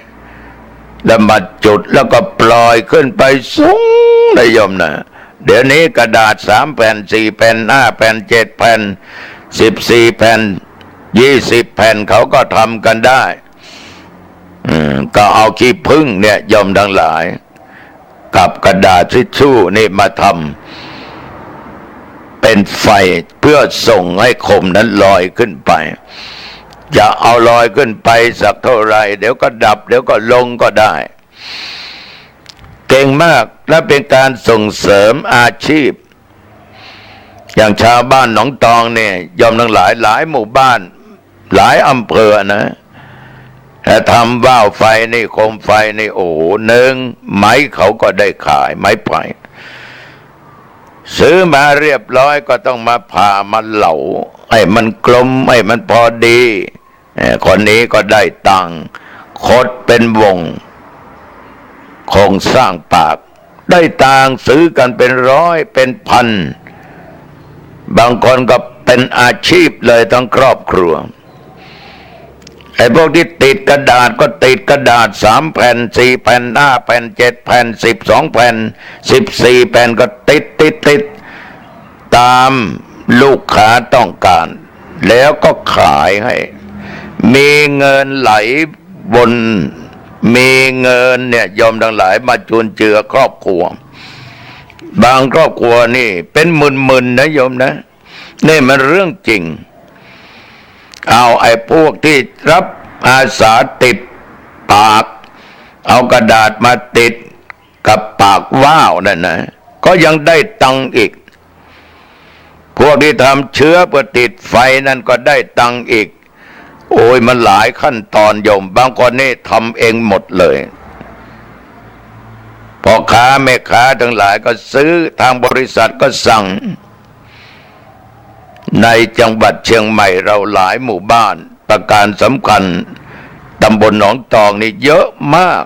Speaker 6: แล้วมาจุดแล้วก็ปล่อยขึ้นไปสูงนะยอมนะเดี๋ยวนี้กระดาษ3 แผ่น4 แผ่น5 แผ่น7 แผ่น14 แผ่น20 แผ่นเขาก็ทำกันได้ก็เอาขี้ผึ้งเนี่ยยอมทั้งหลายกับกระดาษทิชชู่นี่มาทำเป็นไฟเพื่อส่งให้โคมนั้นลอยขึ้นไปจะเอาลอยขึ้นไปสักเท่าไรเดี๋ยวก็ดับเดี๋ยวก็ลงก็ได้เก่งมากและเป็นการส่งเสริมอาชีพอย่างชาวบ้านหนองตองเนี่ยยอมทั้งหลายหลายหมู่บ้านหลายอำเภอนะแต่ทำว่าวไฟนี่โคมไฟนี่โอ้โห1ไม้เขาก็ได้ขายไม้ไผ่ซื้อมาเรียบร้อยก็ต้องมาผ่ามาเหลาให้มันกลมให้มันพอดีคนนี้ก็ได้ตังค์คดเป็นวงโครงสร้างปากได้ตังค์ซื้อกันเป็นร้อยเป็นพันบางคนก็เป็นอาชีพเลยทั้งครอบครัวไอ้พวกที่ติดกระดาษก็ติดกระดาษ3 แผ่น4 แผ่น5 แผ่น7 แผ่น12 แผ่น14 แผ่นก็ติดตามลูกค้าต้องการแล้วก็ขายให้มีเงินไหลวนมีเงินเนี่ยยอมทั้งหลายมาจุนเจือครอบครัว บางครอบครัวนี่เป็นหมื่นๆนะโยมนะนี่มันเรื่องจริงเอาไอ้พวกที่รับอาสาติดปากเอากระดาษมาติดกับปากว่าวนั่นนะก็ยังได้ตังค์อีกพวกที่ทำเชื้อเพื่อติดไฟนั่นก็ได้ตังค์อีกโอ้ยมันหลายขั้นตอนโยมบางคนนี่ทำเองหมดเลยพ่อค้าแม่ค้าทั้งหลายก็ซื้อทางบริษัทก็สั่งในจังหวัดเชียงใหม่เราหลายหมู่บ้านประการสำคัญตำบลหนองตองนี่เยอะมาก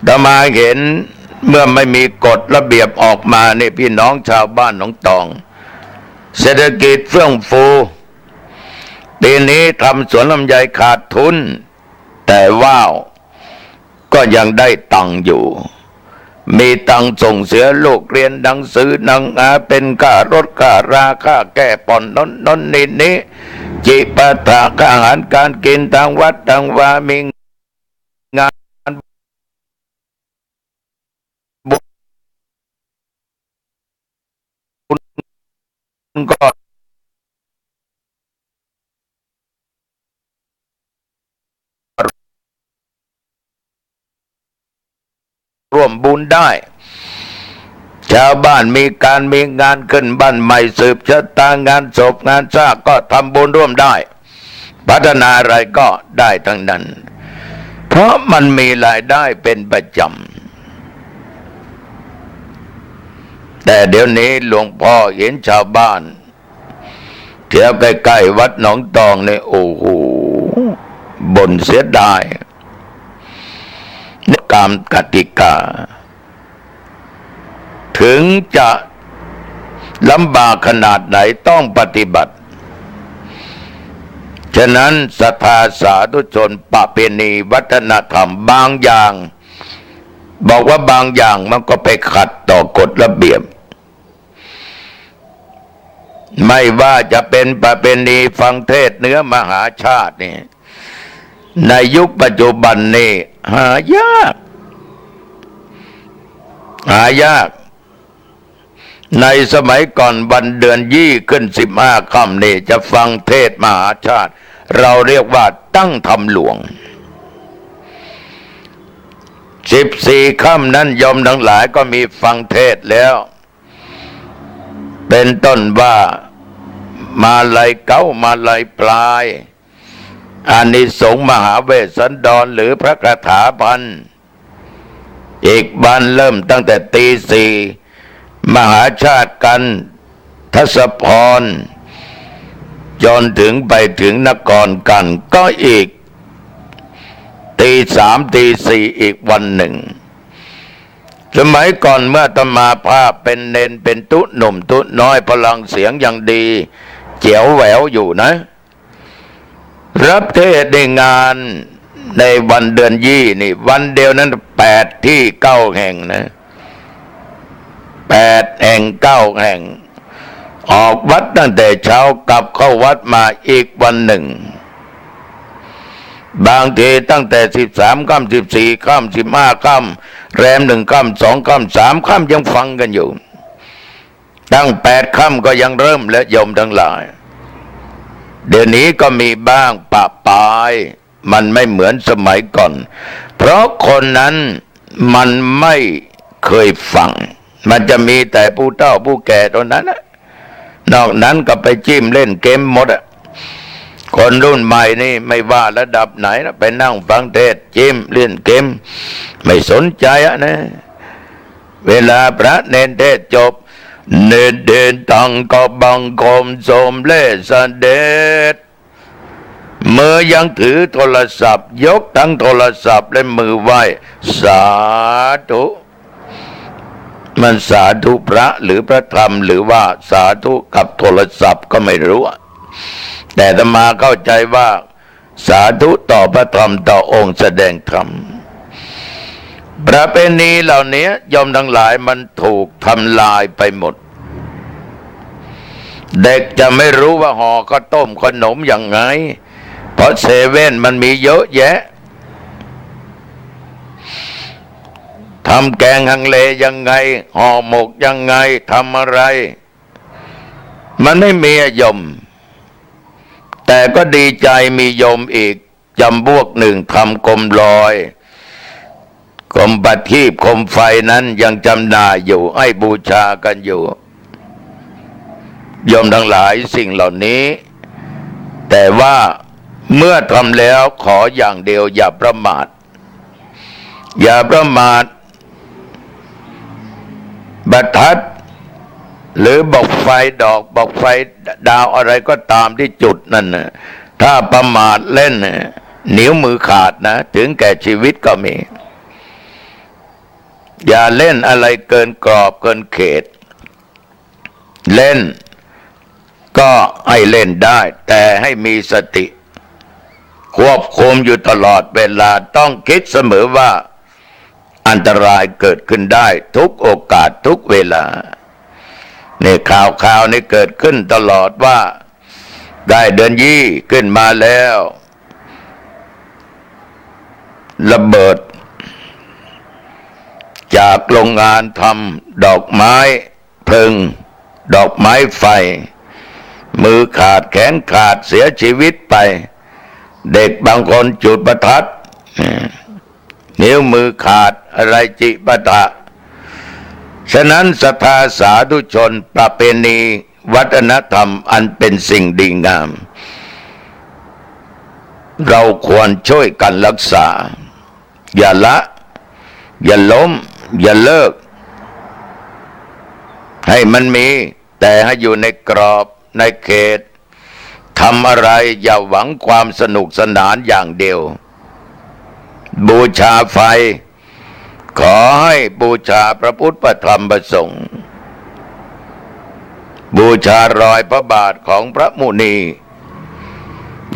Speaker 6: แต่มาเห็นเมื่อไม่มีกฎระเบียบออกมานี่พี่น้องชาวบ้านหนองตองเศรษฐกิจเฟื่องฟูปีนี้ทำสวนลำไยขาดทุนแต่ว่าวก็ยังได้ตังค์อยู่มีตังค์ส่งเสียลูกเรียนหนังสือหนังเป็นค่ารถค่าราค่าแก้ผ่อนน้นนี้จิปาถะค่าอาหารการกินทางวัดทางวามีงานบุญก็ร่วมบุญได้ชาวบ้านมีงานขึ้นบ้านใหม่สืบชะตางานศพงานซากก็ทำบุญร่วมได้พัฒนาอะไรก็ได้ทั้งนั้นเพราะมันมีรายได้เป็นประจำแต่เดี๋ยวนี้หลวงพ่อเห็นชาวบ้านแถวใกล้ๆวัดหนองตองเนี่ยโอ้โหบ่นเสียดายกรรมกติกาถึงจะลำบากขนาดไหนต้องปฏิบัติฉะนั้นศรัทธาสาธุชนประเพณีวัฒนธรรมบางอย่างบอกว่าบางอย่างมันก็ไปขัดต่อกฎระเบียบไม่ว่าจะเป็นประเพณีฟังเทศน์เนื้อมหาชาตินี่ในยุคปัจจุบันนี่หายากในสมัยก่อนวันเดือนยี่ขึ้น15 ค่ำนี่จะฟังเทศน์มหาชาติเราเรียกว่าตั้งธรรมหลวง14 ค่ำนั้นโยมทั้งหลายก็มีฟังเทศน์แล้วเป็นต้นว่ามาลัยเก้ามาลัยปลายอานิสงส์มหาเวสสันดรหรือพระคาถาพันอีกวันเริ่มตั้งแต่ตี 4มหาชาติกันทศพรจนถึงไปถึงนครกันก็อีกตี 3 ตี 4อีกวันหนึ่งสมัยก่อนเมื่ออาตมาภาพเป็นเนนเป็นตุ๊หนุ่มตุ๊น้อยพลังเสียงยังดีเจ๋วแหววอยู่นะรับเทศน์ในงานในวันเดือนยี่นี่วันเดียวนั้น8 ที่ 9 แห่งนะ8 แห่ง 9 แห่งออกวัดตั้งแต่เช้ากลับเข้าวัดมาอีกวันหนึ่งบางทีตั้งแต่13 ค่ำ14 ค่ำ15 ค่ำแรม1 ค่ำ2 ค่ำ3 ค่ำยังฟังกันอยู่ตั้ง8 ค่ำก็ยังเริ่มและโยมทั้งหลายเดี๋ยวนี้ก็มีบ้างปะปายมันไม่เหมือนสมัยก่อนเพราะคนนั้นมันไม่เคยฟังมันจะมีแต่ผู้เฒ่าผู้แก่เท่านั้นนอกนั้นก็ไปจิ้มเล่นเกมหมดคนรุ่นใหม่นี่ไม่ว่าระดับไหนนะไปนั่งฟังเทศน์จิ้มเล่นเกมไม่สนใจนะเวลาพระเนรเทศน์จบเนรเดินตังก็บังคมสมเลสเดชมือยังถือโทรศัพท์ยกทั้งโทรศัพท์และมือไหว้สาธุมันสาธุพระหรือพระธรรมหรือว่าสาธุกับโทรศัพท์ก็ไม่รู้แต่อาตมาเข้าใจว่าสาธุต่อพระธรรมต่อองค์แสดงธรรมประเพณีเหล่านี้ยอมทั้งหลายมันถูกทำลายไปหมดเด็กจะไม่รู้ว่าห่อข้าวต้มขนมอย่างไงเพราะเซเว่นมันมีเยอะแยะ ทำแกงฮังเลยังไงห่อหมกยังไงทำอะไรมันไม่มีโยมแต่ก็ดีใจมีโยมอีกจำพวกหนึ่งทำโคมลอยโคมประทีปโคมไฟนั้นยังจำหน่ายอยู่ให้บูชากันอยู่โยมทั้งหลายสิ่งเหล่านี้แต่ว่าเมื่อทำแล้วขออย่างเดียวอย่าประมาทอย่าประมาทประทัดหรือบอกไฟดอกบอกไฟดาวอะไรก็ตามที่จุดนั่นนะถ้าประมาทเล่นนิ้วมือขาดนะถึงแก่ชีวิตก็มีอย่าเล่นอะไรเกินกรอบเกินเขตเล่นก็ให้เล่นได้แต่ให้มีสติควบคุมอยู่ตลอดเวลาต้องคิดเสมอว่าอันตรายเกิดขึ้นได้ทุกโอกาสทุกเวลาเนี่ยข่าวนี่เกิดขึ้นตลอดว่าได้เดือนยี่ขึ้นมาแล้วระเบิดจากโรงงานทำดอกไม้เพลิงดอกไม้ไฟมือขาดแขนขาดเสียชีวิตไปเด็กบางคนจุดประทัดนิ้วมือขาดอะไรจิปะทะฉะนั้นศรัทธาสาธุชนประเพณีวัฒนธรรมอันเป็นสิ่งดีงามเราควรช่วยกันรักษาอย่าละอย่าล้มอย่าเลิกให้มันมีแต่ให้อยู่ในกรอบในเขตทำอะไรอย่าหวังความสนุกสนานอย่างเดียวบูชาไฟขอให้บูชาพระพุทธพระธรรมพระสงฆ์บูชารอยพระบาทของพระมุนี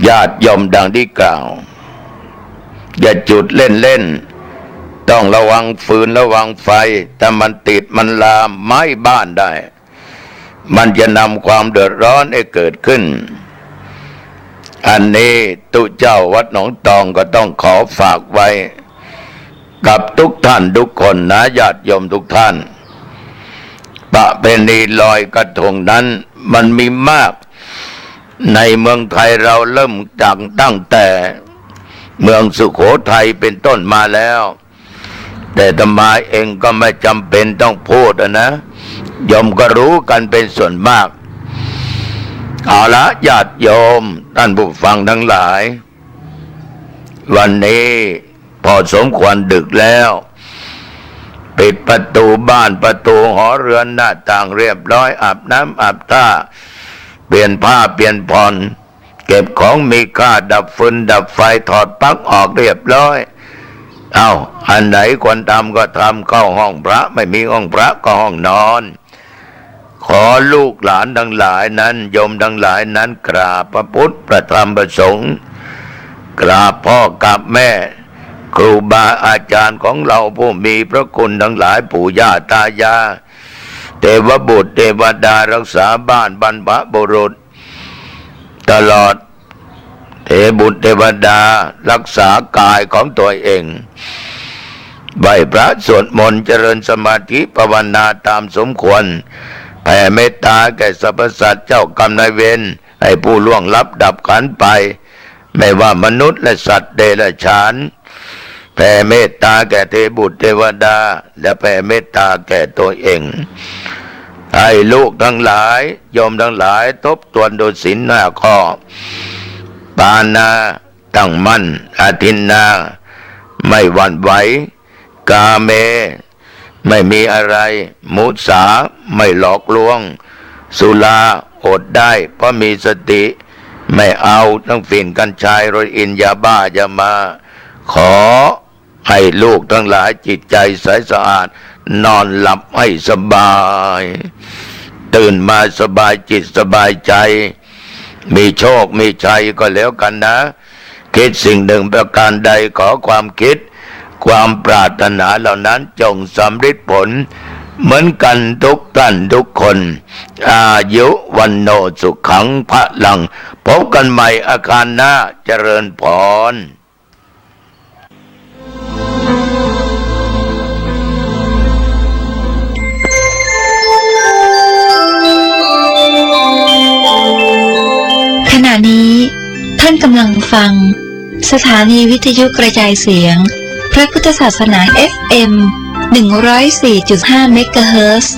Speaker 6: ญาติโยมดังที่กล่าวอย่าจุดเล่นต้องระวังฟืนระวังไฟถ้ามันติดมันลามไหม้บ้านได้มันจะนำความเดือดร้อนให้เกิดขึ้นอันนี้ตุเจ้าวัดหนองตองก็ต้องขอฝากไว้กับทุกท่านทุกคนนะญาติโยมทุกท่านประเพณีลอยกระทงนั้นมันมีมากในเมืองไทยเราเริ่มตั้งแต่เมืองสุโขทัยเป็นต้นมาแล้วแต่อาตมาเองก็ไม่จำเป็นต้องพูดนะโยมก็รู้กันเป็นส่วนมากเอาละญาติโยมท่านผู้ฟังทั้งหลายวันนี้พอสมควรดึกแล้วปิดประตูบ้านประตูหอเรือนหน้าต่างเรียบร้อยอาบน้ำอาบท่าเปลี่ยนผ้าเปลี่ยนผ่อนเก็บของมีค่าดับฟืนดับไฟถอดปลั๊กออกเรียบร้อยเอาอันไหนควรทำก็ทำเข้าห้องพระไม่มีห้องพระก็ห้องนอนขอลูกหลานทั้งหลายนั้นโยมทั้งหลายนั้นกราบพระพุทธพระธรรมพระสงฆ์กราบพ่อกราบแม่ครูบาอาจารย์ของเราผู้มีพระคุณทั้งหลายปู่ย่าตายายเทวบุตรเทวดารักษาบ้านบรรพบุรุษตลอดเทบุตรเทวดารักษากายของตัวเองไหว้พระสวดมนต์เจริญสมาธิภาวนาตามสมควรแผ่เมตตาแก่สรรพสัตว์เจ้ากรรมนายเวรให้ผู้ล่วงลับดับขันไปไม่ว่ามนุษย์และสัตว์เดรัจฉานแผ่เมตตาแก่เทบุตรเทวดาและแผ่เมตตาแก่ตัวเองให้ลูกทั้งหลายโยมทั้งหลายทบทวนดูศีล5 ข้อปานาตั้งมั่นอาทินนาไม่หวั่นไหวกาเมไม่มีอะไรมุสาไม่หลอกลวงสุราอดได้เพราะมีสติไม่เอาทั้งฝิ่นกัญชาโรยอินยาบ้าอย่ามาขอให้ลูกทั้งหลายจิตใจใสสะอาดนอนหลับให้สบายตื่นมาสบายจิตสบายใจมีโชคมีชัยก็แล้วกันนะคิดสิ่งหนึ่งประการใดขอความคิดความปรารถนาเหล่านั้นจงสำเร็จผลเหมือนกันทุกท่านทุกคนอายุวันโนสุขังพลังพบกันใหม่อาคารหน้าเจริญพร
Speaker 7: ท่านกำลังฟังสถานีวิทยุกระจายเสียงพระพุทธศาสนา FM 104.5 เมกะเฮิรตซ์